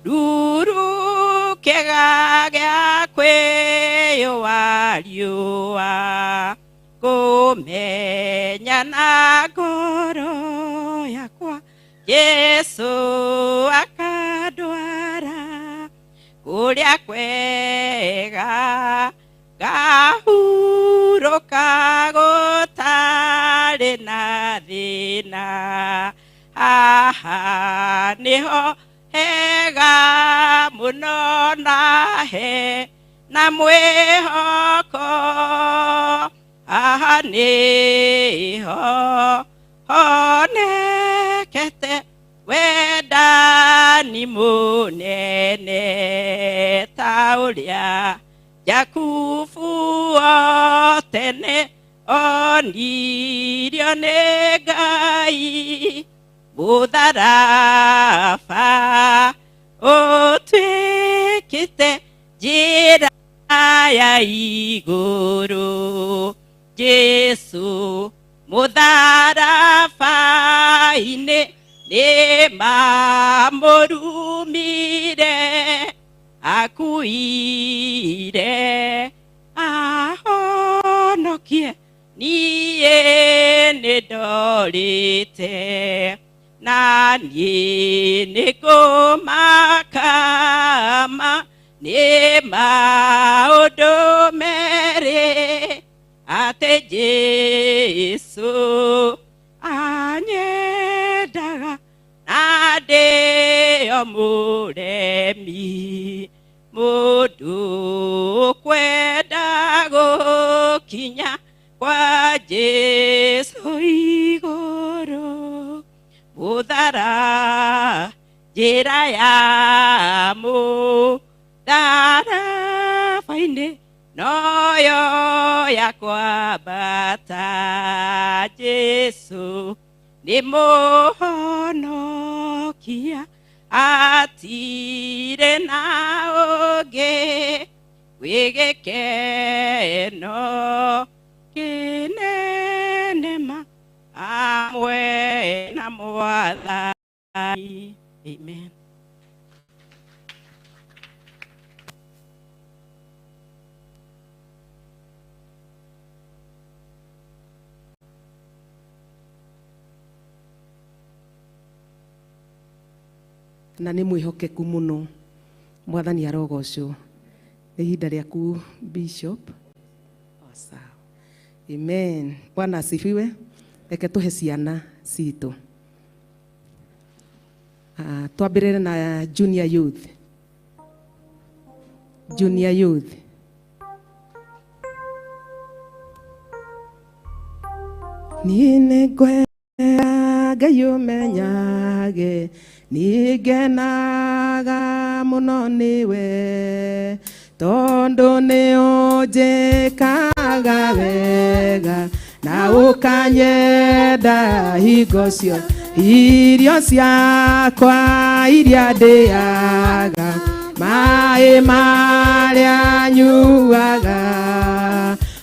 Speaker 7: ruru kega gya kwiyuwa riua kumenya na ngoro yakwa Yesu akandwara kuria kwega gahuruka gutari na thina aha niho hega muno nahe na mwihoko aha niho honekete wendani munene ta uria Jakubu o tene onirio nĩ Ngai mũtharaba ũtuĩkĩte njĩra ya igũrũ. Jesu mũtharaba-inĩ nĩ mamũrumire akuire ahonokie niĩ nĩ ndorĩte na niĩ nĩ ngũmakama nĩ maũndũ merĩ atĩ Jesu anyendaga na ndĩo mũremi mũndũ kwenda gũkinya kwa Jesu igũrũ mũthara njĩra ya mũtharaba-inĩ noyo ya kwambata. Jesu nĩ mũhonokia atirĩ na ũngĩ wĩgĩkeno kĩnene ma amwe na Mwathani. Amen.
Speaker 1: na nĩ mwĩhokeku mũno. Mwathani arogocwo. Nĩ ihinda rĩaku Bishop. Sawa. Amen. Bwana asifiwe. Reke tũhe ciana citũ. Twambĩrĩre na junior youth. Junior youth. Niĩ nĩngwenda Ngai ũmenyage, nĩngenaga mũno nĩwe, tondũ nĩũnjĩkaga wega na ũkanyenda hingo ciothe. Irio ciakwa iria ndĩaga, maĩ marĩa nyuaga,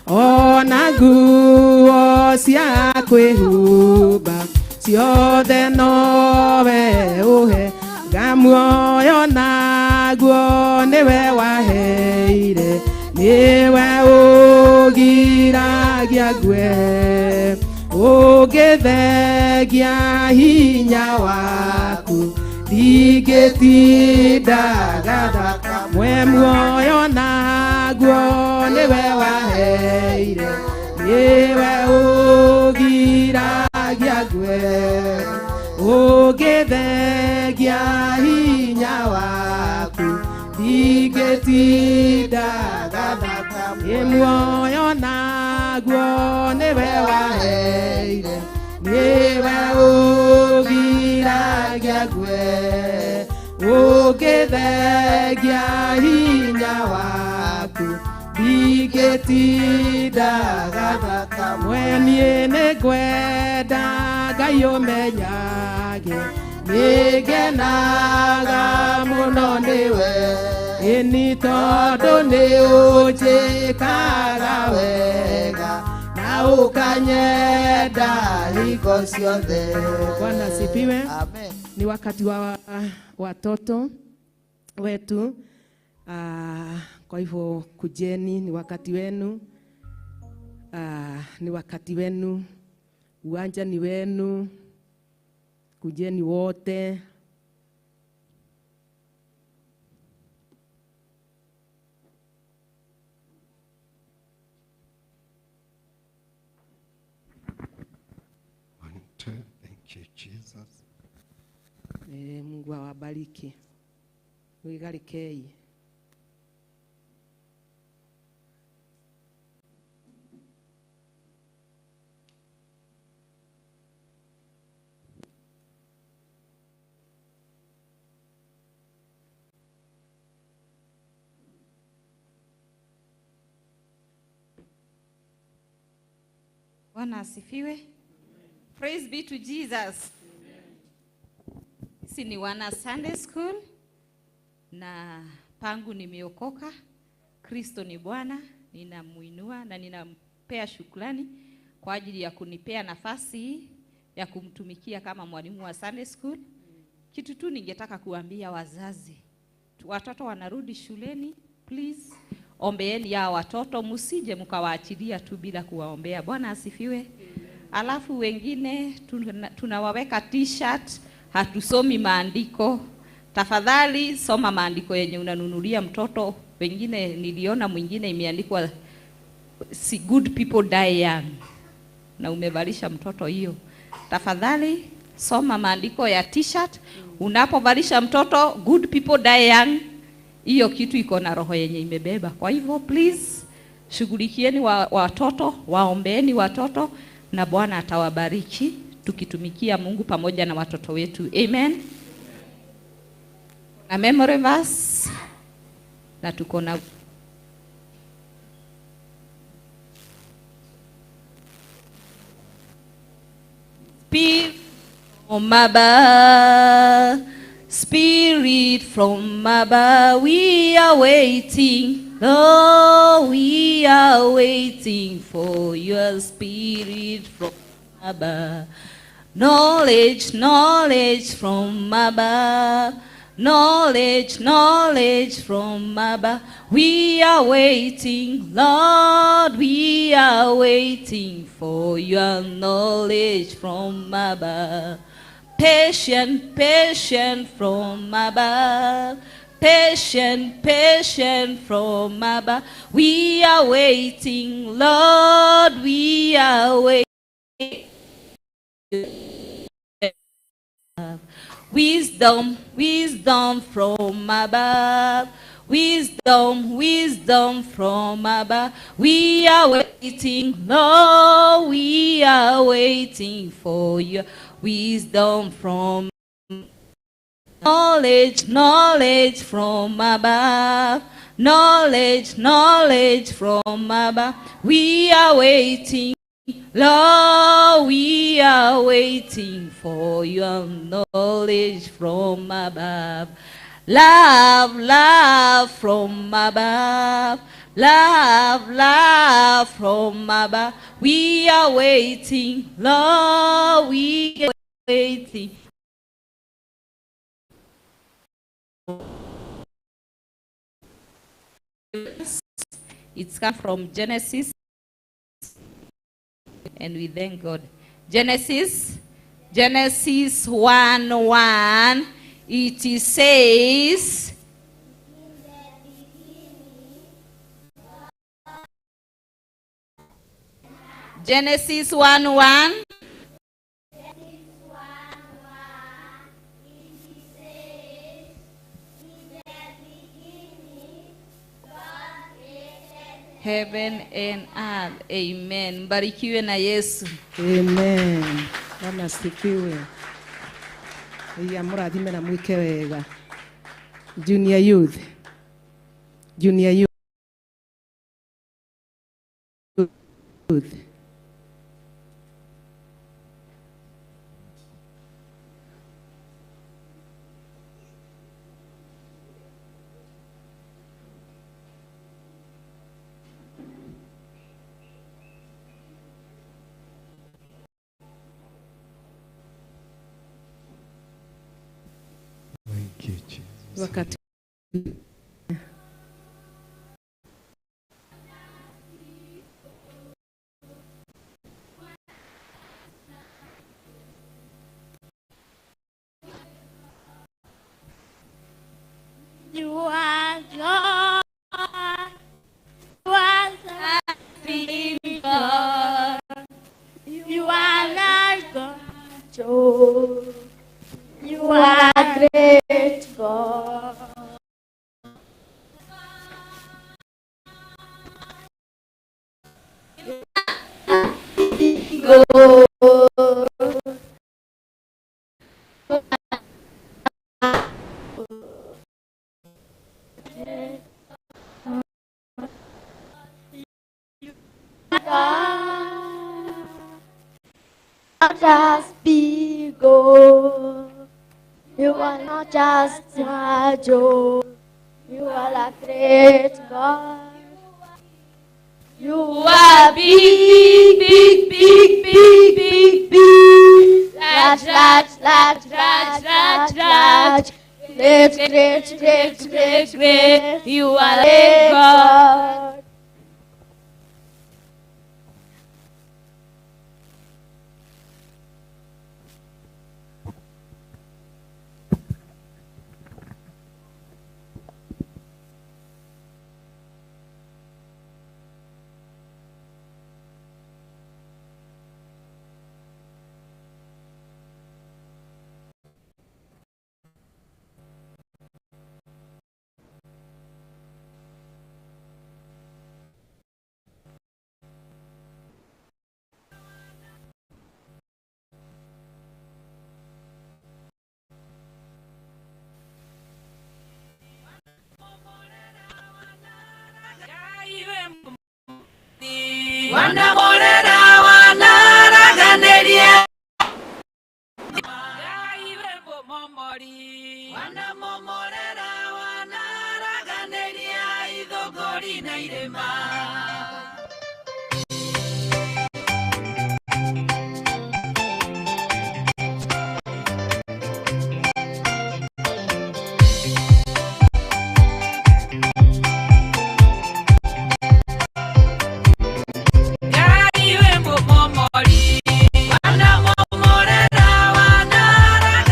Speaker 1: ona nguo cia kwĩhumba, ciothe nowe ũhe. Muoyo naguo nĩwe waheire, nĩwe ũgiragia ngue, ũngĩthengia hinya waku, ndingĩtindaga thakame. Muoyo naguo nĩwe waheire, nĩwe ũgiragia ngue, ũngĩthengia hinya waku, ndingĩtindaga thakame. Muoyo naguo nĩwe waheire, nĩwe ũgiragia ngue, ũngĩthengia hinya waku, ndingĩtindaga thakame. Niĩ nĩngwenda Ngai ũmenyage, nĩngenaga mũno nĩwe, ĩni tondũ nĩũnjĩkaga wega na ũkanyenda hingo ciothe. Bwana asifiwe.
Speaker 5: Amen.
Speaker 1: Ni wakati wa watoto wetu. Kwa hivyo kujeni, ni wakati wenu. Ni wakati wenu. Uwanja ni wenu. Kujeni wote.
Speaker 2: Thank you, Jesus.
Speaker 1: Mungu awabariki. Wigarikei.
Speaker 8: Bwana asifiwe. Praise be to Jesus. Sisi ni wana Sunday School na pangu nimeokoka. Kristo ni Bwana, ninamuinua na ninampea shukrani kwa ajili ya kunipea nafasi ya kumtumikia kama mwalimu wa Sunday School. Kitu tu ningetaka kuambia wazazi, watoto wanarudi shuleni, please ombeeni ya watoto, msije mkawaachilia tu bila kuwaombea. Bwana asifiwe. Alafu wengine tunawaweka t-shirt, hatusomi maandiko. Tafadhali soma maandiko yenye unanunulia mtoto. Wengine niliona mwingine imeandikwa si good people die young, na umevalisha mtoto hiyo. Tafadhali soma maandiko ya t-shirt. Unapovalisha mtoto good people die young, hiyo kitu iko na roho yenye imebeba. Kwa hivyo please shughulikieni watoto, waombeeni watoto na Bwana atawabariki tukitumikia Mungu pamoja na watoto wetu. Amen. Na memory verse na tuko na Spirit from above, we are waiting. Oh, we are waiting for your spirit from above. Knowledge, knowledge from above. Knowledge, knowledge from above. We are waiting, Lord, we are waiting for your knowledge from above. patient, patient from above. Patient, patient from above. We are waiting, Lord, we are waiting. Wisdom, wisdom from above. Wisdom, wisdom from above. We are waiting, Lord, we are waiting for your wisdom from knowledge, knowledge from above. Knowledge, knowledge from above. We are waiting, Lord, we are waiting for your knowledge from above. Love, love from above. Love, love from above. We are waiting, Lord, we are waiting. It's come from Genesis, and we thank God. Genesis 1:1, it says, Genesis 1:1. Heaven and earth. Amen. Mbarikiwe na Yesu.
Speaker 1: Amen. Bwana asifiwe. Iya murathime na mwike wega. Junior youth. Junior youth.
Speaker 2: Thank you, Jesus.
Speaker 1: Wakati
Speaker 5: You are God. You are the living God. You are not God. You are great God. Go. Not just big God. You are not just a Joe. You are a great God. You are big, big, big, big, big, big. Large, large, large, large, large, large. Great, great, great, great, great. You are a great God. Wanamorera wanaraganĩria wanamomorera wanaraganĩria ithũngũri na irĩma. Wanamomorera wanaraganĩria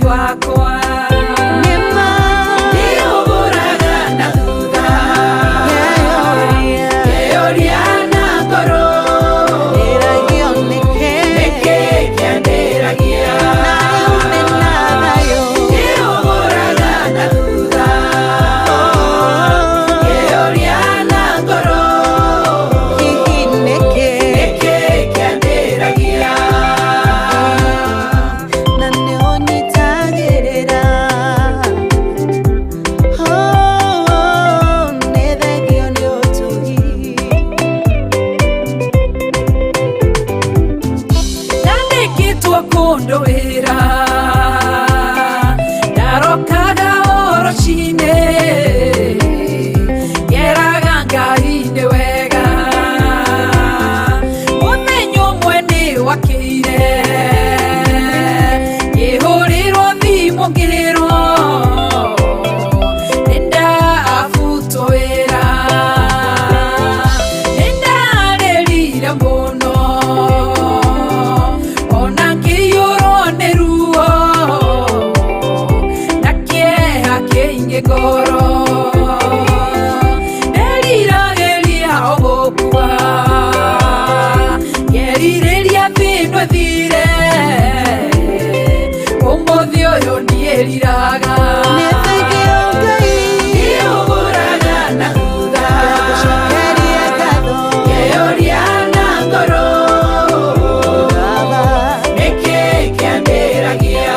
Speaker 5: Wakwa Nema Ni uburaga na ingĩkorwo nĩriragĩria ũgũkua ngerirĩria thĩno thire ũmũthĩ ũyũ ndiĩriraga nĩũgũraga na thutha ngeyũria na ngoro nĩkĩ kĩambĩragia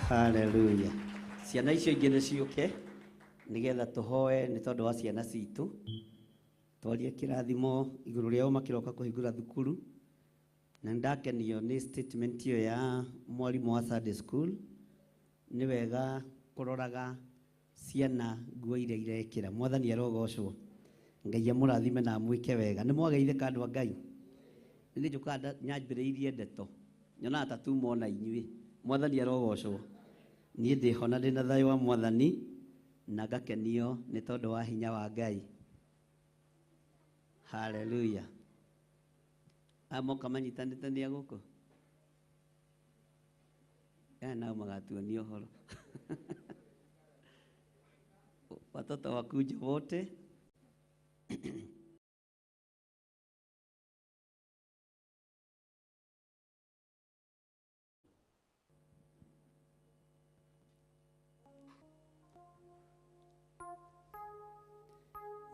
Speaker 9: Haleluya. Ciana icio ingĩ nĩ ciũke nĩgetha tũhoe nĩ tondũ wa ciana citũ, twarie kĩrathimo igũrũ rĩao makĩroka kũhingũra thukuru. Na ndakenio nĩ statement ĩyo ya mwarimũ wa Sunday school. Nĩ wega kũroraga ciana nguo iria irekĩra. Mwathani arogocwo. Ngai amũrathime na mwĩke wega. Nĩ mwageithĩka andũ a Ngai. Nĩ njũkaga nyambĩrĩirie ndeto nyonaga ta tumona inyuĩ. Mwathani arogocwo. Niĩ ndĩho na ndĩna thayũ wa Mwathani na ngakenio nĩ tondũ wa hinya wa Ngai. Haleluya. Amoka manyitanĩte nĩ agũkũ. Nao magatuonia ũhoro. Watoto wakuja wote.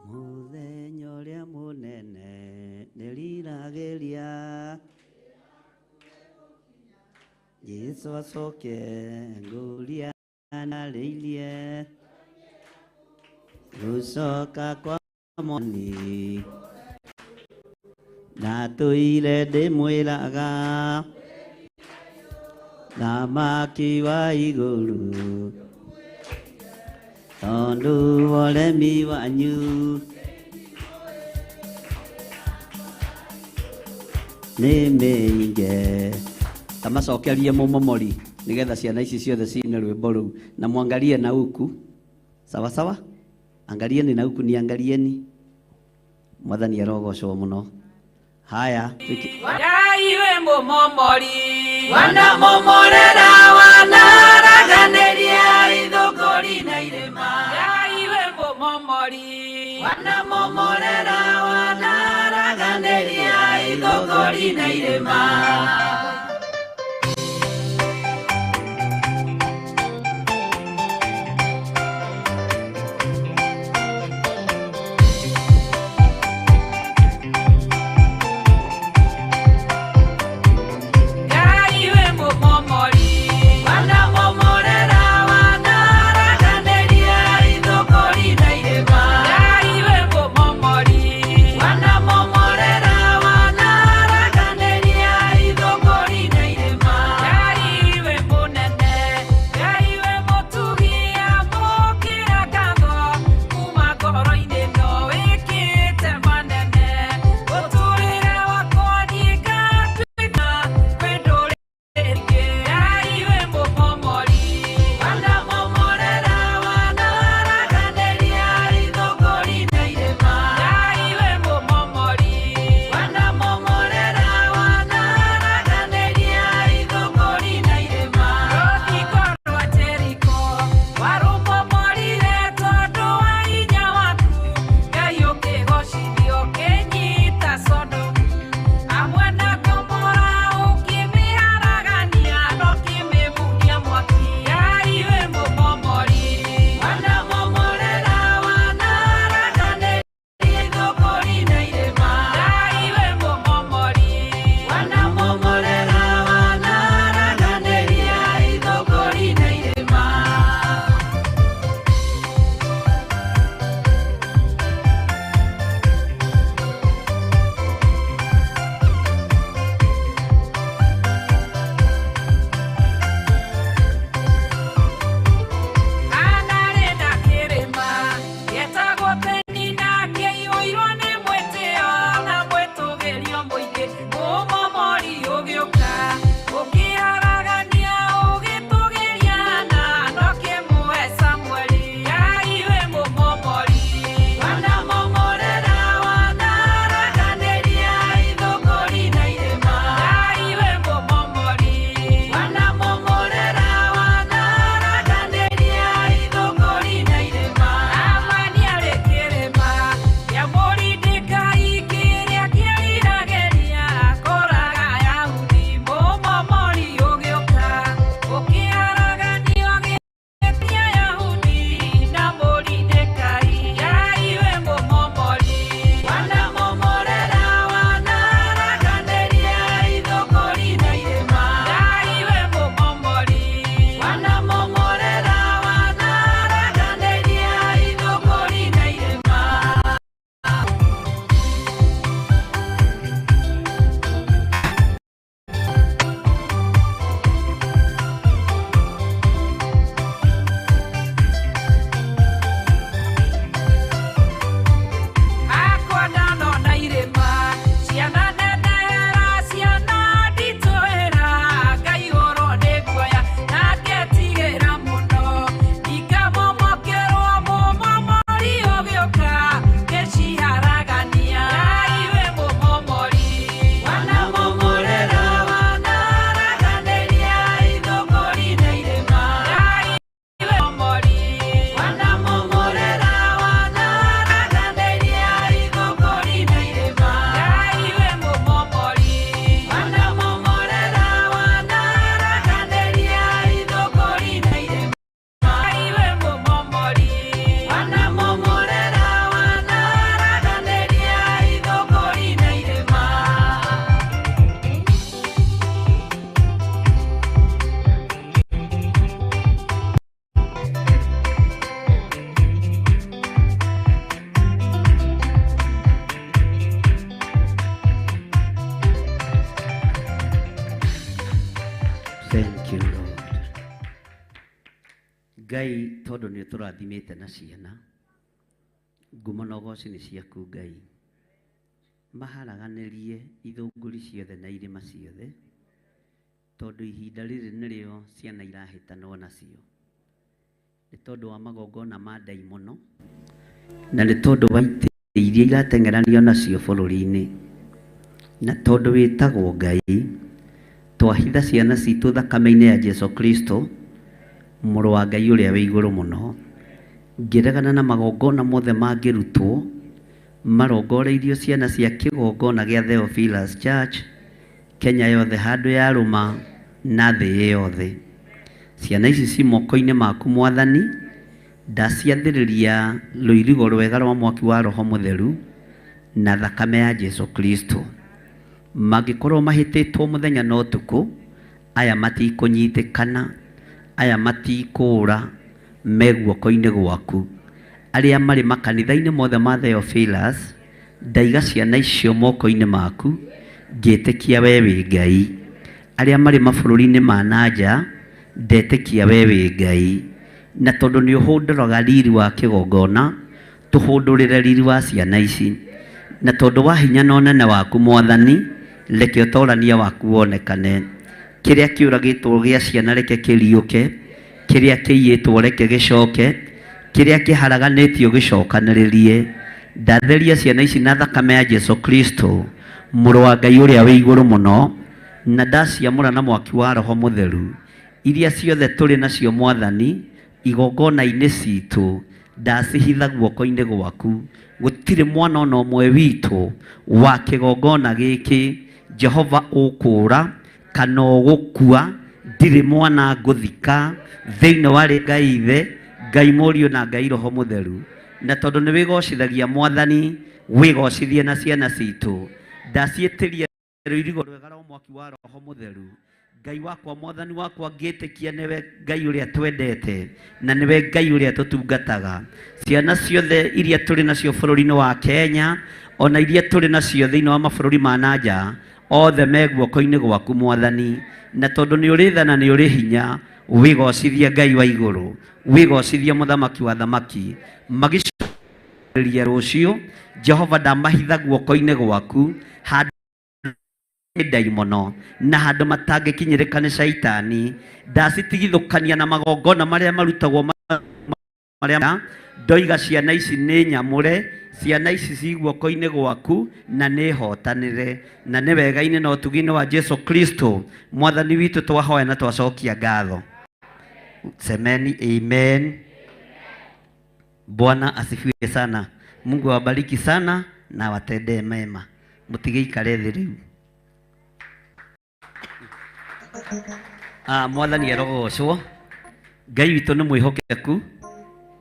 Speaker 9: Mũthenya ũrĩa mũnene nĩriragĩria Jesũ acoke ngũria narĩirie gũcoka kwa Mwathani na tũire ndĩmwĩraga thamaki wa igũrũ tondũ ũremi wanyu nĩ mĩinge. Tamacokerie mũmomori nĩgetha ciana ici ciothe cine rwĩmbo rũu na mwangalie na huku. Sawa sawa? Angalieni na huku, niangalieni. Mwathani arogocwo mũno. Haya,
Speaker 5: Ngai we mũmomori wanamomorera wanaraganĩria ithũngũri na irĩma. Ngai we mũmomori wanamomorera wanaraganĩria ithũngũri na irĩma. Wanamomorera wanaraganĩria ithũngũri
Speaker 9: Thank you, Lord. Ngai tondu nĩ tũrathimĩte na ciana, ngumo na ũgooci nĩ ciaku Ngai. Maharaganĩrie ithũngũri ciothe na irĩma ciothe, tondũ ihinda rĩrĩ nĩrĩo ciana irahĩtanwo nacio. Nĩ tondũ wa magongona ma ndaimono, na nĩ tondũ wa itĩ iria irateng'eranio nacio bũrũri-inĩ, na tondũ wĩtagwo Ngai, twahitha ciana citũ thakame-inĩ ya Jesu Kristo, mũrũ wa Ngai ũrĩa wĩ igũrũ mũno, ngĩregana na magongona mothe mangĩrutwo marongoreirio ciana cia kĩgongona gĩa Theophilus Church Kenya yothe handũ ya rũma na thĩ yothe. Ciana ici ci moko-inĩ maku Mwathani, ndaciathĩrĩria rũirigo rwega rwa mwaki wa Roho Mũtheru na thakame ya Jesu Kristo. Mangĩkorwo mahĩtĩtwo mũthenya na ũtukũ, aya matikũnyitĩkana, aya matikũũra, me guoko-inĩ gwaku. Arĩa marĩ makanitha-inĩ mothe ma Theophilus, ndaiga ciana icio moko-inĩ maku, ngĩtĩkia we wĩ Ngai. Arĩa marĩ mabũrũri-inĩ ma nanja, ndetĩkia we wĩ Ngai. Na tondũ nĩ ũhũndũraga riri wa kĩgongona, tũhũndũrĩre riri wa ciana ici. Na tondũ wa hinya na ũnene waku Mwathani, reke ũtorania waku wonekane. Kĩrĩa kĩũragĩtwo gĩa ciana reke kĩriũke, kĩrĩa kĩiyĩtwo reke gĩcoke, kĩrĩa kĩharaganĩtio gĩcokanĩrĩrie. Ndatheria ciana ici na thakame ya Jesu Kristo, mũrũ wa Ngai ũrĩa wĩ igũrũ mũno, na ndaciamũra na mwaki wa Roho Mũtheru. Iria ciothe tũrĩ nacio Mwathani, igongona-inĩ citũ, ndacihitha guoko-inĩ gwaku. Gũtirĩ mwana ona ũmwe witũ wa kĩgongona gĩkĩ Jehova ũkũũra kana ũgũkua. Ndirĩ mwana ngũthika thĩinĩ wa Ngai Ithe, Ngai Mũriũ na Ngai Roho Mũtheru. Na tondũ nĩ wĩgocithagia Mwathani, wĩgocithie na ciana citũ. Ndaciĩtĩria rũirigo rwega rwa mwaki wa Roho Mũtheru. Ngai wakwa Mwathani wakwa, ngĩtĩkia nĩwe Ngai ũrĩa twendete na nĩwe Ngai ũrĩa tũtungataga. Ciana ciothe iria tũrĩ nacio bũrũri-inĩ wa Kenya, ona iria tũrĩ nacio thĩinĩ wa mabũrũri ma nanja, othe me guoko-inĩ gwaku Mwathani. Na tondũ nĩ ũrĩ tha na nĩ ũrĩ hinya, wĩgocithie Ngai wa igũrũ, wĩgocithie mũthamaki wa thamaki. Magĩcokeria rũciũ, Jehova ndamahitha guoko-inĩ gwaku, handũ ndaimono na handũ matangĩkinyĩrĩka nĩ Shaitani. Ndacitigithũkania na magongona marĩa marutagwo marĩa ndoiga ciana ici nĩ nyamũre, ciana ici ci guoko-inĩ gwaku na nĩ hotanĩre. Na nĩ wega-inĩ na ũtugi-inĩ wa Jesu Kristo Mwathani witũ twahoya na twacokia ngatho. Semeni amen. Bwana asifiwe sana. Mungu awabariki sana na watendee mema. Mũtigĩikare thĩ rĩu. Mwathani arogocwo. Ngai witũ nĩ mwĩhokeku.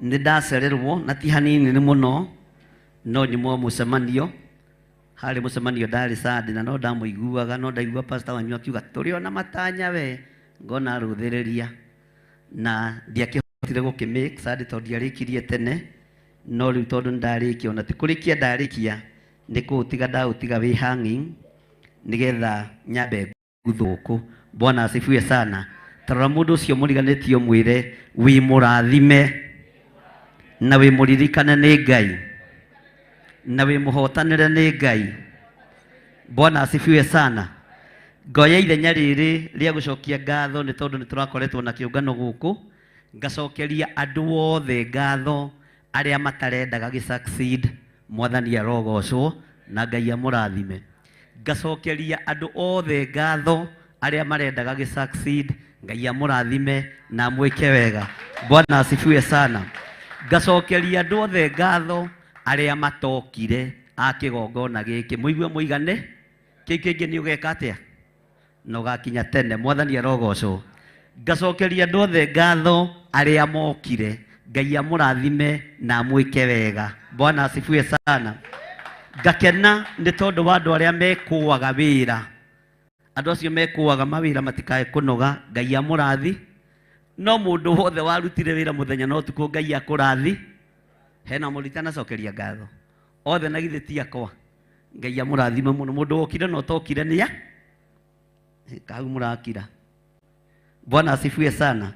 Speaker 9: Nĩ ndacererwo na ti hanini nĩ mũno, no nyumwo mũcemanio. Harĩ mũcemanio ndarĩ Sunday na no ndamũiguaga, no ndaigua pastor wanyu akiuga tũrĩ ona matanya we, ngona arũthĩrĩria na ndiakĩhotire gũkĩmake Sunday tondũ ndiarĩkirie tene. No rĩu tondũ ndarĩkia, ona ti kũrĩkia ndarĩkia, nĩ kũũtiga ndaũtiga wĩ hanging nĩgetha nyambe guthũkũ. Bwana asifiwe sana. Tarora mũndũ ũcio mũriganĩtie ũmwĩre wĩ mũrathime na wĩ mũririkane nĩ Ngai na wĩ mũhotanĩre nĩ Ngai. Bwana asifiwe sana. Ngoya ithenya rĩrĩ rĩa gũcokia ngatho nĩ tondũ nĩ tũrakoretwo na kĩũngano gũkũ, ngacokeria andũ othe ngatho arĩa matarendaga gĩ-succeed. Mwathani arogocwo na Ngai amũrathime. Ngacokeria andũ othe ngatho arĩa marendaga gĩ-succeed. Ngai amũrathime na mwĩke wega. Bwana asifiwe sana. Ngacokeria andũ othe ngatho arĩa matokire a kĩgongona gĩkĩ. Mũigue mũigane, kĩu kĩngĩ nĩ ũgeka atĩa na ũgakinya tene. Mwathani arogocwo. Ngacokeria andũ othe ngatho arĩa mokire. Ngai amũrathime na mwĩke wega. Bwana asifiwe sana. Ngakena nĩ tondũ wa andũ arĩa mekũaga wĩra. Andũ acio mekũaga mawĩra matikae kũnoga. Ngai amũrathi. No mũndũ wothe warutire wĩra mũthenya na ũtukũ, Ngai akũrathi. Hena mũrita nacokeria ngatho othe na githĩ ti akwa. Ngai amũrathime mũno. Mũndũ wokire na ũtokire nĩa kau mũrakira. Bwana asifiwe sana.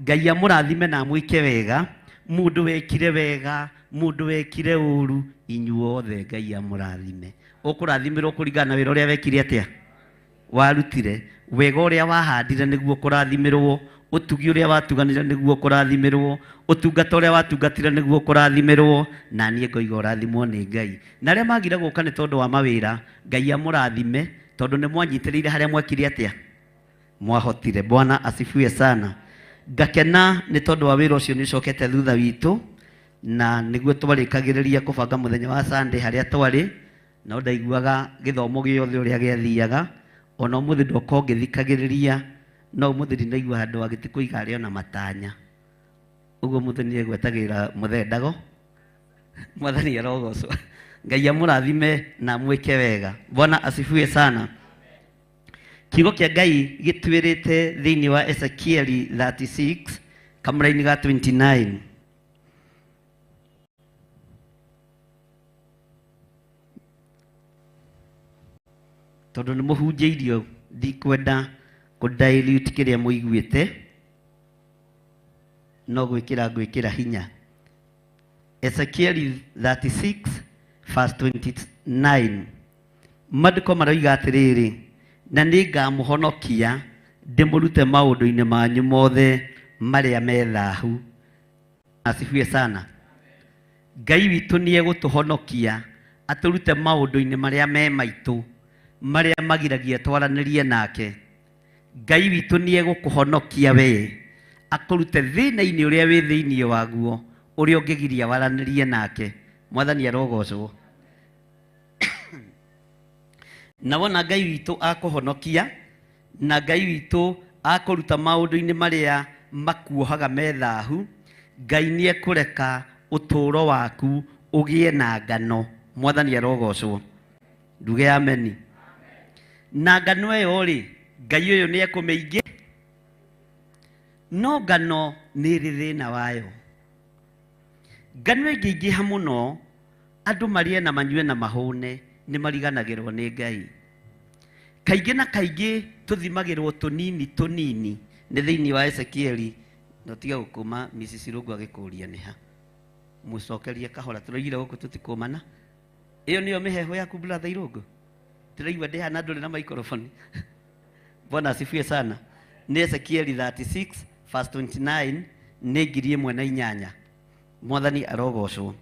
Speaker 9: Ngai amũrathime na mwĩke wega, mũndũ wekire wega, mũndũ wekire ũru, inyuothe Ngai amũrathime. Ũkũrathimirwo kũringana na wĩra ũrĩa wekire atĩa? Warutire. Wega ũrĩa wahandire nĩguo kũrathimirwo, ũtugi ũrĩa watuganire nĩguo kũrathimirwo, ũtungata ũrĩa watungatire nĩguo kũrathimirwo, na niĩ ngoiga ũrathimwo nĩ Ngai. Na arĩa magire gũka nĩ tondũ wa mawĩra, Ngai amũrathime tondũ nĩ mwanyitĩrĩire harĩa mwekire atĩa? Mwahotire. Bwana asifiwe sana. Ngakena nĩ tondũ wa wĩra ũcio nĩ ũcokete thutha witũ, na nĩguo twarĩkagĩrĩria kũbanga mũthenya wa Sunday harĩa twarĩ, na ndaiguaga gĩthomo gĩothe ũrĩa gĩathiaga, ona ũmũthĩ ndoka ngĩthikagĩrĩria, no ũmũthĩ ndinaigua handũ agĩti kũiga arĩ ona matanya. Ũguo mũthĩ nĩ egwetagĩra mũthendago. Mwathani arogocwo. Ngai amũrathime na mwĩke wega. Bwana asifiwe sana. Kiugo kĩa Ngai gĩtuĩrĩte thĩinĩ wa Ezekieli 36 kamũra-inĩ ga 29. Tondũ nĩ mũhunjĩirio ndikwenda kũdilute kĩrĩa mũiguĩte, no gwĩkĩra hinya. Ezekieli 36 verse 29. Maandĩko maroiga atĩrĩrĩ, na nĩngamũhonokia ndĩmũrute maũndũ-inĩ manyu mothe marĩa me thaahu. Asifiwe sana. Ngai witũ nĩ egũtũhonokia atũrute maũndũ-inĩ marĩa me maitũ, marĩa magiragia twaranĩrie nake. Ngai witũ nĩ egũkũhonokia we, akũrute thĩna-inĩ ũrĩa wĩ thĩinĩ waguo, ũrĩa ũngĩgiria waranĩrie nake. Mwathani arogocwo. Na wona Ngai witũ akũhonokia, na Ngai witũ akũruta maũndũ-inĩ marĩa makuohaga me thaahu, Ngai nĩ ekũreka ũtũũro waku ũgĩe na ngano. Mwathani arogocwo. Nduge ameni. Na ngano ĩyo rĩ, Ngai ũyũ nĩ ekũmĩingĩ, no ngano nĩ ĩrĩ thĩna wayo. Ngano ĩngĩingĩha mũno, andũ marĩe na manyue na mahũne, nĩ mariganagĩrwo nĩ Ngai. Kaingĩ na kaingĩ tũthimagĩrwo tũnini tũnini. Nĩ thĩinĩ wa Ezekieli, no tiga gũkũma Mrs. Rungu agĩkũria nĩ ha. Mũcokerie kahora, tũroigire gũkũ tũtikũmana. Ĩyo nĩyo mĩheho yaku brother Irungu. Tũraigua ndĩhana ndũrĩ na microphone. Bwana asifiwe sana. Nĩ Ezekieli 36 verse 29 nĩ 1008. Mwathani arogocwo.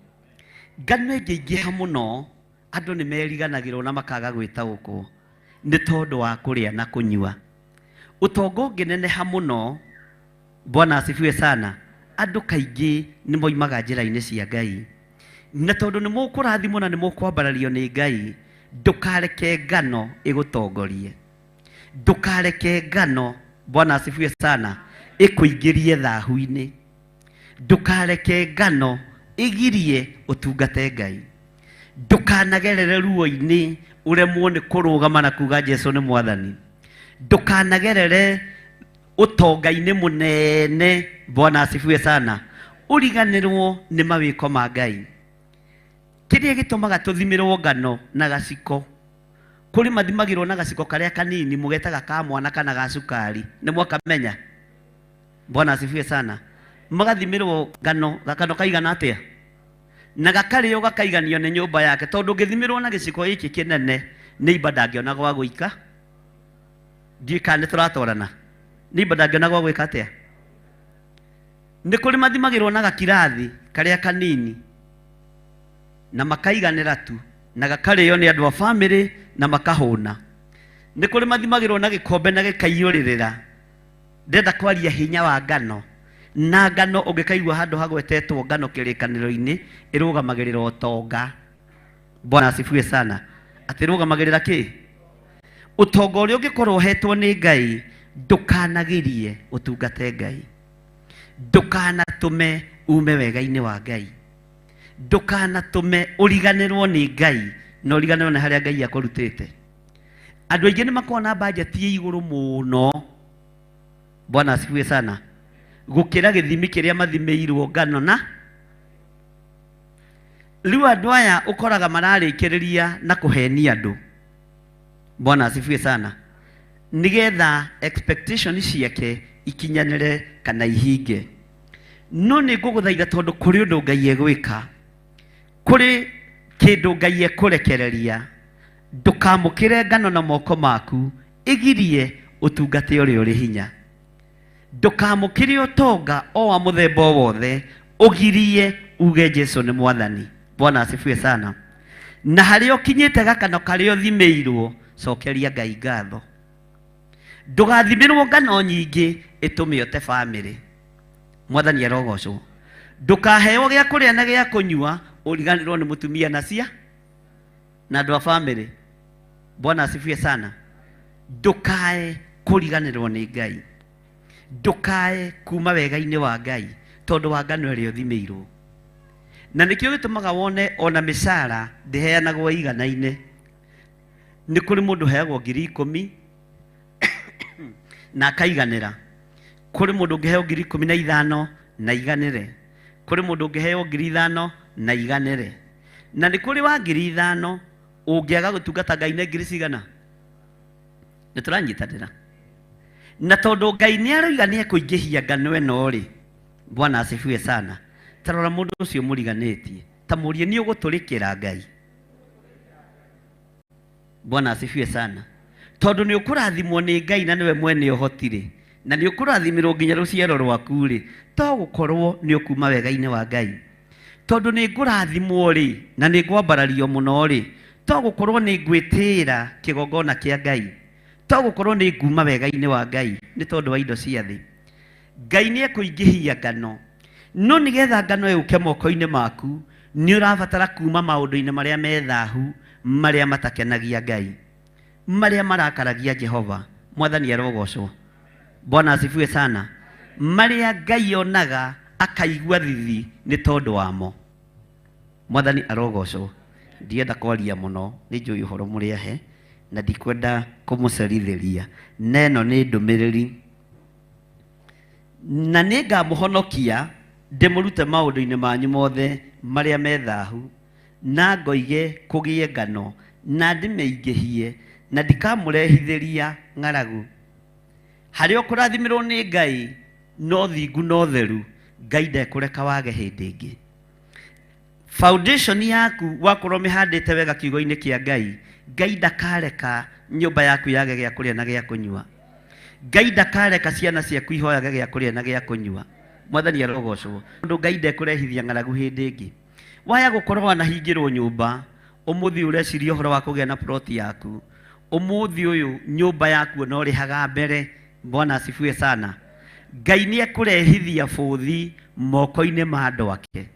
Speaker 9: Ngano ĩngĩingĩha mũno, andũ nĩ meriganagĩrwo na makaga gwĩtaũkwo nĩ tondũ wa kũrĩa na kũnyua. Ũtonga ũngĩneneha mũno, Bwana asifiwe sana, andũ kaingĩ nĩ moimaga njĩra-inĩ cia Ngai. Na tondũ nĩ mũkũrathimwo na nĩ mũkwambarario nĩ Ngai, ndũkareke ngano ĩgũtongorie. Ndũkareke ngano, Bwana asifiwe sana, ĩkũingĩrie thaahu-inĩ. Ndũkareke ngano ĩgirie ũtungate Ngai. Ndũkanagerere ruo-inĩ ũremwo nĩ kũrũgama na kuga Jesũ nĩ Mwathani. Ndũkanagerere ũtonga-inĩ mũnene, Bwana asifiwe sana, ũriganĩrwo nĩ mawĩko ma Ngai. Kĩrĩa gĩtũmaga tũthimĩrwo ngano na gaciko, kũrĩ mathimagĩrwo na gaciko karĩa kanini mũgetaga ka mwana kana ga cukari, nĩ mwakamenya? Bwana asifiwe sana. Magathimirwo ngano, gakano kaigana atĩa? Na gakarĩo gakaiganio nĩ nyũmba yake, tondũ ngĩthimirwo na gĩciko gĩkĩ kĩnene, nĩ imba ndangĩona gwa gũika. Ndiũĩ kana nĩ tũratwarana. Nĩ imba ndangĩona gwa gwĩka atĩa? Nĩ kũrĩ mathimagĩrwo na gakirathi karĩa kanini, na makaiganĩra tu, na gakarĩo nĩ andũ a bamĩrĩ na makahũna. Nĩ kũrĩ mathimagĩrwo na gĩkombe na gĩkaiyũrĩrĩra. Ndenda kwaria hinya wa ngano. Na ngano ũngĩkaigua handũ hagwetetwo ngano kĩrĩkanĩro-inĩ, ĩrũgamagĩrĩra ũtonga. Bwana asifiwe sana. Atĩ ĩrũgamagĩrĩra kĩ? Ũtonga ũrĩa ũngĩkorwo ũhetwo nĩ Ngai, ndũkanagirie ũtungate Ngai. Ndũkanatũme ume wega-inĩ wa Ngai. Ndũkanatũme ũriganĩrwo nĩ Ngai, na ũriganĩrwo nĩ harĩa Ngai akũrutĩte. Andũ aingĩ nĩ makoragwo na budget ya igũrũ mũno. Bwana asifiwe sana. Gũkĩra gĩthimi kĩrĩa mathimĩirwo ngano na rĩu andũ aya ũkoraga mararĩkĩrĩria na kũhenia andũ. Bwana asifiwe sana. Nigetha expectation ciake ikinyanire kana ihinge. No nĩ ngũgũthaitha tondũ kũrĩ ũndũ Ngai egwĩka, kũrĩ kĩndũ Ngai ekũrekereria, ndũkamũkĩre ngano na moko maku, igirie ũtungate ũrĩa ũrĩ hinya. Ndũkamũkĩre ũtonga o wa mũthemba wothe, ũgirie uge Jesũ nĩ Mwathani. Bwana asifiwe sana. Na harĩa ũkinyĩte gakano karĩa ũthimĩirwo, cokeria Ngai ngatho. Ndũgathimĩrwo ngano nyingĩ ĩtũme ũte bamĩrĩ. Mwathani arogocwo. Ndũkaheo gĩa kũrĩa na gĩa kũnyua ũriganĩrwo nĩ mũtumia na cia na andũ a bamĩrĩ. Bwana asifiwe sana. Ndũkae kũriganĩrwo nĩ Ngai. Ndũkae kuma wega-inĩ wa Ngai tondũ wa ngano ĩrĩa ũthimĩirwo. Na nĩkĩo gĩtũmaga wone ona mĩcara ndĩheanagwo igana-inĩ. Nĩ kũrĩ mũndũ heagwo 10,000 na akaiganĩra. Kũrĩ mũndũ ũngĩheo 15,000 na iganĩre. Kũrĩ mũndũ ũngĩheo 5,000 na iganĩre. Na nĩ kũrĩ wa 5,000 ũngĩaga gũtungata Ngai na 1,000. Nĩ tũranyitanĩra. Na tondũ Ngai nĩ aroiga nĩ ekũingĩhia ngano ĩno rĩ, Bwana asifiwe sana. Tarora mũndũ ũcio mũriganĩtie, ta mũrie nĩ ũgũtũrĩkĩra Ngai. Bwana asifiwe sana. Tondũ nĩ ũkũrathimwo nĩ Ngai na nĩwe mwene ũhotire, na nĩ ũkũrathimirwo nginya rũciaro rwaku rĩ, to gũkorwo nĩ ũkuma wega-inĩ wa Ngai. Tondũ nĩ ngũrathimwo rĩ, na nĩ ngwambarario mũno rĩ, to gũkorwo nĩ ngwĩtĩĩra kĩgongona kĩa Ngai, to gũkorwo nĩ nguma wega-inĩ wa Ngai, nĩ tondũ wa indo cia thĩ. Ngai nĩ ekũingĩhia ngano, no nĩgetha ngano yũke moko-inĩ maku, nĩ ũrabatara kuma maũndũ-inĩ marĩa methahu, marĩa matakenagia Ngai, marĩa marakaragia Jehova. Mwathani arogocwo. Bwana asifiwe sana. Marĩa Ngai onaga akaigua thithi nĩ tondũ wamo. Mwathani arogocwo. Ndienda kwaria mũno, nĩ njũĩ ũhoro mũrĩahe na ndikwenda kũmũcerithĩria. Neno nĩ ndũmĩrĩri na nĩ ngamũhonokia ndĩmũrute maũndũ-inĩ manyu mothe marĩa methahu, na ngoige kũgĩe ngano na ndĩmĩingĩhie na ndikamũrehithĩria ng'aragu. Harĩa ũkũrathimĩrwo nĩ Ngai no thingu no theru, Ngai ndekũreka wage hĩndĩ ĩngĩ. Foundation yaku wakorwo mĩhandĩte wega kiugo-inĩ kĩa Ngai, Ngai ndakareka nyũmba yaku yage gĩa kũrĩa na gĩa kũnyua. Ngai ndakareka ciana ciaku ihoyage gĩa kũrĩa na gĩa kũnyua. Mwathani arogocwo. Ũndũ Ngai ndekũrehithia ng'aragu hĩndĩ ĩngĩ. Waya gũkorwo wanahingĩrwo nyũmba, ũmũthĩ ũreciria ũhoro wa kũgĩa na plot yaku, ũmũthĩ ũyũ nyũmba yaku no rĩhaga mbere. Bwana asifiwe sana. Ngai nĩ ekũrehithia bũthi moko-inĩ ma andũ ake,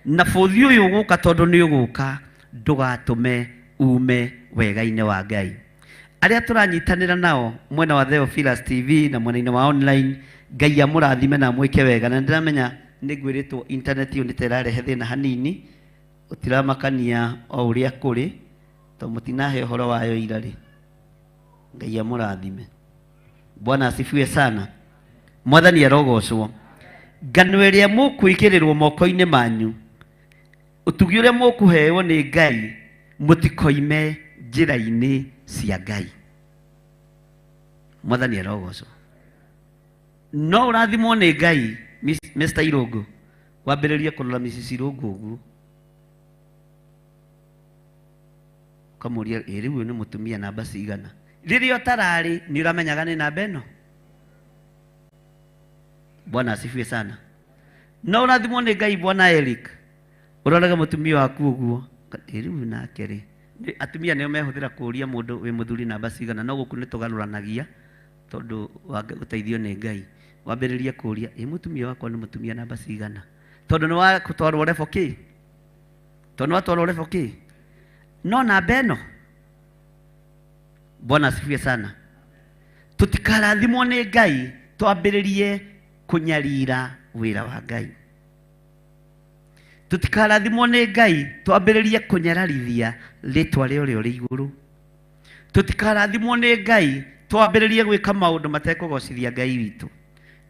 Speaker 9: na bũthi ũyũ ũgũka tondũ nĩ ũgũka, ndũgatũme ume wega-inĩ wa Ngai. Arĩa tũranyitanĩra nao mwena wa Theophilus TV na mwena-inĩ wa online, Ngai amũrathime na mwĩke wega. Na ndĩramenya nĩ ngwĩrĩtwo internet ĩyo nĩ ta ĩrarehe thĩna hanini, ũtiramakania o ũrĩa kũrĩ, tondũ mũtinahe ũhoro wayo ira rĩ. Ngai amũrathime. Bwana asifiwe sana. Mwathani arogocwo. Ngano ĩrĩa mũkwĩkĩrĩrwo moko-inĩ manyu, ũtugi ũrĩa mũkũheo nĩ Ngai, mũtikoime njĩra-inĩ cia Ngai. Mwathani arogocwo. No ũrathimwo nĩ Ngai, Mr. Irũngũ, wambĩrĩrie kũrora Mrs. Irũngũ ũguo, ũkamũria rĩu ũyũ nĩ mũtumia namba cigana. Rĩrĩa ũtararĩ nĩ ũramenyaga nĩ namba ĩno. Bwana asifiwe sana. No ũrathimwo nĩ Ngai, Bwana Eric, ũroraga mũtumia waku ũguo, rĩu nake rĩ. Atumia nĩo mehũthĩra kũũria mũndũ wĩ mũthuri namba cigana, no gũkũ nĩ tũgarũranagia tondũ wa gũteithio nĩ Ngai. Wambĩrĩrie kũũria, mũtumia wakwa nĩ mũtumia namba cigana, tondũ nĩ watwarwo rebo kĩ, tondũ nĩ watwarwo rebo kĩ, no namba ĩno. Bwana asifiwe sana. Tũtikarathimwo nĩ Ngai twambĩrĩrie kũnyarira wĩra wa Ngai. Tũtikarathimwo nĩ Ngai twambĩrĩrie kũnyararithia rĩtwa rĩo rĩo rĩ igũrũ. Tũtikarathimwo nĩ Ngai twambĩrĩrie gwĩka maũndũ matekũgocithia Ngai witũ,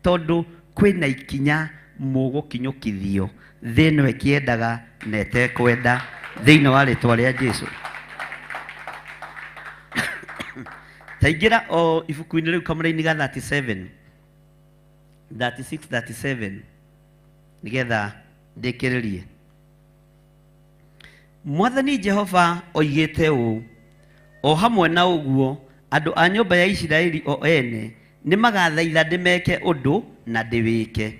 Speaker 9: tondũ kwĩna ikinya mũgũkinyũkithio thĩ ĩno ĩkĩendaga na ĩtekwenda thĩinĩ wa rĩtwa rĩa Jesũ. Taingĩra o ibuku-inĩ rĩu kamũra-inĩ ga 37 36 37 nigetha ndikiririe. Mwathani Jehova oigite ũ, o hamwe na ũguo andũ a nyũmba ya Isiraeli o ene nĩ magathaitha ndĩmeke ũndũ na ndĩwĩke.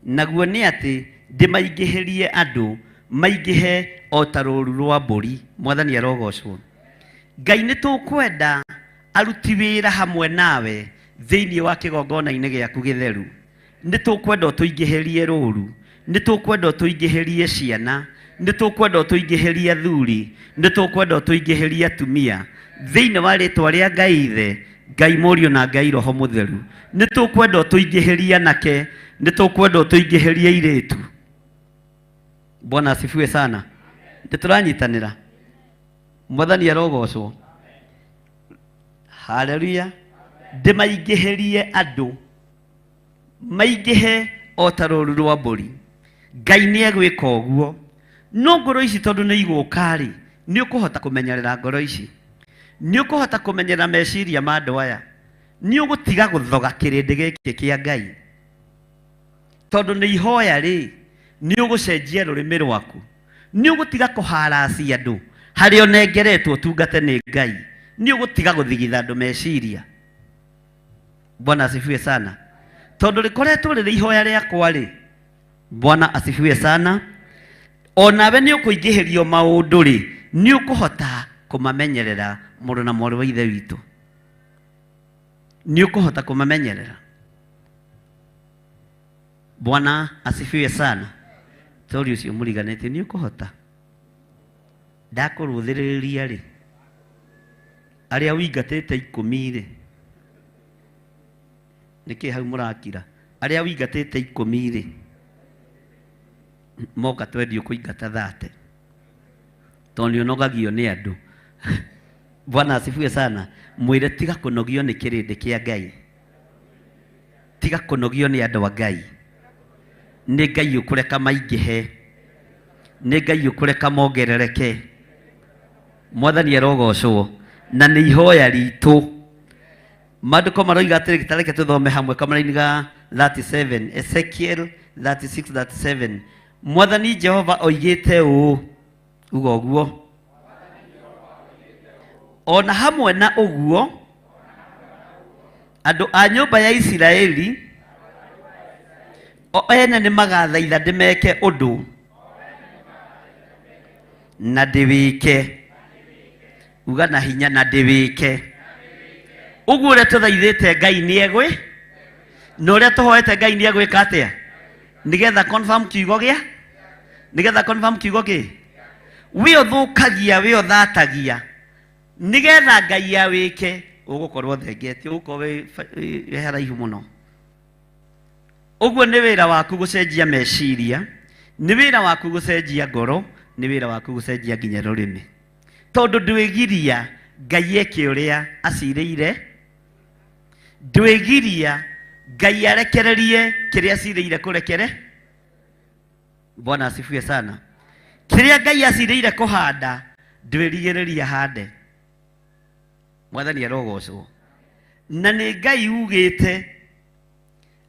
Speaker 9: Naguo nĩ atĩ ndĩmaingĩhĩrie andũ maingĩhe o ta rũũru rwa mbũri. Mwathani arogocwo. Ngai nĩ tũkwenda aruti wĩra hamwe nawe thĩinĩ wa kĩgongona-inĩ gĩaku gĩtheru. Nĩ tũkwenda tũingĩhĩrie rũũru, nĩ tũkwenda tũingĩhĩrie ciana, nĩ tũkwenda tũingĩhĩrie athuri, nĩ tũkwenda tũingĩhĩrie atumia thĩinĩ wa rĩtwa rĩa Ngai Ithe, Ngai Mũriũ na Ngai Roho Mũtheru. Nĩ tũkwenda tũingĩhĩrie anake, nĩ tũkwenda tũingĩhĩrie airĩtu. Bwana asifiwe sana. Nĩ tũranyitanĩra. Mwathani arogocwo. Haleluya. Ndĩmaingĩhĩrie andũ maingĩhe o ta rũũru rwa mbũri. Ngai nĩ egwĩka ũguo. No ngoro ici tondũ nĩ igũka-rĩ, nĩ ũkũhota kũmenyerera ngoro ici, nĩ ũkũhota kũmenyerera meciria ma andũ aya, nĩ ũgũtiga gũthoga kĩrĩndĩ gĩkĩ kĩa Ngai. Tondũ nĩ ihoya-rĩ, nĩ ũgũcenjia rũrĩmĩ rwaku, nĩ ũgũtiga kũharacia andũ harĩa ũnengeretwo tungate nĩ Ngai, nĩ ũgũtiga gũthigitha andũ meciria. Bwana asifiwe sana. Tondũ rĩkoretwo rĩrĩ ihoya rĩakwa-rĩ, Bwana asifiwe sana. Onawe nĩ ũkũingĩhĩrio maũndũ-rĩ, nĩ ũkũhota kũmamenyerera mũrũ na mwarĩ wa Ithe witũ. Nĩ ũkũhota kũmamenyerera. Bwana asifiwe sana. Tori ũcio mũriganĩtie nĩ ũkũhota. Ndakũrũthĩrĩria-rĩ, arĩa wĩingatĩte 10-rĩ, nĩkĩ hau mũrakira? Arĩa wĩingatĩte 10-rĩ, moka twendio kũingata 30. Tondũ nĩ ũnogagio nĩ andũ. Bwana asifiwe sana. Mwĩre tiga kũnogio nĩ kĩrĩndĩ kĩa Ngai, tiga kũnogio nĩ andũ a Ngai. Nĩ Ngai ũkũreka maingĩhe, nĩ Ngai ũkũreka mongerereke. Mwathani arogocwo. Na nĩ ihoya ritũ. Maandĩko maroiga atĩrĩ, gĩtareke tũthome hamwe kamũra-inĩ ga 37, Ezekiel 36 37. Mwathani Jehova oigĩte ũ, uga ũguo. Ona hamwe na ũguo andũ a nyũmba ya Isiraeli o ene nĩ magathaitha ndĩmeke ũndũ na ndĩwĩke. Uga na hinya na ndĩwĩke. Ũguo ũrĩa tũthaithĩte Ngai nĩ egwĩ, na ũrĩa tũhoete Ngai nĩ egwĩka atĩa? Nigetha confirm kiugo gĩa, nigetha confirm kiugo gĩ. We ũthũkagia, we ũthatagia, nigetha Ngai awĩke, ũgũkorwo thengetio, ũgũkorwo wĩ haraihu mũno. Ũguo nĩ wĩra waku gũcenjia meciria, nĩ wĩra waku gũcenjia ngoro, nĩ wĩra waku gũcenjia nginya rũrĩmĩ. Tondũ ndwĩgiria Ngai eke ũrĩa acirĩire, ndwĩgiria Ngai arekererie kĩrĩa acirĩire kũrekere. Bwana asifiwe sana. Kĩrĩa Ngai acirĩire kũhanda, ndwĩrigĩrĩria hande. Mwathani arogocwo. Na nĩ Ngai ugĩte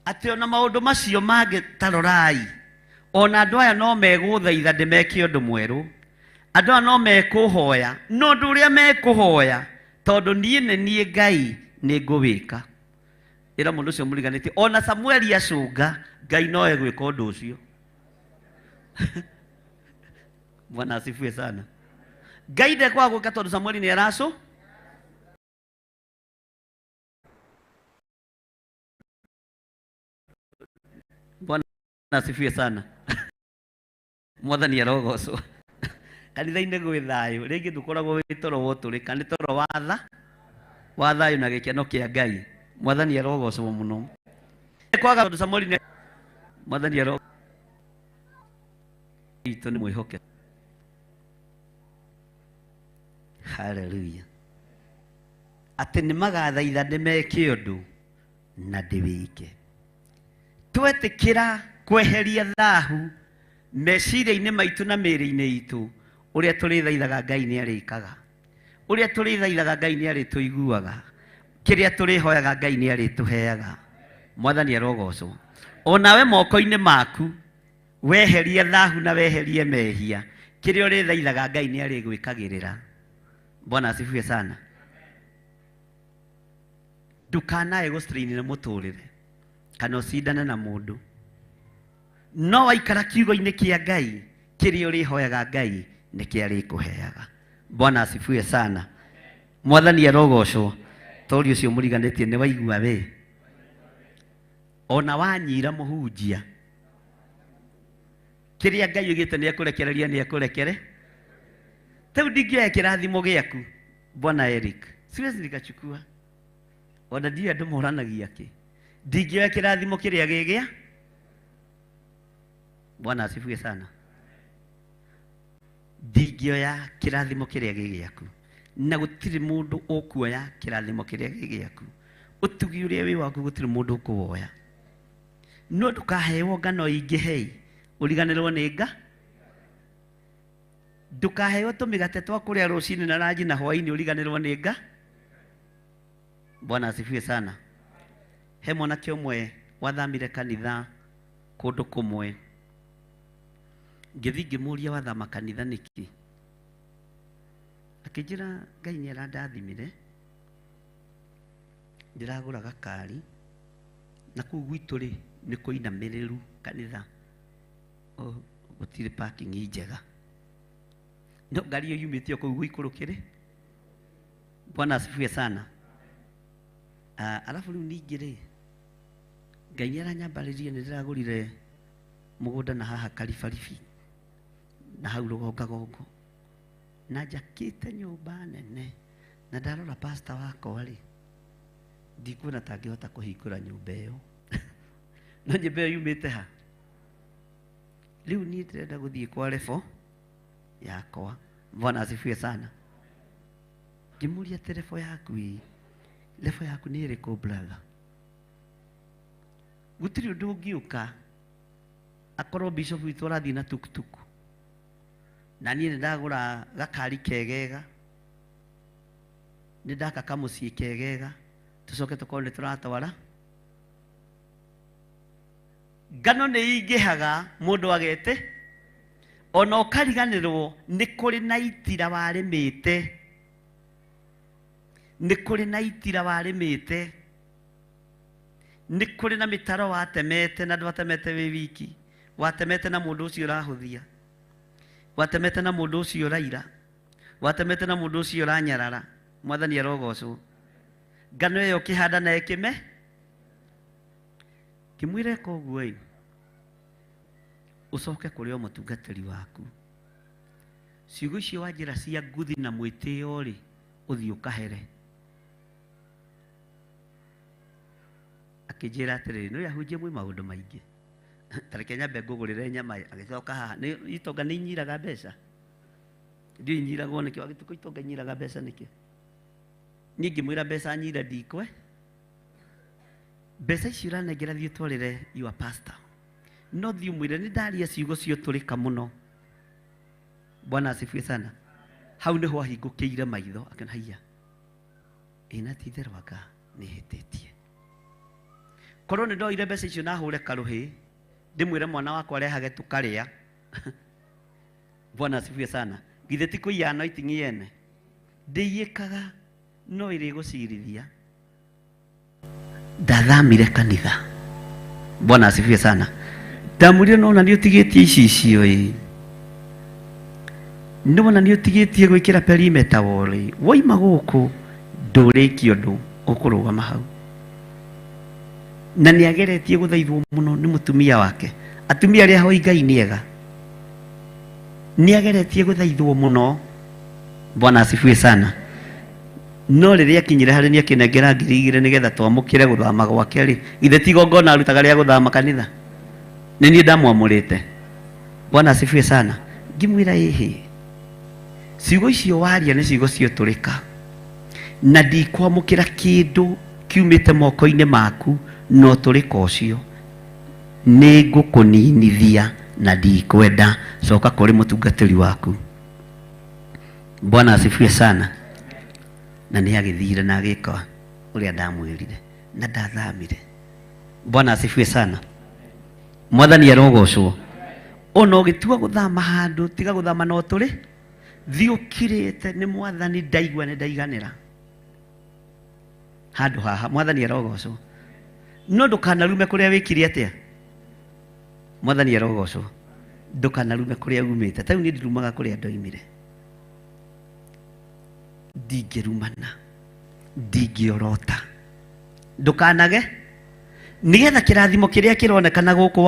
Speaker 9: atĩ ona maũndũ macio mangĩtarorai, ona andũ aya no megũthaitha ndĩmeke ũndũ mwerũ, andũ aya no mekũhoya, no ũndũ ũrĩa mekũhoya, tondũ niĩ nĩ niĩ Ngai nĩ ngũwĩka. Ĩra mũndũ ũcio mũriganĩtie, ona Samueli acũnga, Ngai no egwĩka ũndũ ũcio. Bwana asifiwe sana. Ngai ndekwaga gwĩka tondũ Samueli nĩ aracũ. Bwana asifiwe sana. Mwathani arogocwo. Kanitha-inĩ gwĩ thayũ, rĩngĩ ndũkoragwo wĩ toro wa ũtũrĩka, nĩ toro wa thayũ na gĩkeno kĩa Ngai. Mwathani arogocwo mũno. Kwaga tondũ Samueli nĩ Mwathani arogocwo. Itũ nĩ mwĩhoke. Hallelujah. Atĩ nĩ magathaitha ndĩmeke ũndũ na ndĩwĩke. Twetĩkĩra kweheria thahu meciria-inĩ maitũ na mĩĩrĩ-inĩ itũ, ũrĩa tũrĩthaithaga Ngai nĩ arĩkaga, ũrĩa tũrĩthaithaga Ngai nĩ arĩtũiguaga, kĩrĩa tũrĩhoyaga Ngai nĩ arĩtũheaga. Mwathani arogocwo. Onawe moko-inĩ maku weherie thahu na weherie mehia, kĩrĩa ũrĩthaithaga Ngai nĩ arĩgwĩkagĩrĩra. Bwana asifiwe sana. Ndukanae gũstrain na mũtũrĩre kana ũcindane na mũndũ. No waikara kiugo-inĩ kĩa Ngai, kĩrĩa ũrĩhoyaga Ngai nĩkĩo arĩkũheaga. Bwana asifiwe sana. Mwathani arogocwo. Tori ũcio mũriganĩtie nĩ waigua we. Ona wanyira mũhunjia, kĩrĩa Ngai oigĩte nĩ ekũrekereria nĩ ekũrekere. Tau ndingĩoya kĩrathimo gĩaku Bwana Eric, siwezi nikachukua. Ona ndiyo andũ moranagia kĩ. Ndingĩoya kĩrathimo kĩrĩa gĩgĩa. Bwana asifiwe sana. Ndingĩoya kĩrathimo kĩrĩa gĩgĩaku. Na gũtirĩ mũndũ ũkuoya kĩrathimo kĩrĩa gĩgĩaku. Ũtugi ũrĩa wĩ waku gũtirĩ mũndũ ũkũwoya. No ndũkaheo ngano ingĩhei ũriganĩrwo nĩ nga. Ndũkaheo tũmĩgate twa kũrĩa rũcinĩ na ranji na hwainĩ ũriganĩrwo nĩ nga. Bwana asifiwe sana. He mwanake ũmwe wathamire kanitha kũndũ kũmwe. Ngĩthiĩ ngĩmũria wathama kanitha nĩkĩ? Akĩnjĩra Ngai nĩ arandathimire, ndĩragũra gakari, na kũu gwitũ rĩ nĩ kũinamĩrĩru kanitha. Gũtirĩ parking njega. No ngari ĩyo yumĩte kũu gũikũrũkĩre. Bwana asifiwe sana. Alafu rĩu ningĩ rĩ, Ngai nĩ aranyambarĩrie nĩ ndĩragũrire mũgũnda na haha karibaribi na hau rũgongagongo, na njakĩte nyũmba nene, na ndarora pastor wakwa rĩ, ndikuona ta angĩhota kũhingũra nyũmba ĩyo. No nyũmba ĩyo yumĩte ha? Rĩu niĩ ndĩrenda gũthiĩ kwa rebo yakwa. Bwana asifiwe sana. Ngĩmũria terefo yaku ĩ, rebo yaku nĩ ĩrĩkũ brother? Gũtirĩ ũndũ ũngĩũka akorwo bishop witũ arathiĩ na tukutuku, na niĩ nĩ ndagũra gakari kegega, nĩ ndaka kamũciĩ kegega, tũcoke tũkorwo nĩ tũratwara. Ngano nĩ ingĩhaga mũndũ agete, ona ũkariganĩrwo nĩ kũrĩ na itira warĩmĩte. Nĩ kũrĩ na itira warĩmĩte. Nĩ kũrĩ na mĩtaro watemete na ndwatemete wĩ wiki. Watemete na mũndũ ũcio ũrahũthia. Watemete na mũndũ ũcio ũraira. Watemete na mũndũ ũcio ũranyarara. Mwathani arogocwo. Ngano ĩyo kĩhanda na ĩkĩme. Kĩmwĩre koguo ĩ, ũcoke kũrĩ o mũtungatĩri waku. Ciugo icio wa njĩra cia nguthi na mwĩtĩo rĩ, ũthiĩ ũkahere. Akĩnjĩra atĩrĩrĩ, nĩ ahunjia mwĩ maũndũ maingĩ. Tareke nyambe ngũgũrĩre nyama. Agĩcoka haha, itonga nĩ inyiraga mbeca. Ndiũ inyiragwo nĩkĩ? Agĩtuko itonga inyiraga mbeca nĩkĩ? Niĩ ngĩmwĩra mbeca nyire ndikwe. Mbeca icio ũranengera thiĩ twarĩre your pastor. No thiĩ mwĩre nĩ ndaria ciugo cio tũrĩka mũno. Bwana asifiwe sana. Hau nĩho ahingũkĩire maitho akĩona haiya, ĩna ti itherũ anga nĩ hĩtĩtie. Korwo nĩ ndoire mbeca icio na hũre karũhĩ, ndĩmwĩre mwana wakwa arehage tũkarĩa. Bwana asifiwe sana. Githĩ ti kũiya anointing yene ndĩiyĩkaga, no ĩrĩ gũcirithia. Ndathamire kanitha. Bwana asifiwe sana. Ndamwĩrire no na nĩ ũtigĩtie icio ĩ, no na nĩ ũtigĩtie gwĩkĩra perimeter wall. Woima gũkũ ndũrĩkie ũndũ ũkũrũgama hau. Na nĩ ageretie gũthaithwo mũno nĩ mũtumia wake. Atumia arĩa hoi Ngai nĩ ega. Nĩ ageretie gũthaithwo mũno. Bwana asifiwe sana. No rĩrĩa akinyire harĩ nĩ akĩnengera 2,000 nĩgetha twamũkĩre gũthama gwake rĩ, githĩ ti igongona arutaga rĩa gũthama kanitha? Nĩ niĩ ndamwamũrĩte. Bwana asifiwe sana. Ngĩmwĩra ĩhĩ, ciugo icio waria nĩ ciugo cio tũrĩka, na ndikwamũkĩra kĩndũ kiumĩte moko-inĩ maku, no tũrĩka ũcio nĩ ngũkũninithia na ndikwenda. Coka kũrĩ mũtungatĩri waku. Bwana asifiwe sana. Na nĩ agĩthire na agĩka ũrĩa ndamwĩrire, na ndathamire. Bwana asifiwe sana. Mwathani arogocwo. Ona ugitua guthama handu tiga guthama no turi thiukirite ni mwathani ndaigua ni ndaiganira handu haha. Mwathani arogocwo. No ndukanarume kuria wikiri atia. Mwathani arogocwo. Ndukanarume kuria umite. Tau ni ndirumaga kuria ndoimire. Ndingirumana, ndingiorota. Ndukanage nigetha kirathimo kiria kironekana guku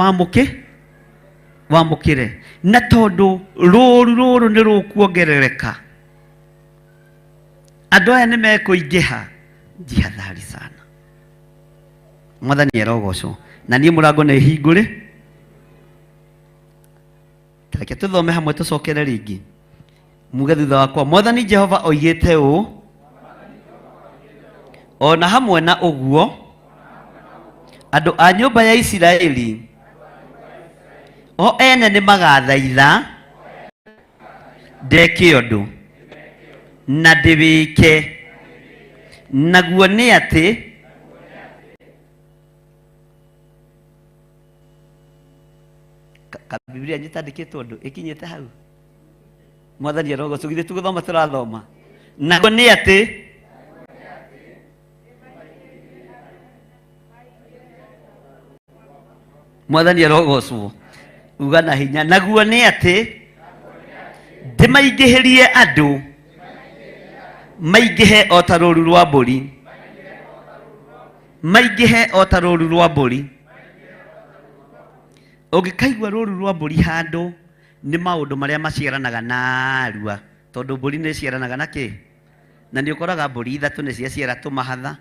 Speaker 9: wamukire na tondu ruru ni rukuongerereka. Andu aya ni mekuingiha jihathari sana. Mwathani arogocwo. Na nie murango ni hingure. Tareke tuthome hamwe tucokere ringi. Muge thutha wakwa. Mwathani Jehova oigite ũ, ona hamwe na ũguo andũ a nyũmba ya Isiraeli o ene nĩ magathaitha ndeke ũndũ na ndĩwĩke, naguo nĩ atĩ Biblia nyitandĩkĩtwo ũndũ ĩkinyĩte hau. Mwathani arogocwo. Githĩ tũgũthoma tũrathoma. Naguo nĩ atĩ Mwathani arogocwo. Uga na hinya. Naguo nĩ atĩ ndĩmaingĩhĩrie andũ maingĩhe o ta rũũru rwa mbũri, maingĩhe o ta rũũru rwa mbũri. Ũngĩkaigua rũũru rwa mbũri handũ nĩ maũndũ marĩa maciaranaga narua, tondũ mbũri nĩ ciaranaga na kĩ? Na nĩ ũkoraga mbũri ithatũ nĩ ciaciara tũmahatha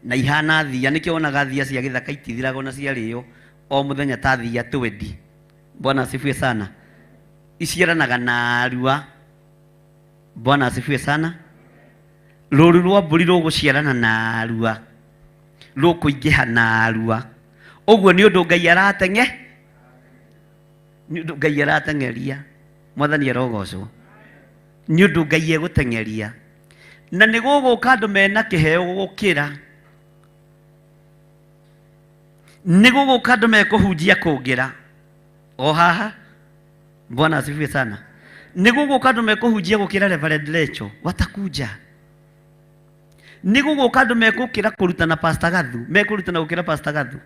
Speaker 9: na ihana thia. Nĩkĩo wonaga thia cia gĩthaka itithiraga na ciarĩo o mũthenya ta thia 20. Bwana asifiwe sana. Iciaranaga narua. Bwana asifiwe sana. Rũũru rwa mbũri rũgũciarana narua, rũkũingĩha narua. Ũguo nĩ ũndũ Ngai nĩ ũndũ Ngai arateng'eria. Mwathani arogocwo. Nĩ ũndũ Ngai egũteng'eria. Na nĩ gũgũka andũ mena kĩheo gũkĩra. Nĩ gũgũka andũ mekũhunjia kũngĩra. O haha. Bwana asifiwe sana. Nĩ gũgũka andũ mekũhunjia gũkĩra Reverend Lecho. Watakuja. Nĩ gũgũka andũ mekũkĩra kũrutana Pastor Gathu. Mekũrutana gũkĩra Pastor Gathu.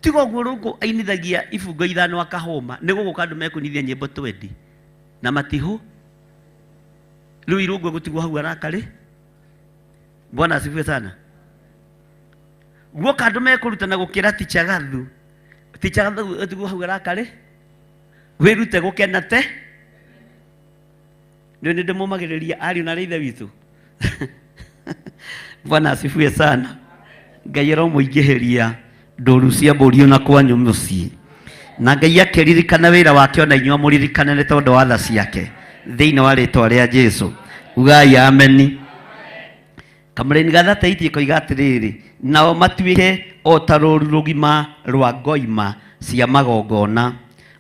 Speaker 9: Tiga ũguo rũkũ ainithagia ibungo ithano akahũma. Nĩ gũgũka andũ mekunithia nyĩmbo 20 na matihu. Rĩu irũngũ gũtigwo hau arakarĩ. Bwana asifiwe sana. Guoka andũ mekũrutana gũkĩra Teacher Gathu. Teacher Gathu ũtigwo hau arakarĩ. Wĩrute gũkena te. Ndio nĩ ndĩmũmagĩrĩria ariũ na ithe witũ. Bwana asifiwe sana. Ngai aromũingĩhĩria ndũru cia mbũri na kwanyu mũciĩ. Na Ngai akĩririkana wĩra wake ona inyuĩ mũririkane nĩ tondũ wa tha ciake thĩinĩ wa rĩĩtwa rĩa Jesũ. Ugai ameni. Kamũrĩ-inĩ gathathaitĩ koiga atĩrĩrĩ, nao matuĩke o ta rũũru rũgima rwa ngoima cia magongona,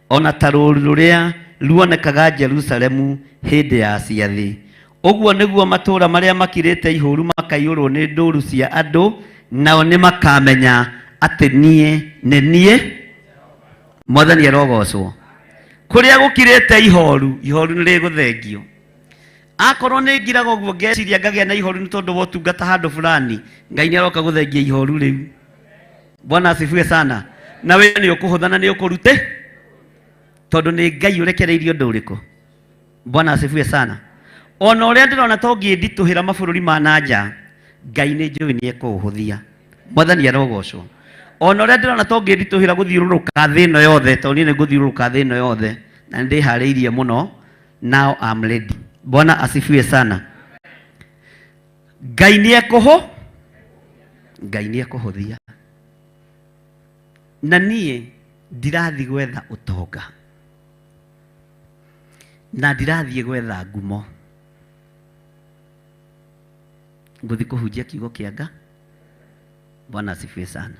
Speaker 9: ona ta rũũru rũrĩa ruonekaga Jerusalemu hĩndĩ ya ciathĩ. Ũguo nĩguo matũũra marĩa makirĩte ihũru makaiyũrwo nĩ ndũũru cia andũ, nao nĩ makamenya atĩ niĩ nĩ niĩ. Mwathani arogocwo. Kũrĩa gũkirĩte ihooru, ihooru nĩ rĩgũthengio. Akorwo nĩ ngiraga ũguo ngeciria ngagĩa na ihooru nĩ tondũ wa ũtungata handũ fulani, Ngai nĩ aroka gũthengia ihooru rĩu. Bwana asifiwe sana. Na wĩra nĩ ũkũhũthana nĩ ũkũrute tondũ nĩ Ngai ũrekereirio ũndũ ũrĩkũ. Bwana asifiwe sana. Ona ũrĩa ndĩrona to ngĩnditũhĩra mabũrũri ma nanja, Ngai nĩ njũĩ nĩ ekũũhũthia. Mwathani arogocwo. Ona ũrĩa ndĩrona to ngĩnditũhĩra gũthiũrũrũka thĩ ĩno yothe, tondũ niĩ nĩ ngũthiũrũrũka thĩ ĩno yothe na nĩ ndĩharĩirie mũno. Now I'm ready. Bwana asifiwe sana. Ngai nĩ ekũhũthia. Na niĩ ndirathiĩ gwetha ũtonga, na ndirathiĩ gwetha ngumo. Ngũthiĩ kũhunjia kiugo kĩa Ngai. Bwana asifiwe sana.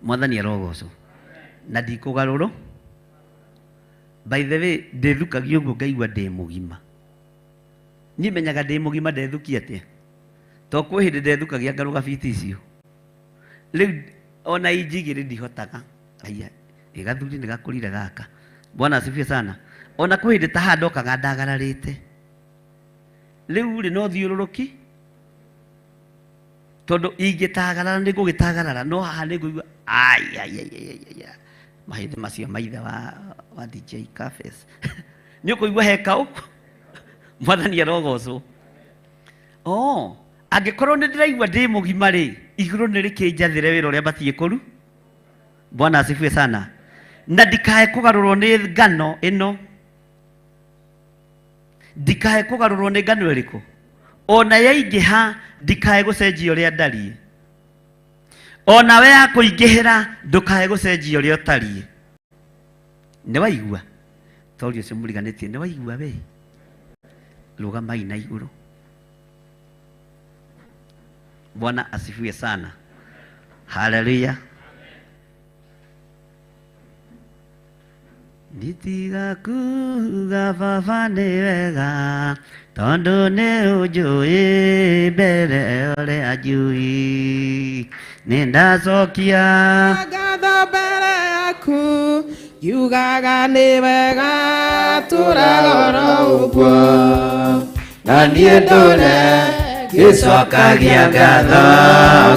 Speaker 9: Mwathani arogocwo. Na ndikũgarũrwo. By the way, ndĩthukagio ũguo ngaigua ndĩ mũgima. Niĩ menyaga ndĩ mũgima ndethukia atĩa. to kwä hä ndä ndethukagia ngarå biti icio rä u ona injigä rä ndihotaga aya ä gathuri nä gakå rire gaka. Bwana asifiwe sana. Ona kwä hä ndä taha ndokaga ndagararä te rä u rä no thiå rå rå ki tondå ingä tagarara nä ngå gä tagarara no haha nä ngå igua mahä ndä macio maithe wa DJ Cafes nä å kå igua hekau mwathani arogocwo. Angä korwo nä ndä raigua ndä må gima rä igå rå nä rä kä njathä re wä ra å rä a mbatiä kå ru. Bwana asifiwe sana. Na ndikae kå garå rwo nä ngano ä no, ndikae kå garå rwo nä ngano ä rä kå ona yaingä ha ndikae gå cenjia å rä a ndariä ona we yakå ingä hä ra ndå kae gå cenjia å rä a å tariä. Nä waigua tori å cio må riganä tie nä waigua we rå gamai na igå rå. Bwana asifiwe sana. Haleluya. Nditiga kuga baba nĩ wega tondũ nĩ ũnjũĩ mbere ũrĩa njui nĩ ndacokia
Speaker 1: ngatho mbere yaku yugaga nĩ wega tũragoro ũguo
Speaker 5: na niĩ ndũre gĩcokagia ngatho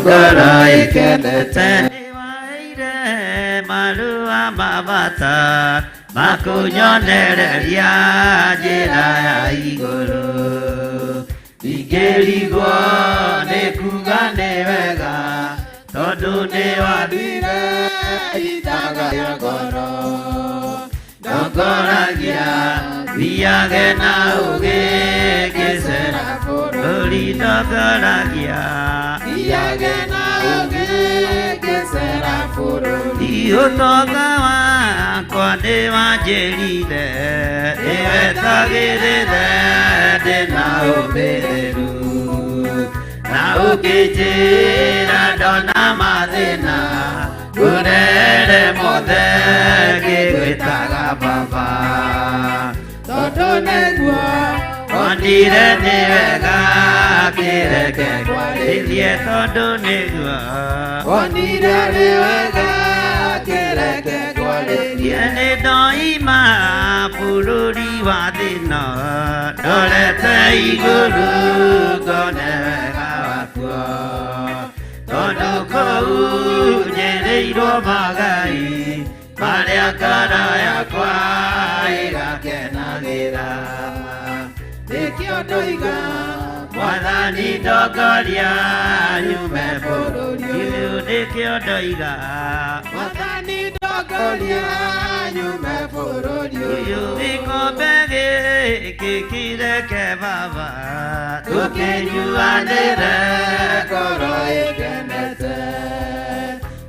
Speaker 5: ngoro ĩkenete
Speaker 9: nĩ waheire marũa ma bata makunyonereria njĩra ya igũrũ ingĩrigwo nĩ kuga nĩ wega tondũ nĩ wathire itaga ya ngoro ndongoragia thiage na ũgĩ ngĩcera bũrũri ndongoragia thiage na ũgĩ ngĩcera bũrũri ũtonga wakwa nĩ wanjĩrire nĩwetagĩrĩre ndĩna ũmĩrĩru na ũkĩnjĩra ndona mathĩna ngũrere mothe ngĩgwĩtaga baba tondũ nĩguo wonire nĩ wega kĩreke kwarĩrie tondũ nĩguo wonire nĩ wega kĩreke kwarĩrie nĩ ndoima bũrũri wa thĩno ndorete igũrũ ngone wega wakuo tondũ kũu njĩrĩirwo magai marĩa ngoro yakwa ĩgakenagĩra nĩkĩo ndoiga mwathani ndongoria nyume bũrũri ũyũ nĩkĩo ndoiga mwathani ndongoria nyume bũrũri ũyũ gĩkombe gĩkĩ kĩreke baba tũkĩnyuanĩre ngoro ĩkenete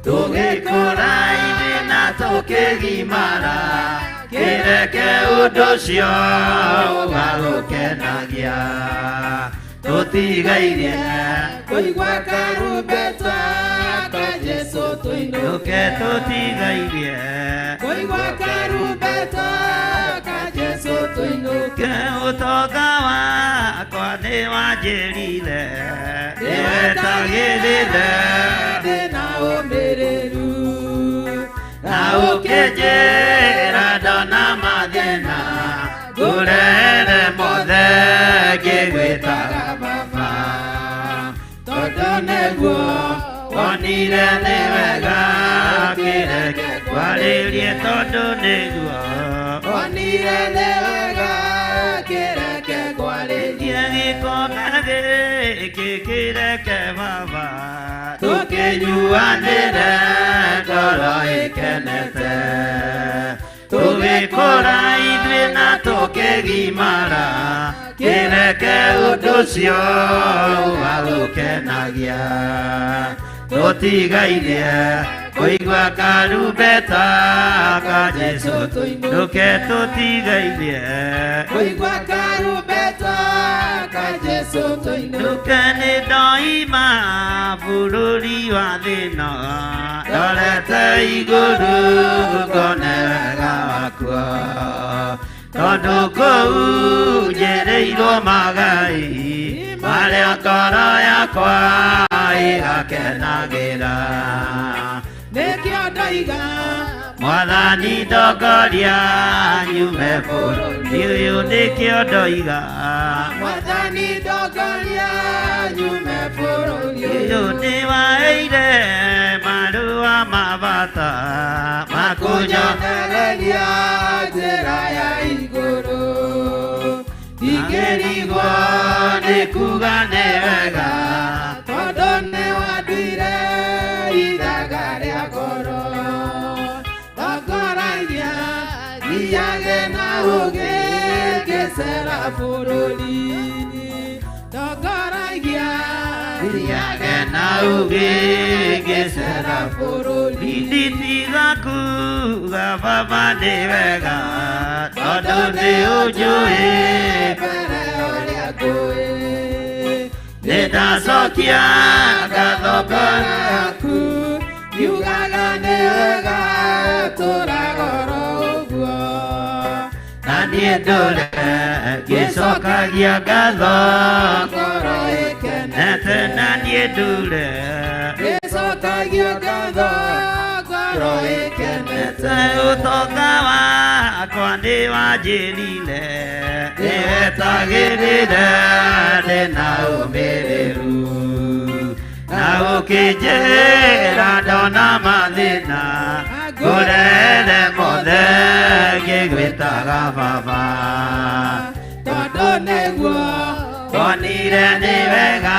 Speaker 9: tũgĩkũra ithe na tũkĩgimara kĩreke ũndũ ũcio ũgagũkenagia tũtigairie kũigua karumbeta ka Jesũ tũinũke tũtigairie kũigua karumbeta ka Jesũ tũinũke ũtonga wakwa nĩ wanjĩrire nĩwetagĩrĩre ndĩna ũmĩrĩru na ũkĩnjĩra ndona mathĩna ngũrere mothe ngĩgwĩtaga baba tondũ nĩguo wonire nĩ wega kĩreke kwarĩrie tondũ nĩguo wonire nĩ wega kĩreke kwarĩrie gĩkombe gĩkĩ kĩreke baba tũkĩnyuanĩre ngoro ĩkenete tũgĩkũra ithuĩ na tũkĩgimara kĩreke ũndũ ũcio ũgagũkenagia tũtigairie kũigua karumbeta ka Jesũ tũinũke tũtigairie kũigua karumbeta ka Jesũ tũinũke nĩ ndoima bũrũri wa thĩno ndorete igũrũ ngone wega wakuo tondũ kũu njĩrĩirwo magai
Speaker 5: Narĩa ngoro yakwa ĩgakenagĩra.
Speaker 1: Nĩkĩo ndoiga
Speaker 5: Mwathani ndongoria nyume bũrũri ũyũ, nĩkĩo ndoiga
Speaker 1: Mwathani ndongoria nyume bũrũri
Speaker 5: ũyũ nĩwaheire marũa ma bata ma kũnyonereria
Speaker 1: njĩra ya igũrũ.
Speaker 5: ingĩrigwo nĩ kuga nĩ wega,
Speaker 1: Tondũ nĩ wanduire ithaga rĩa ngoro. Ndongoragia thiage na ũgĩ ngĩcera bũrũri. Ndongoragia
Speaker 5: thiage na ũgĩ ngĩcera
Speaker 1: bũrũri.
Speaker 5: nditiga kuga baba nĩ wega, tondũ nĩ ũnjũĩ
Speaker 1: Mbere ũrĩa ngũĩ.
Speaker 5: nĩndacokia ngatho ngoro
Speaker 1: yaku yugaga nĩ wega tũragoro ũguo.
Speaker 5: na niĩ ndũre ngĩcokagia ngatho
Speaker 1: Ngoro
Speaker 5: nete, na niĩ ndũre
Speaker 1: gĩcokagia ngatho ngoro ĩkenete.
Speaker 5: nete, ũtonga wakwa nĩ wanjĩrire, nĩwetagĩrĩre ndĩna ũmĩrĩru, na ũkĩnjĩra ndona mathĩna ngũrere mothe ngĩgwĩtaga baba.
Speaker 1: Tondũ nĩguo
Speaker 5: wonire nĩ wega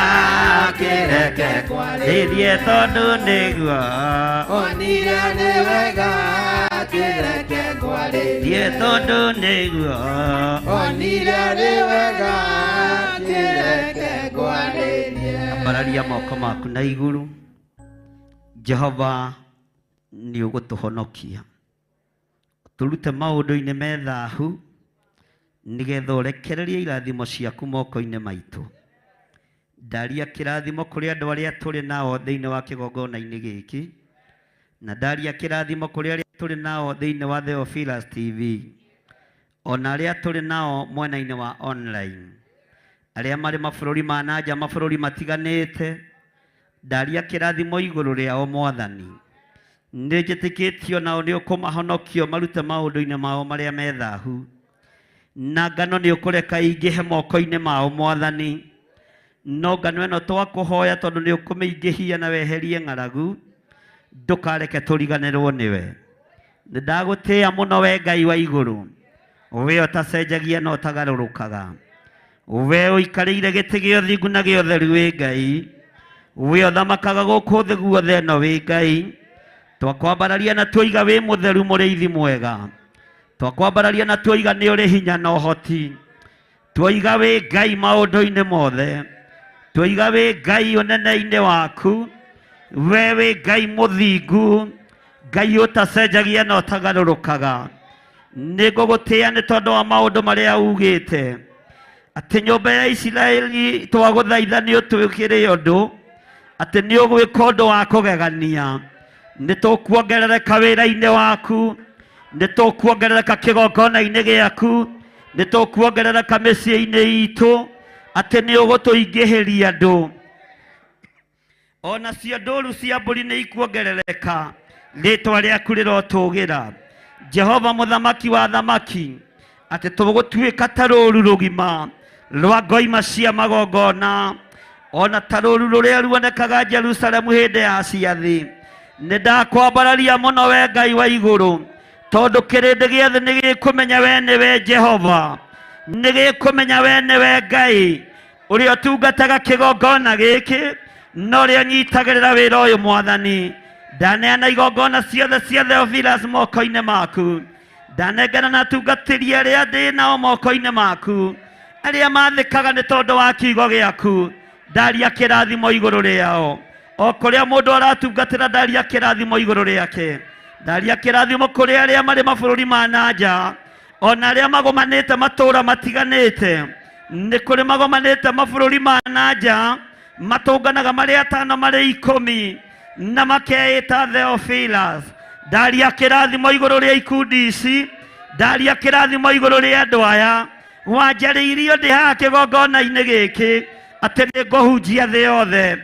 Speaker 5: kĩreke kwarĩrie, tondũ nĩguo
Speaker 1: wonire nĩ wega kĩreke kwarĩrie,
Speaker 5: tondũ nĩguo
Speaker 1: wonire nĩ wega kĩreke kwarĩrie.
Speaker 9: Ambararia moko maku na igũrũ. Jehova nĩ ũgũtũhonokia, tũrute maũndũ-inĩ me thaahu, nĩgetha ũrekererie irathimo ciaku moko-inĩ maitũ. Ndaria kĩrathimo kũrĩ andũ arĩa tũrĩ nao thĩinĩ wa kĩgongona-inĩ gĩkĩ, na ndaria kĩrathimo kũrĩ arĩa tũrĩ nao thĩinĩ wa Theophilus TV, ona arĩa tũrĩ nao mwena-inĩ wa online, arĩa marĩ mabũrũri ma nanja, mabũrũri matiganĩte. Ndaria kĩrathimo igũrũ rĩao Mwathani, nĩnjĩtĩkĩtio nao nĩ ũkũmahonokio marute maũndũ-inĩ mao marĩa me thaahu, na ngano nĩ ũkũreka ingĩhe moko-inĩ mao Mwathani. No ngano ĩno twakũhoya tondũ nĩ ũkũmĩingĩhia na weherie ng'aragu, ndũkareke tũriganĩrwo nĩwe. Nĩndagũtĩĩa mũno we Ngai wa igũrũ, we ũtacenjagia na ũtagarũrũkaga, we ũikarĩire gĩtĩ gĩa ũthingu na gĩa ũtheru wĩ Ngai, we ũthamakaga gũkũ thĩ guothe ĩno wĩ Ngai. Twakwambararia na tuoiga wĩ mũtheru mũrĩithi mwega, twakwambararia na tuoiga nĩ ũrĩ hinya na ũhoti, tuoiga wĩ Ngai maũndũ-inĩ mothe, tuoiga wĩ Ngai ũnene-inĩ waku, we wĩ Ngai mũthingu, Ngai ũtacenjagia na ũtagarũrũkaga. Nĩngũgũtĩĩa nĩ tondũ wa maũndũ marĩa ugĩte, atĩ nyũmba ya Isiraeli twagũthaitha nĩ ũtwĩkĩre ũndũ, atĩ nĩ ũgwĩka ũndũ wa kũgegania. Nĩ tũkuongerereka wĩra-inĩ waku, nĩ tũkuongerereka kĩgongona-inĩ gĩaku, nĩ tũkuongerereka mĩciĩ-inĩ itũ, atĩ nĩ ũgũtũingĩhĩria andũ. Ona cio ndũũru cia mbũri nĩ ikuongerereka, rĩĩtwa rĩaku rĩrotũũgĩra. Jehova mũthamaki wa thamaki, atĩ tũgũtuĩka ta rũũru rũgima rwa ngoima cia magongona, ona ta rũũru rũrĩa ruonekaga Jerusalemu hĩndĩ ya ciathĩ. Nĩndakwambararia mũno we Ngai wa igũrũ, tondũ kĩrĩndĩ gĩothe nĩ gĩkũmenya we nĩwe Jehova, nĩ gĩkũmenya we nĩwe Ngai ũrĩa ũtungataga kĩgongona gĩkĩ, na ũrĩa ũnyitagĩrĩra wĩra ũyũ Mwathani. Ndaneana igongona ciothe cia Theophilus moko-inĩ maku, ndanengana na atungatĩri arĩa ndĩ nao moko-inĩ maku, arĩa mathĩkaga nĩ tondũ wa kiugo gĩaku. Ndaria kĩrathimo igũrũ rĩao, o kũrĩa mũndũ aratungatĩra ndaria kĩrathimo igũrũ rĩake. Ndaria kĩrathimo kũrĩ arĩa marĩ mabũrũri ma nanja, ona arĩa magomanĩte matũũra matiganĩte. Nĩ kũrĩ magomanĩte mabũrũri ma nanja, matũnganaga marĩ atano marĩ 10 na makeĩta Theophilus. Ndaria kĩrathimo igũrũ rĩa ikundi ici, ndaria kĩrathimo igũrũ rĩa andũ aya wanjarĩirio ndĩ haha kĩgongona-inĩ gĩkĩ,
Speaker 5: atĩ nĩngũhunjia thĩ yothe.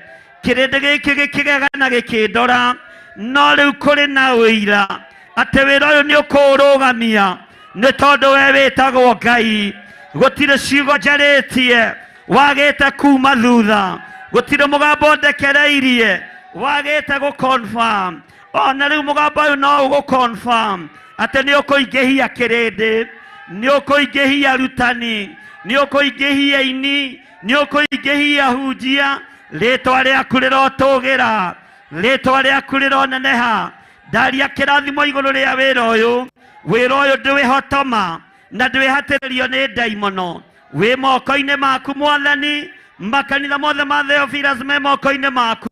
Speaker 5: Kĩrĩndĩ gĩkĩ gĩkĩgega na gĩkĩndora, no rĩu kũrĩ na ũira atĩ wĩra ũyũ nĩũkũũrũgamia, nĩ tondũ we wĩtagwo Ngai. Gũtirĩ ciugo njarĩtie wagĩte kuma thutha, gũtirĩ mũgambo ndekereirie wagĩte gũ-confirm. Ona rĩu mũgambo ũyũ no ũgũ-confirm atĩ nĩũkũingĩhia kĩrĩndĩ, nĩũkũingĩhia arutani, nĩũkũingĩhia aini, nĩũkũingĩhia hunjia. Rĩtwa rĩaku rĩrotũgĩra, rĩtwa rĩaku rĩroneneha. Ndaria kĩrathimo igũrũ rĩa wĩra ũyũ. Wĩra ũyũ ndwĩhotoma na ndwĩhatĩrĩrio nĩ ndaimono. Wĩ moko-inĩ maku Mwathani, makanitha mothe ma Theophilus me moko-inĩ maku.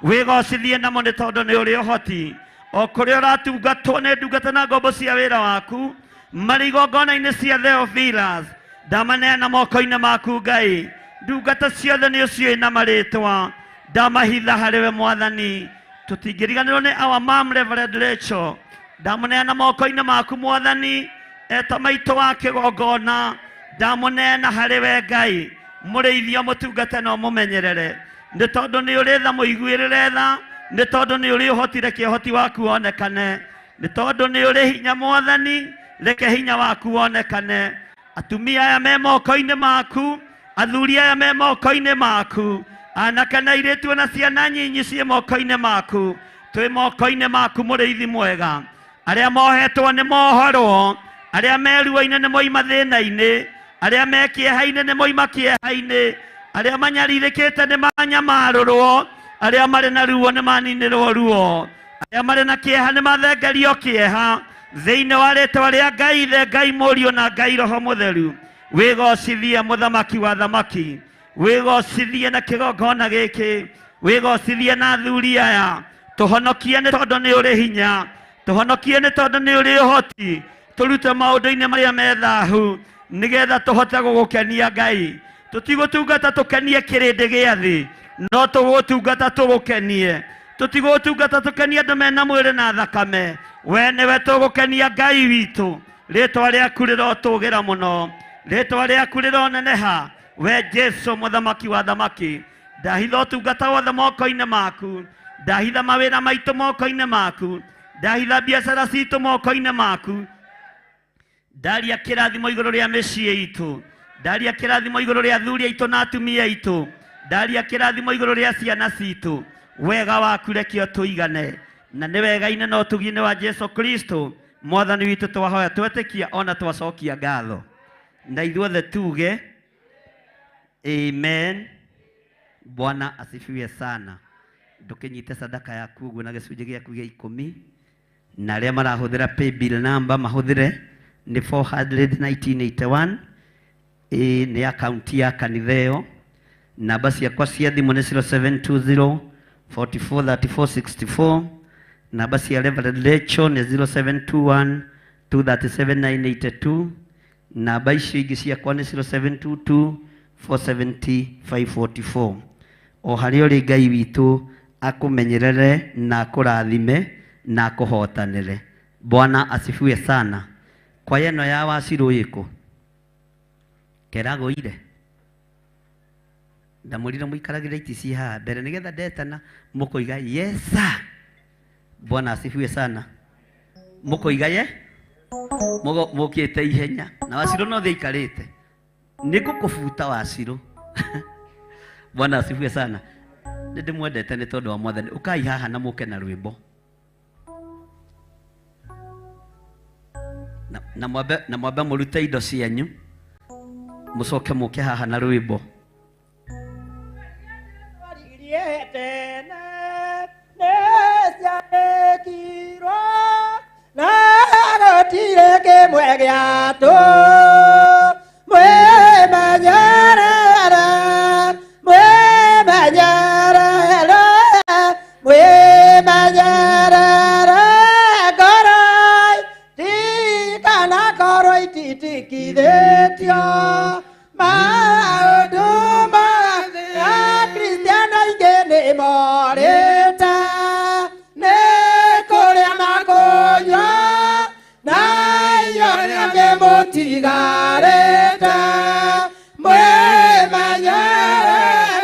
Speaker 5: Wĩgocithie namo nĩ tondũ nĩ ũrĩ ũhoti. O kũrĩa ũratungatwo nĩ ndungata na ngombo cia wĩra waku, marĩ igongona-inĩ cia Theophilus, ndamaneana moko-inĩ maku Ngai. Ndungata ciothe nĩ ũciũĩ na marĩtwa, ndamahitha harĩwe Mwathani. Tũtingĩriganĩrwo nĩ our mom Reverend Rachel, ndamũneana moko-inĩ maku Mwathani. Eta maitũ wa kĩgongona, ndamũneana harĩwe Ngai. Mũrĩithia mũtungate no mũmenyerere, nĩ tondũ nĩ ũrĩ tha mũiguĩrĩre tha, nĩ tondũ nĩ ũrĩ ũhoti, reke ũhoti waku wonekane. Nĩ tondũ nĩ ũrĩ hinya Mwathani, reke hinya waku wonekane. Atumia aya me moko-inĩ maku, athuri aya me moko-inĩ maku, anake na airĩtu na ciana nyinyi ciĩ moko-inĩ maku. Twĩ moko-inĩ maku Mũrĩithi mwega. Arĩa mohetwo nĩ mohorwo, arĩa meruo-inĩ nĩ moima thĩna-inĩ, arĩa me kĩeha-inĩ nĩ moima kĩeha-inĩ, arĩa manyarirĩkĩte nĩ manyamarũrwo, arĩa marĩ na ruo nĩ maninĩrwo ruo, arĩa marĩ na kĩeha nĩ mathengerio kĩeha. Thĩinĩ wa rĩtwa rĩa Ngai Ithe, Ngai Mũriũ na Ngai Roho Mũtheru, wĩgocithie Mũthamaki wa thamaki, wĩgocithie na kĩgongona gĩkĩ, wĩgocithie na athuri aya. Tũhonokie nĩ tondũ nĩ ũrĩ hinya, tũhonokie nĩ tondũ nĩ ũrĩ ũhoti. Tũrute maũndũ-inĩ marĩa me thahu, nĩgetha tũhote gũgũkenia Ngai. Tũtigũtungata tũkenie kĩrĩndĩ gĩa thĩ, no tũgũtungata tũgũkenie. Tũtigũtungata tũkenie andũ mena mwĩrĩ na thakame, we nĩwe tũgũkenia Ngai witũ. Rĩtwa rĩaku rĩrotũgĩra mũno, rĩtwa rĩaku rĩroneneha. We Jesu Mũthamaki wa thamaki, ndahitha ũtungata wothe moko-inĩ maku, ndahitha mawĩra maitũ moko-inĩ maku, ndahitha biacara citũ moko-inĩ maku. Ndaria kĩrathimo igũrũ rĩa mĩciĩ itũ, ndaria kĩrathimo igũrũ rĩa athuri aitũ na atumia aitũ, ndaria kĩrathimo igũrũ rĩa ciana citũ. Wega waku reke ũtũigane, na nĩ wega-inĩ na ũtugi-inĩ wa Jesu Kristo Mwathani witũ twahoya, twetĩkia ona twacokia ngatho. Na ithuothe tuge amen. Bwana asifiwe sana. Ndũkĩnyite sadaka yaku ũguo na gĩcunjĩ gĩaku gĩa 10, na arĩa marahũthĩra pay bill number mahũthĩre nĩ 41981. Nĩ akaunti ya kanitha ĩyo. Namba ciakwa cia thimũ nĩ 0720 443464. Namba cia Reverend Rachel nĩ 0721 237982. Namba icio ingĩ ciakwa nĩ 0722 470544. O harĩa ũrĩ Ngai witũ akũmenyerere na akũrathime na akũhotanĩre. Bwana asifiwe sana. Kwa ĩno ya Wacirũ ĩkũ keragũire, ndamũrire mũikaragĩra iti ci haha mbere nĩgetha ndetana mũkũiga yes sir. Bwana asifiwe sana. Mũkũiga ye mũkĩte ihenya na Wacirũ no thĩ ikarĩte, nĩngũkũbuta Wacirũ. Bwana asifiwe sana. Ndĩmwendete nĩ tondũ wa Mwathani. Ũkai haha na mũke na rwĩmbo na mwambe mũrute indo cianyu, mũcoke mũke haha na rwĩmbo.
Speaker 10: Tigareta, mwe manyara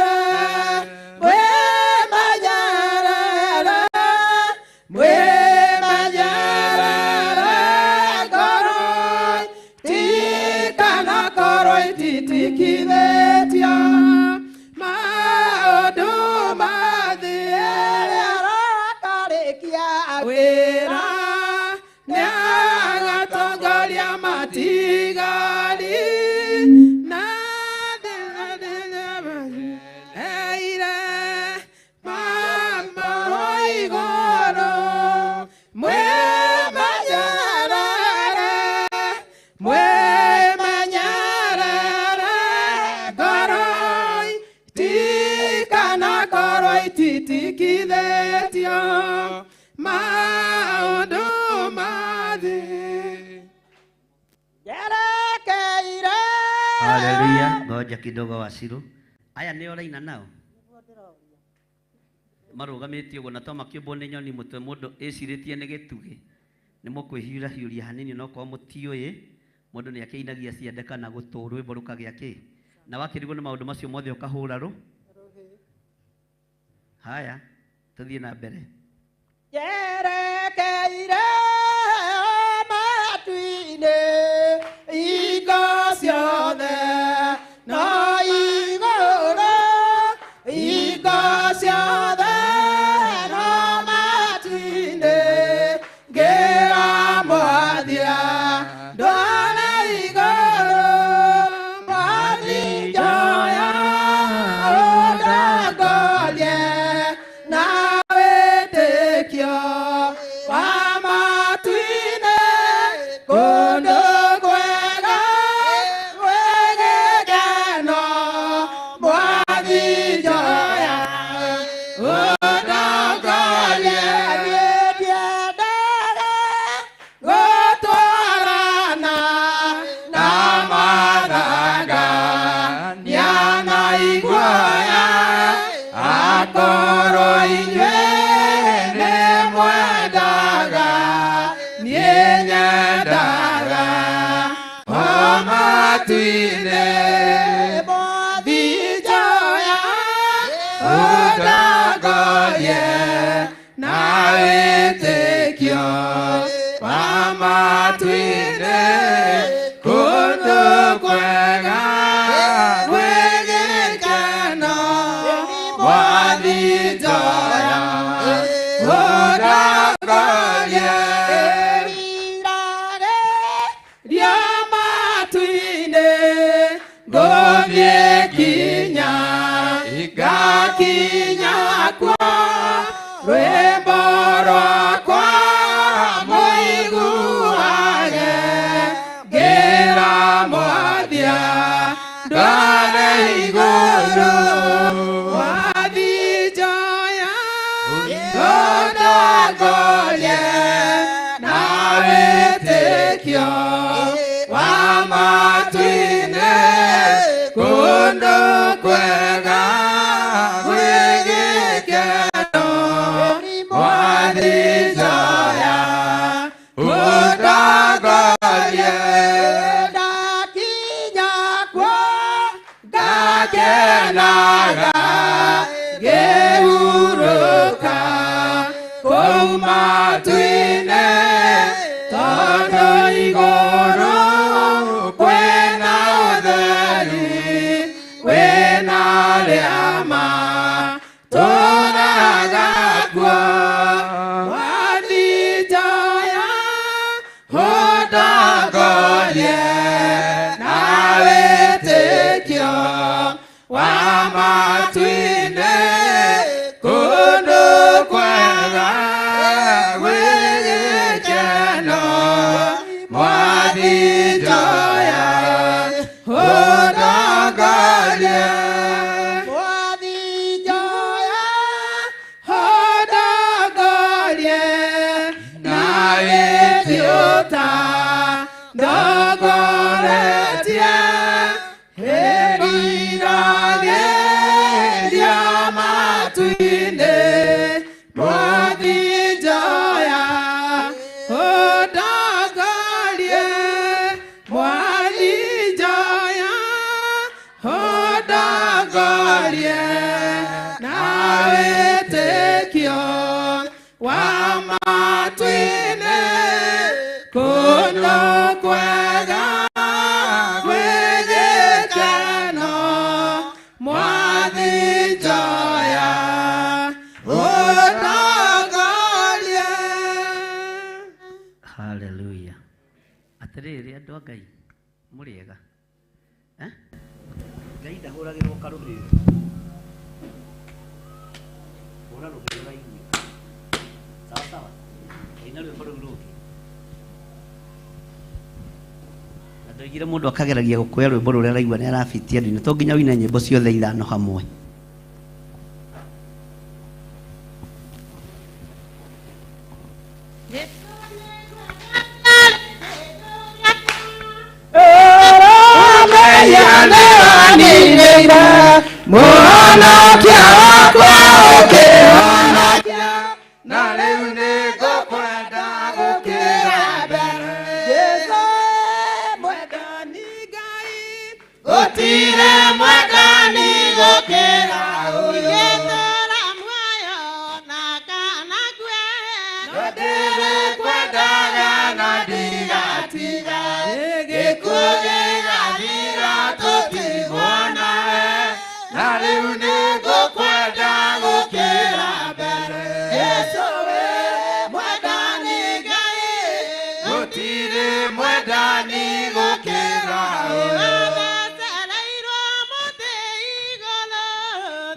Speaker 1: igakorwo ititikithĩtio maũndũ ma thĩ.
Speaker 9: Yerekeire. Haleluya. Ngoja kidogo Wasiru. Aya nĩ oraina nao. Marugamĩtie ũguo na to makĩũmbwo nĩ nyoni mũtwe mũndũ ĩcirĩtie nĩ gĩtugĩ. Nĩ mũkwĩhiũria hiũria hanini no kwa mũtiũĩ mũndũ nĩ akĩinagia ciande kana gũtũ rwĩmbo rũkagĩa kĩ. Na wakĩrigwo nĩ maũndũ macio mothe ũkahũra rũ. Haya, tuthiĩ na mbere.
Speaker 1: Yerekeire matu-inĩ ingo ciothe no igũrũ ingo ciothe no matu-inĩ ngĩramwathia ndwone igũrũ mwathi njoya ũndangorie na wĩtĩkio wa matu-inĩ kũndũ kwega gwĩgĩkeno mwathi njoya ũndangorie ndiendaga gũtwarana na mathangania na iguoya akorwo inyuĩ nĩ mwendaga niĩ nyendaga o matu-inĩ mwathi njoya ũndangorie na wĩtĩkio wa matu-inĩ kũndũ kwega gwĩgĩkeno mwathi njoya ũndangorie ria matu-inĩ ngũthiĩ kinya ngakinya kwa rwĩmbo rwakwa mũiguage ngĩramwathia ndware igũrũ mwathi njoya ũndangorie na wĩtĩkio wa matu-inĩ kũndũ kwega gwĩgĩkeno mwathi njoya ũndangorie ndakinya kuo ngakenaga ngĩhurũka kũu matu-inĩ tondũ igũrũ kwĩna ũtheri wĩna rĩama tũraga kuo mwathi njoya ũndangorie na wĩtĩkio wa matu-inĩ kũndũ kwega gwĩgĩkeno mwathi njoya ũndangorie mwathi njoya ũndangorie na wĩtĩkio ndongoretie hĩndirageria matu-inĩ mwathi njoya ũndangorie mwathi njoya ũndangorie na wĩtĩkio wa matu-inĩ kũndũ kwega gwĩgĩkeno mwathi njoya ũndangorie.
Speaker 9: Haleluya. Atĩrĩrĩ andũ a Ngai mũrĩega Ngai ndahũragĩrwo karũrĩrĩ hũra rũgĩo raiguĩka sawa sawa ĩna rwĩmbo rũu rũngĩ na ndoigire mũndũ akageragia gũkũya rwĩmbo rũrĩa araigua nĩ arabitia andũ-inĩ to nginya wĩine nyĩmbo ciothe ithano hamwe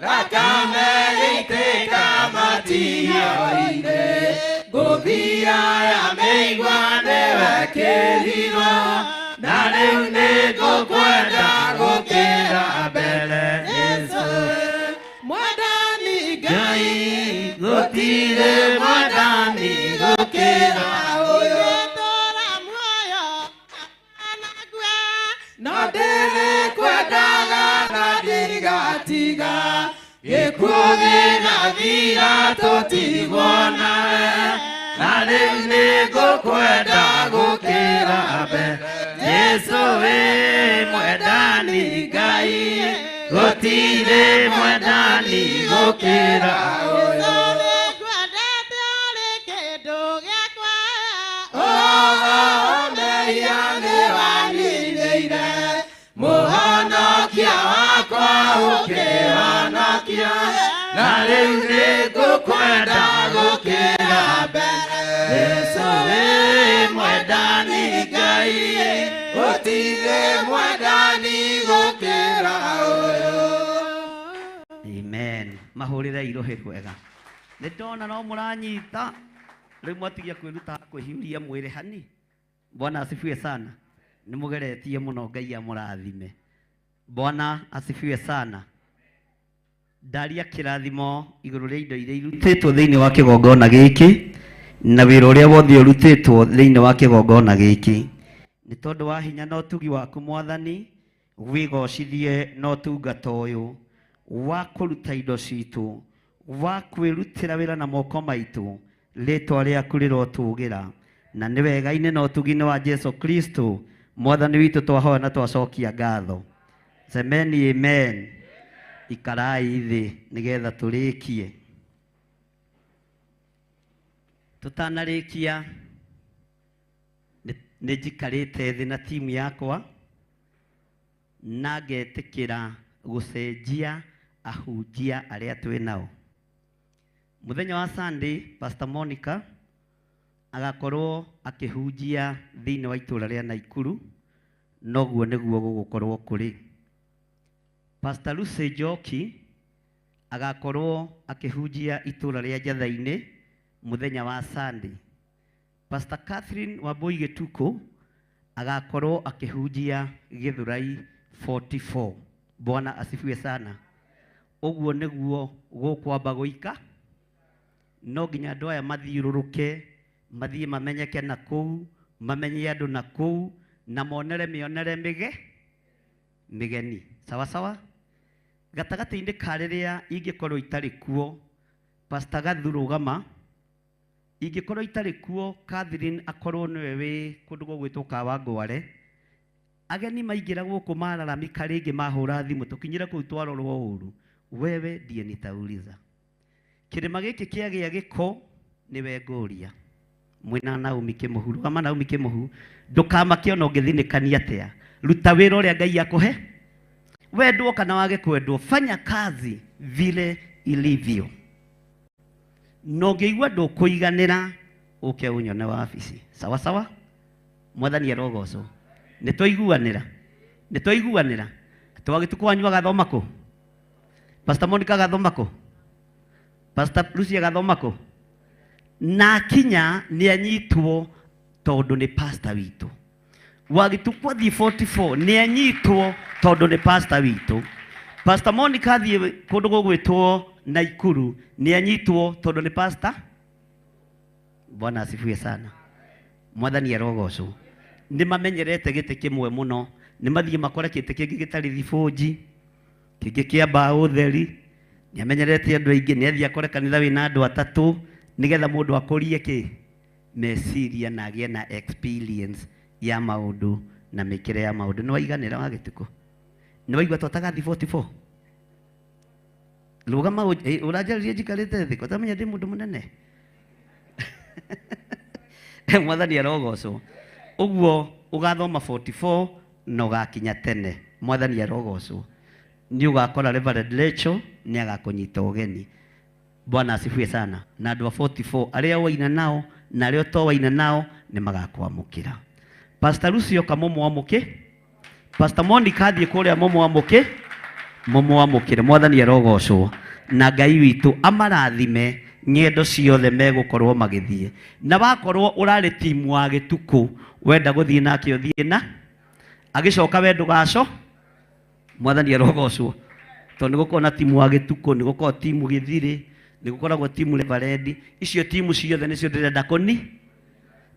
Speaker 10: thakame gĩitĩka matihio-inĩ, ngũbia ya mĩigua nĩwe kĩriro, na rĩu nĩngũkwenda gũkĩra mbere Yesu.
Speaker 1: Mwathani
Speaker 10: Ngai gũtirĩ mwathani gũkĩra ũyũ,
Speaker 1: no ndĩrĩkwendaga na ndigatiga,
Speaker 10: gĩkuũ gĩgathira tũtigwo nawe, na rĩu nĩngũkwenda gũkĩra mbere Yesu wĩ mwendani Ngai, gũtirĩ mwendani gũkĩra ũyũ. Mehia nĩwaninĩire, mũhonokia wakwa ũkĩhonokia, na rĩu nĩngũkwenda gũkĩra mbere Yesu wĩ mwendani Ngai, gũtirĩ mwendani gũkĩra ũyũ. Amen. Mahũrĩre irũhĩ kwega. Nĩ ndona no mũranyita rĩu mwatigia kwĩruta kwĩhiũria mwĩrĩ hani. Bwana asifiwe sana. Nĩ mũgeretie mũno, Ngai amũrathime. Bwana asifiwe sana. Ndaria kĩrathimo igũrũ rĩa indo iria irutĩtwo thĩinĩ wa kĩgongona gĩkĩ na wĩra ũrĩa wothe ũrutĩtwo thĩinĩ wa kĩgongona gĩkĩ. Nĩ tondũ wa hinya na ũtugi waku Mwathani, wĩgocithie na ũtungata ũyũ wa kũruta indo citũ, wa kwĩrutĩra wĩra na moko maitũ, rĩtwa rĩaku rĩrotũgĩra, na nĩ wega-inĩ na ũtugi-inĩ wa Jesu Kristo Mwathani witũ twahoya na twacokia ngatho. Semeni amen. Ikarai thĩ nĩgetha tũrĩkie. Tũtanarĩkia nĩ njikarĩte thĩ na timu yakwa na ngetĩkĩra gũcenjia ahunjia arĩa twĩ nao. Mũthenya wa Sunday, Pastor Monica agakorwo akĩhunjia thĩinĩ wa itũũra rĩa Naikuru, noguo nĩguo gũgũkorwo kũrĩ. Pastor Lucy Njoki agakorwo akĩhunjia itũũra rĩa Njatha-inĩ mũthenya wa Sunday. Pastor Catherine Wambui Gĩtuko agakorwo akĩhunjia Gĩthũrai 44. Bwana asifiwe sana. Ũguo nĩguo gũkwamba gũika. No nginya andũ aya mathiũrũrũke, mathiĩ mamenyeke na kũu, mamenye andũ na kũu, na monere mĩonere mĩgeni. Sawa sawa? Gatagatĩ-inĩ ka rĩrĩa ingĩkorwo itarĩ kuo, Pastor Gathurũgama, ingĩkorwo itarĩ kuo, Catherine akorwo nĩwe wĩ kũndũ gwĩtwo Kawangware, ageni maingĩra gũkũ mararamika rĩngĩ mahũra thimũ tũkinyĩre kũu twarorwo ũru, wewe ndiye nitauliza. Kĩrĩma gĩkĩ kĩagĩa gĩko nĩwe ngũria. Mwĩna Naomi Kĩmũhu, rũgama Naomi Kĩmũhu, ndũkamake ona ũngĩthinĩkania atĩa. Ruta wĩra ũrĩa Ngai akũhe. Wendwo kana wage kwendwo, fanya kazi vile ilivyo. No ngĩigua ndũkũiganĩra ũke ũnyone wabici. Sawa sawa? Mwathani arogocwo. Nĩtwaiguanĩra. Nĩtwaiguanĩra. Twagĩtukũ wanyu agathoma kũ? Pastor Monica agathoma kũ? Pastor Lucy agathoma kũ? Na kinya nĩ anyitwo tondũ nĩ pastor witũ. Wagĩtukũ athiĩ 44 nĩ anyitwo tondũ nĩ pastor witũ. Pastor Monica athiĩ kũndũ gũgwĩtwo Naikuru nĩ anyitwo tondũ nĩ pastor. Bwana asifiwe sana. Mwathani arogocwo. Nĩ mamenyerete gĩtĩ kĩmwe mũno, nĩ mathiĩ makore gĩtĩ kĩngĩ gĩtarĩ thibũnji, kĩngĩ kĩa mbaũ theri, nĩ amenyerete andũ aingĩ, nĩ athiĩ akore kanitha wĩna andũ atatũ, nĩgetha mũndũ akũrie kĩ? Meciria na agĩe na experience ya maũndũ na mĩkĩre ya maũndũ. Nĩ waiganĩra wa Gĩtuko? Nĩ waigua twatagathiĩ 44? Rũgama ũranjarĩria njikarĩte thĩ, ũtamenya ndĩ mũndũ mũnene. Mwathani arogocwo. Ũguo ũgathoma 44 na ũgakinya tene. Mwathani arogocwo. Nĩ ũgakora Reverend Rachel nĩ agakũnyita ũgeni. Bwana asifiwe sana. Na andũ a 44 arĩa waina nao na arĩa ũtowaina nao nĩ magakwamũkĩra. Pastor Lucio kamũmwamũke. Pastor Monica athiĩ kũrĩa mũmwamũke. mumwamukire. Mwathani arogocwo na Ngai witu amarathime ng'endo ciothe megũkorwo magĩthiĩ. Na wakorwo ũrarĩ timu wa gĩtuko wenda gũthiĩ nake ũthiĩ na agĩcoka we ndũgaco. Mwathani arogocwo tondũ nĩgũkorwo na timu wa gĩtuko, nĩgũkorwo timu gĩthirĩ, nĩgũkoragwo timu Reverend. Icio timu ciothe nĩcio ndĩrenda kũni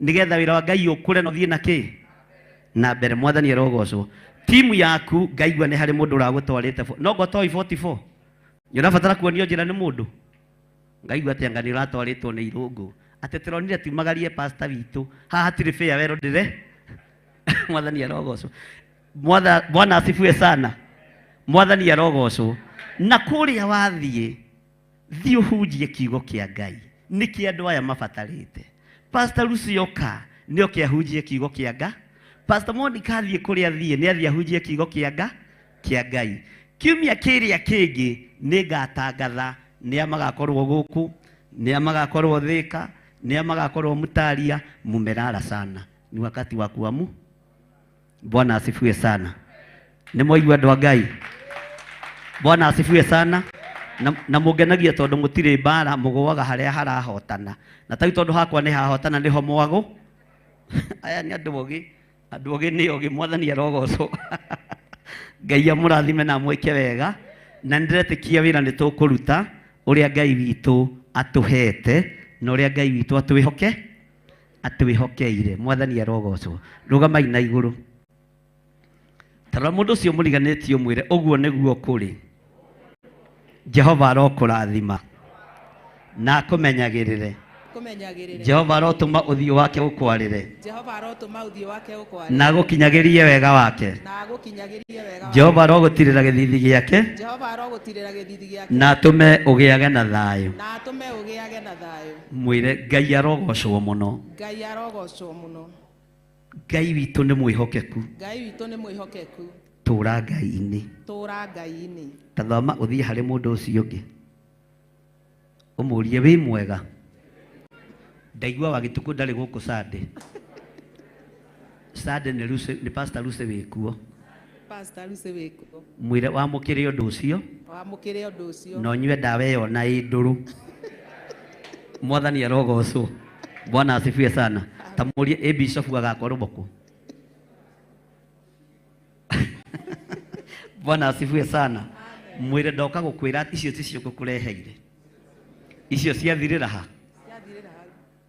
Speaker 10: nĩgetha wĩra wa Ngai ũkũre na ũthiĩ na kĩ na mbere. Mwathani arogocwo. Timu yaku ngaigua nĩ harĩ mũndũ ũragũtwarĩte no ngotoi 44 nĩũrabatara kuonio njĩra nĩ mũndũ. Ngaigua atĩ anga nĩũratwarĩtwo nĩ irũngũ atĩ tũronire tumagarie pastor witũ haha hatirĩ farewell ndĩre. Mwathani arogocwo. Bwana asifiwe sana. Mwathani arogocwo. Na kũrĩa wathiĩ thiĩ ũhunjie kiugo kĩa Ngai nĩkĩ andũ aya mabatarĩte. Pastor Lucioka nĩ oke ahunjie kiugo kĩa Ngai. Pastor Monica athiĩ kũrĩa thiĩ nĩ athiĩ ahunjie kiugo kĩa Ngai. Kiumia kĩrĩa kĩngĩ nĩ ngatangatha nĩ magakorwo gũkũ, nĩ magakorwo Thika, nĩ magakorwo Mutaria, mumerara sana. Ni wakati wa kuamu. Bwana asifiwe sana. Nĩ mwaigua andũ a Ngai. Bwana asifiwe sana. Na mũngenagia tondũ mũtirĩ mbara mũgũaga harĩa harahotana. Na tau tondũ hakwa nĩ hahotana nĩho mwagũ. Aya nĩ andũ ogĩ. Andũ ogĩ nĩ ogĩ. Mwathani arogocwo. Ngai amũrathime na mwĩke wega. Na nĩndĩretĩkia wĩra nĩ tũkũruta ũrĩa Ngai witũ atũhete na ũrĩa Ngai witũ atwĩhokeire. Mwathani arogocwo. Rũgamai na igũrũ. Tarora mũndũ ũcio mũriganĩtie ũmwĩre ũguo nĩguo kũrĩ. Jehova arokũrathima na akũmenyagĩrĩre. Jehova arotũma ũthiũ wake ũkwarĩre na agũkinyagĩrie wega wake. Jehova arogũtirĩra gĩthithi gĩake na atũme ũgĩage na thayũ. Mwĩre Ngai arogocwo mũno. Ngai witũ nĩ mwĩhokeku. Tũra Ngai-inĩ. Tathoma ũthiĩ harĩ mũndũ ũcio ũngĩ ũmũrie wĩ mwega. Ndaigua wa gĩtuko ndarĩ gũkũ Sunday. Sunday nĩ Pastor Luce wĩkuo. Mwĩre wamũkĩre ũndũ ũcio na ũnyue ndawa ĩyo na ĩndũrũ. Mwathani arogocwo. Bwana asifiwe sana. Tamurie Bishop agakorwo boko. Bwana asifiwe sana. Mwĩre ndoka gũkwĩra icio ticio ngũkũreheire. Icio ciathirĩra ha.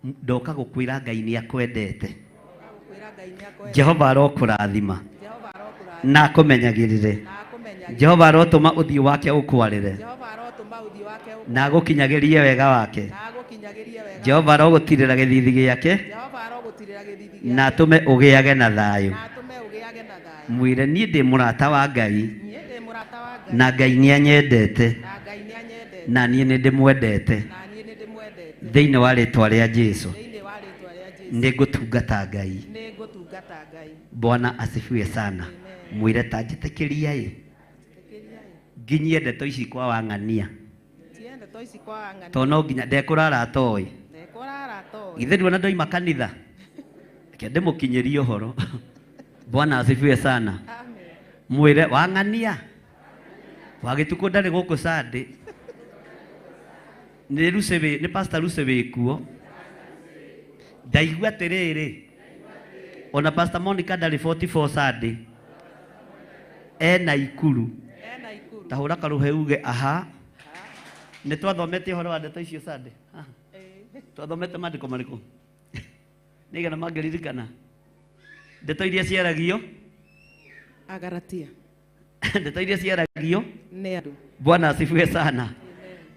Speaker 10: Ndoka gũkwĩra Ngai nĩ akwendete. Jehova arokũrathima na akũmenyagĩrĩre. Jehova arotũma ũthiũ wake ũkwarĩre na agũkinyagĩrie wega wake. Jehova arogũtirĩra gĩthithi gĩake na atũme ũgĩage na thayũ. Mwĩre niĩ ndĩ mũrata wa Ngai na Ngai nĩ anyendete na niĩ nĩ ndĩmwendete. Thĩinĩ wa rĩtwa rĩa Jesũ nĩ ngũtungata Ngai. Bwana asifiwe sana. Mwĩre ta njĩtĩkĩria nginyie ndeto ici kwa wang'ania tondũ no nginya ndekũrara atoĩ. Githĩ nduona ndoima kanitha reke ndĩmũkinyĩrie ũhoro. Bwana asifiwe sana. Mwĩre wang'ania wa gĩtuko ndarĩ gũkũ Sunday. Nĩ Pastor Luce wĩkuo. Ndaigua atĩrĩrĩ ona Pastor Monica ndarĩ 44 Sunday. Ena ikuru. Tahũra karũhe uge aha. Nĩ twathomete ũhoro wa ndeto icio Sunday. Twathomete maandĩko marĩkũ? Nĩgetha mangĩririkana. Ndeto iria ciaragio
Speaker 1: Agalatia.
Speaker 10: Ndeto iria ciaragio
Speaker 1: nĩ andũ.
Speaker 10: Bwana asifiwe sana.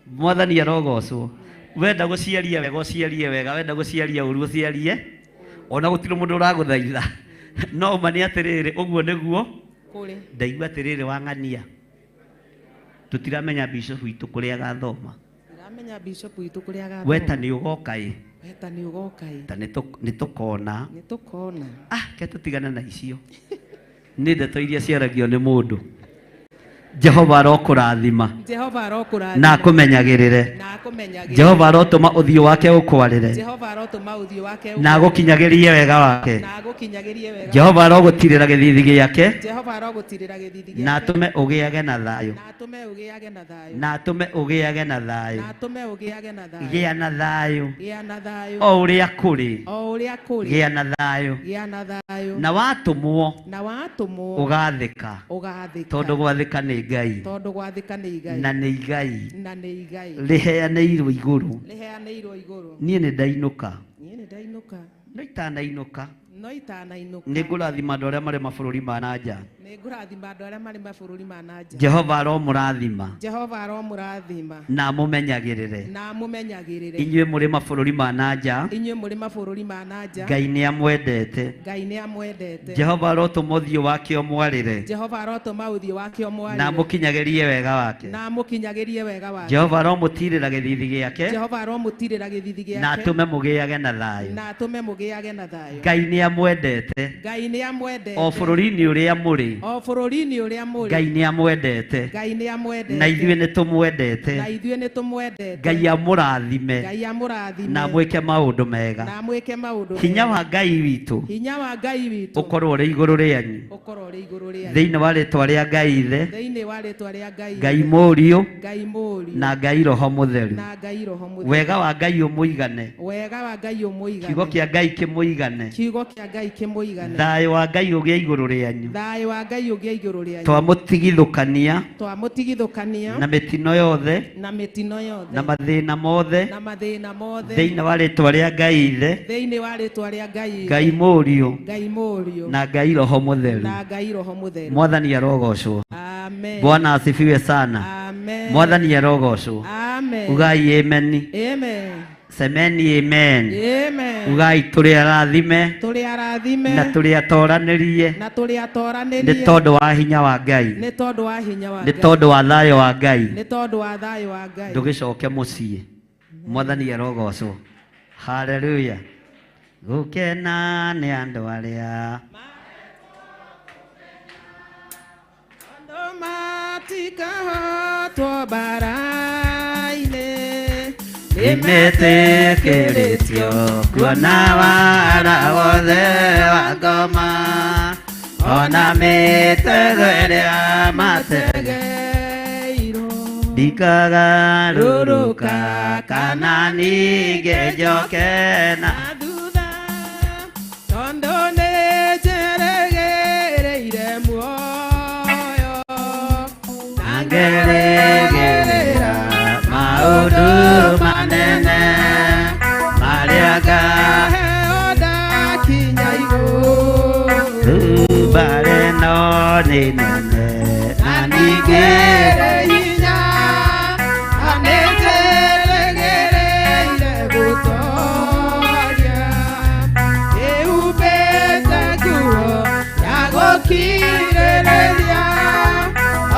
Speaker 10: Mwathani arogocwo. Wenda gũciaria wega ũciarie wega, wenda gũciaria ũru ũciarie. Ona gũtirĩ mũndũ ũragũthaitha. No ma nĩ atĩrĩrĩ ũguo nĩguo kũrĩ. Ndaigua atĩrĩrĩ wang'ania. Tũtiramenya Bishop witũ kũrĩa agathoma.
Speaker 1: Tũtiramenya Bishop witũ kũrĩa agathoma.
Speaker 10: Weta nĩ ũgoka ĩ.
Speaker 1: Weta nĩ ũgoka ĩ.
Speaker 10: Ta nĩ tũkona.
Speaker 1: Nĩ tũkona.
Speaker 10: Ke tũtigane na icio. Nĩ ndeto iria ciaragio nĩ mũndũ. Jehova arokurathima
Speaker 1: Jehova
Speaker 10: na
Speaker 1: arokuratha
Speaker 10: akumenyagirire
Speaker 1: na akumenyagĩrĩra.
Speaker 10: Jehova arotuma uthio wake ukwarire
Speaker 1: Jehova arotũma ũthiũ wake
Speaker 10: na agukinyagirie wega wake
Speaker 1: na agũkinyagĩrie wega.
Speaker 10: Jehova arogutirira githithi giake
Speaker 1: Jehova arogũtirĩra gĩthithi gĩake
Speaker 10: na atume ugiage na thayo
Speaker 1: na atũme ũgĩage na thayũ
Speaker 10: na atume ugiage na thayo
Speaker 1: na atũme ũgĩage na thayũ.
Speaker 10: gia na thayo
Speaker 1: Gĩa na thayũ
Speaker 10: o uria kuri
Speaker 1: o ũrĩa kũrĩ.
Speaker 10: gia na thayo
Speaker 1: Gĩa na thayũ
Speaker 10: na watumwo
Speaker 1: na watũmwo
Speaker 10: ugathika
Speaker 1: ũgathĩka
Speaker 10: tondu gwathika ni Ngai
Speaker 1: tondũ gwathĩka nĩ Igai
Speaker 10: na ni Ngai
Speaker 1: na nĩ Igai
Speaker 10: riheanĩirwo iguru
Speaker 1: rĩheanĩirwo igũrũ.
Speaker 10: niĩ nĩ ndainuka
Speaker 1: Niĩ nĩ ndainũka
Speaker 10: no itanainuka
Speaker 1: no itanainũka.
Speaker 10: nĩ ngũrathima andũ arĩa marĩ mabũrũri ma na nja
Speaker 1: Nĩ ngũrathima andũ arĩa marĩ mabũrũri ma na nja.
Speaker 10: Jehova aromũrathima
Speaker 1: Jehova aromũrathima
Speaker 10: na amũmenyagĩrĩre
Speaker 1: na amũmenyagĩrĩre.
Speaker 10: inyuĩ mũrĩ mabũrũri ma na nja
Speaker 1: Inyuĩ mũrĩ mabũrũri ma na nja.
Speaker 10: Ngai nĩ amwendete
Speaker 1: Ngai nĩ amwendete.
Speaker 10: Jehova arotũma ũthiũ wake ũmwarĩre
Speaker 1: Jehova arotũma ũthiũ wake
Speaker 10: na
Speaker 1: ũmwarĩre
Speaker 10: amũkinyagĩrie wega wake
Speaker 1: na amũkinyagĩrie wega wake.
Speaker 10: Jehova aromũtirĩra gĩthithi gĩake
Speaker 1: Jehova aromũtirĩra gĩthithi gĩake
Speaker 10: na atũme mũgĩage na thayũ
Speaker 1: na atũme mũgĩage na thayũ.
Speaker 10: Ngai nĩ amwendete
Speaker 1: Ngai nĩ amwendete
Speaker 10: o bũrũri-inĩ ũrĩa mũrĩ
Speaker 1: o bũrũri-inĩ ũrĩa mũrĩ.
Speaker 10: Ngai nĩ amwendete
Speaker 1: Ngai nĩ amwendete
Speaker 10: na ithuĩ nĩ tũmwendete
Speaker 1: na ithuĩ nĩ tũmwendete.
Speaker 10: Ngai amũrathime
Speaker 1: Ngai amũrathime
Speaker 10: na mwĩke maũndũ mega
Speaker 1: na mwĩke maũndũ
Speaker 10: hinya
Speaker 1: mega.
Speaker 10: wa Ngai witũ
Speaker 1: Hinya wa Ngai witũ
Speaker 10: ũkorwo ũrĩ igũrũ rĩanyu
Speaker 1: ũkorwo ũrĩ igũrũ rĩanyu.
Speaker 10: thĩinĩ wa rĩtwa rĩa Ngai Ithe
Speaker 1: Thĩinĩ wa rĩtwa rĩa Ngai
Speaker 10: Ngai Mũriũ
Speaker 1: Ngai Mũriũ
Speaker 10: na Ngai Roho Mũtheru
Speaker 1: na Ngai Roho Mũtheru.
Speaker 10: wega wa Ngai ũmũigane
Speaker 1: Wega wa Ngai ũmũigane.
Speaker 10: kiugo kĩa Ngai kĩmũigane
Speaker 1: Kiugo kĩa Ngai kĩmũigane.
Speaker 10: thayũ wa Ngai ũgĩe igũrũ rĩanyu
Speaker 1: Thayũ wa Ngai ũgĩe igũrũ rĩanyu.
Speaker 10: twamũtigithũkania
Speaker 1: Twamũtigithũkania
Speaker 10: na mĩtino yothe
Speaker 1: na mĩtino yothe
Speaker 10: na mathĩna mothe
Speaker 1: na mathĩna mothe
Speaker 10: thĩinĩ wa rĩtwa rĩa Ngai Ithe
Speaker 1: thĩinĩ wa rĩtwa rĩa Ngai
Speaker 10: Ngai Mũriũ
Speaker 1: Ngai Mũriũ
Speaker 10: na Ngai Roho Mũtheru
Speaker 1: na Ngai Roho Mũtheru.
Speaker 10: Mwathani arogocwo
Speaker 1: Amen.
Speaker 10: Bwana asifiwe sana
Speaker 1: Amen.
Speaker 10: Mwathani arogocwo
Speaker 1: Amen.
Speaker 10: ugai ameni
Speaker 1: Amen.
Speaker 10: semeni amen
Speaker 1: Amen.
Speaker 10: ugai tũrĩ arathime
Speaker 1: Tũrĩ arathime
Speaker 10: na tũrĩ atoranĩrie
Speaker 1: na tũrĩ
Speaker 10: nĩ
Speaker 1: atoranĩrie
Speaker 10: tondũ wa hinya wa Ngai
Speaker 1: nĩ tondũ wa hinya wa
Speaker 10: nĩ
Speaker 1: Ngai
Speaker 10: tondũ wa thayũ wa Ngai
Speaker 1: nĩ tondũ wa thayũ wa Ngai.
Speaker 10: ndũgĩcoke mũciĩ Mwathani arogocwo haleluya gũkena nĩ andũ arĩa
Speaker 1: Andũ matikahotwo mbara-inĩ
Speaker 10: nĩmetĩkĩrĩtio kuona wara wothe wa ngoma ona mĩtego ĩrĩa mategeirwo ndikagarũrũka kana ningĩ njoke na
Speaker 1: thutha tondũ nĩ njeregereire muoyo na
Speaker 10: ngerĩgĩrĩra maũndũ manene marĩa
Speaker 1: ngaheo ndakinya igũrũ
Speaker 10: mbarĩ no nĩ nene na ningĩ
Speaker 1: hinya na nĩ njeregereire gũtooria ĩhumbĩte nguo ya gũkirĩrĩria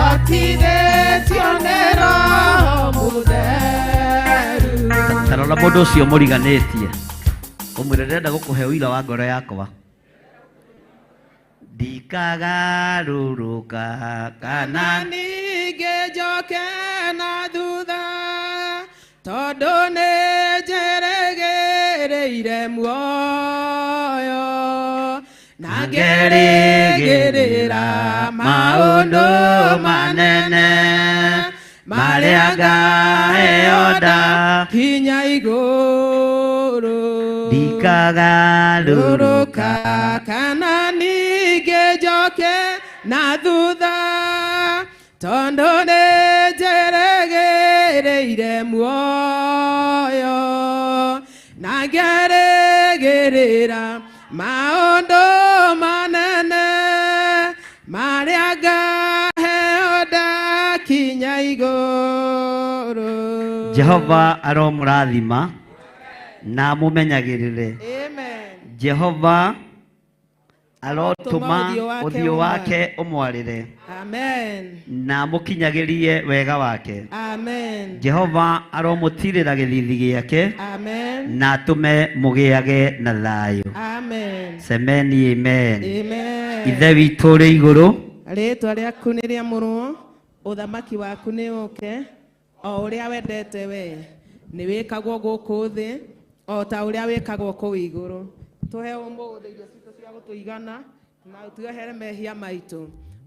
Speaker 1: otithĩtio nĩ Roho Mũtheru.
Speaker 10: tarora mũndũ ũcio mũriganĩtie ũmwĩre ndĩrenda gũkũhe ũira wa ngoro yakwa ndikagarũrũka kana
Speaker 1: ningĩ njoke na thutha tondũ nĩ njeregereire muoyo na ngerĩgĩrĩra
Speaker 10: maũndũ manene marĩa ngaheo
Speaker 1: ndakinya igũrũ
Speaker 10: ndikagarũrũka
Speaker 1: kana ningĩ njoke na thutha tondũ nĩ njeregereire muoyo na ngerĩgĩrĩra maũndũ manene marĩa ngaheo ndakinya igũrũ.
Speaker 10: Jehova aromũrathima na amũmenyagĩrĩre.
Speaker 1: Amen.
Speaker 10: Jehova arotũma ũthiũ wake ũmwarĩre
Speaker 1: Amen.
Speaker 10: na amũkinyagĩrie wega wake.
Speaker 1: Amen.
Speaker 10: Jehova aromũtirĩra gĩthithi gĩake
Speaker 1: Amen.
Speaker 10: na atũme mũgĩage na thayũ.
Speaker 1: Amen.
Speaker 10: Semeni amen.
Speaker 1: Amen.
Speaker 10: Ithe witũ ũrĩ igũrũ,
Speaker 1: Rĩtwa rĩaku nĩ rĩamũrwo, Uthamaki waku nĩ ũke, o ũrĩa wendete we, nĩ wĩkagwo gũkũ thĩ, o ta ũrĩa wĩkagwo kũu igũrũ. Tũhe ũmũthĩ irio citũ cia gũtũigana, na ũtuohere mehia maitũ,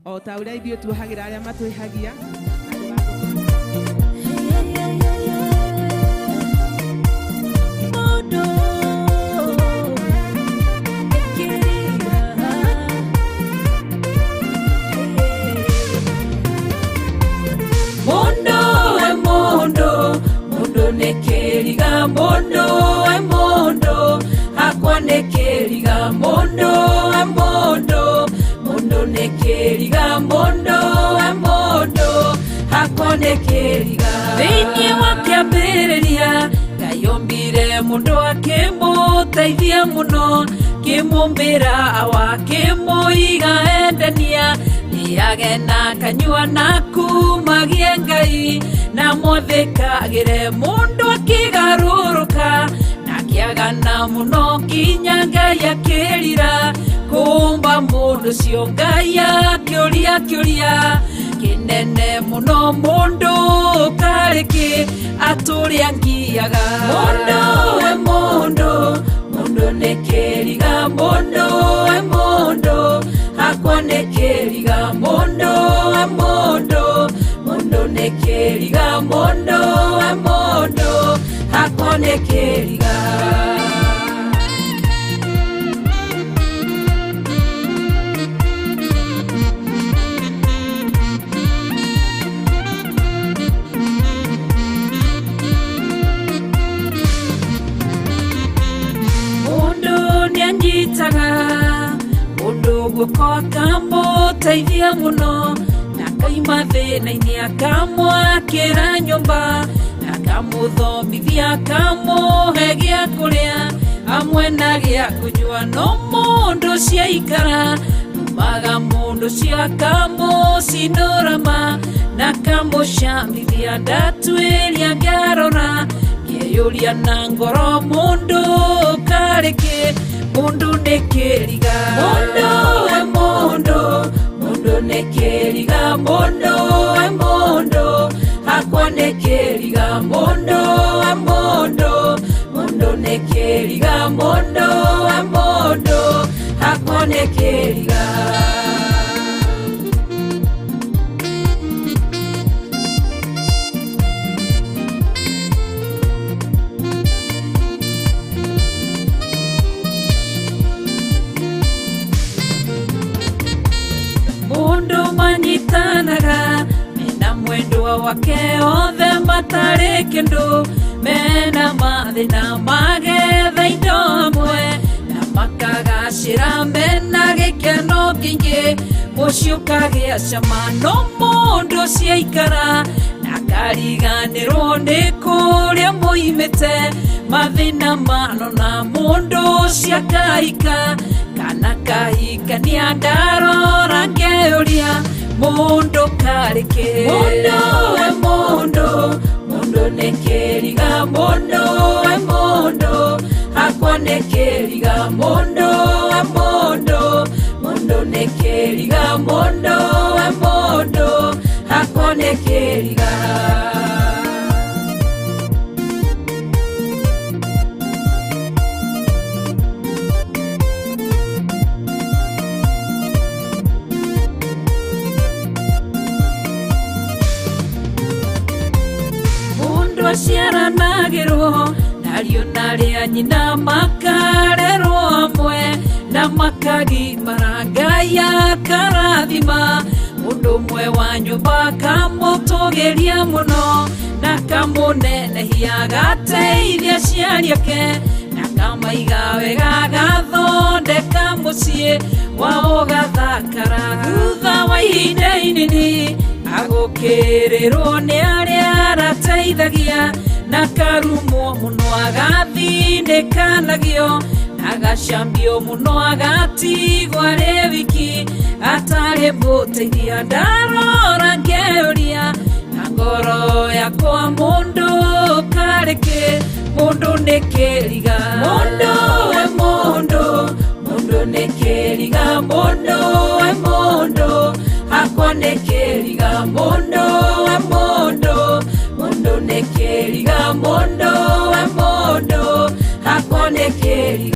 Speaker 1: o ta ũrĩa ithuĩ tuohagĩra arĩa matwĩhagia.
Speaker 11: Nekeriga mondo e mondo akwa nekeriga mondo e mondo mondo nekeriga mondo e mondo akwa nekeriga thĩinĩ wa kĩambĩrĩria ngayombire mũndũ akĩmũteithia mũno kĩmũmbĩra wakĩmũiga endania nĩage na kanyua na kumagie Ngai na mwathĩkagĩre mũndũ akĩgarũrũka na akĩagana mũno nginya Ngai akĩrira kũmba mũndũ ũcio Ngai akĩũria kĩnene mũno mũndũ karĩkĩ atũrĩa angiaga mũndũ e mũndũ mũndũ nĩ kĩriga mũndũ e mũndũ akwa nĩ kĩriga mũndũ e mũndũ mũndũ nĩ kĩriga mũndũ e mũndũ akwa nĩ kĩriga guoko akamũteithia mũno na akaima thĩna-inĩ akamwakĩra nyũmba na akamũthomithia akamũhe gĩa kũrĩa hamwe na gĩa kũnyua no mũndũ ũcio aikara numaga mũndũ ũcio akamũcinũrama na akamũcamithia ndatuĩria ngarora ngĩyũria na ngoro mũndũ karĩkĩ mũndũ nĩ kĩriga mũndũ e mũndũ mũndũ nĩ kĩriga mũndũ e mũndũ akwa nĩ kĩriga mũndũ e mũndũ mũndũ nĩ kĩriga mũndũ e mũndũ akwa nĩ kĩriga manyitanaga mena mwendwa wake othe matarĩ kĩndũ mena mathĩna magetha indo hamwe na makagacĩra mena gĩkeno kĩingĩ mũciĩ ũkagĩa cama no mũndũ ũcio aikara na akariganĩrwo nĩ kũrĩa moimĩte mathĩna manona mũndũ ũcio akaika kana kahikania ndarora ngĩyũria mũndũ karĩkĩ mũndũ e mũndũ mũndũ nĩ kĩriga mũndũ e mũndũ akwa nĩ kĩriga mũndũ e mũndũ mũndũ nĩ kĩriga mũndũ e mũndũ akwa nĩ kĩriga ciaranagĩrwo nario narĩa nyina makarerwo hamwe na makagimara Ngai akarathima mũndũ ũmwe wa nyũmba akamũtũgĩria mũno na akamũnenehia agateithia aciari ake na akamaiga wega agathondeka mũciĩ wao gathakara thutha wa ihinda inini agũkĩrĩrwo nĩ arĩa arateithagia na karumwo mũno agathinĩkanagio agacambio mũno agatigwo arĩ wiki atarĩ mũteithia ndarora ngĩyũria na ngoro yakwa mũndũ karĩkĩ mũndũ nĩ kĩriga mũndũ e mũndũ mũndũ nĩ kĩriga mũndũ e mũndũ akonekeriga mondo wa mondo mondo nekeriga mondo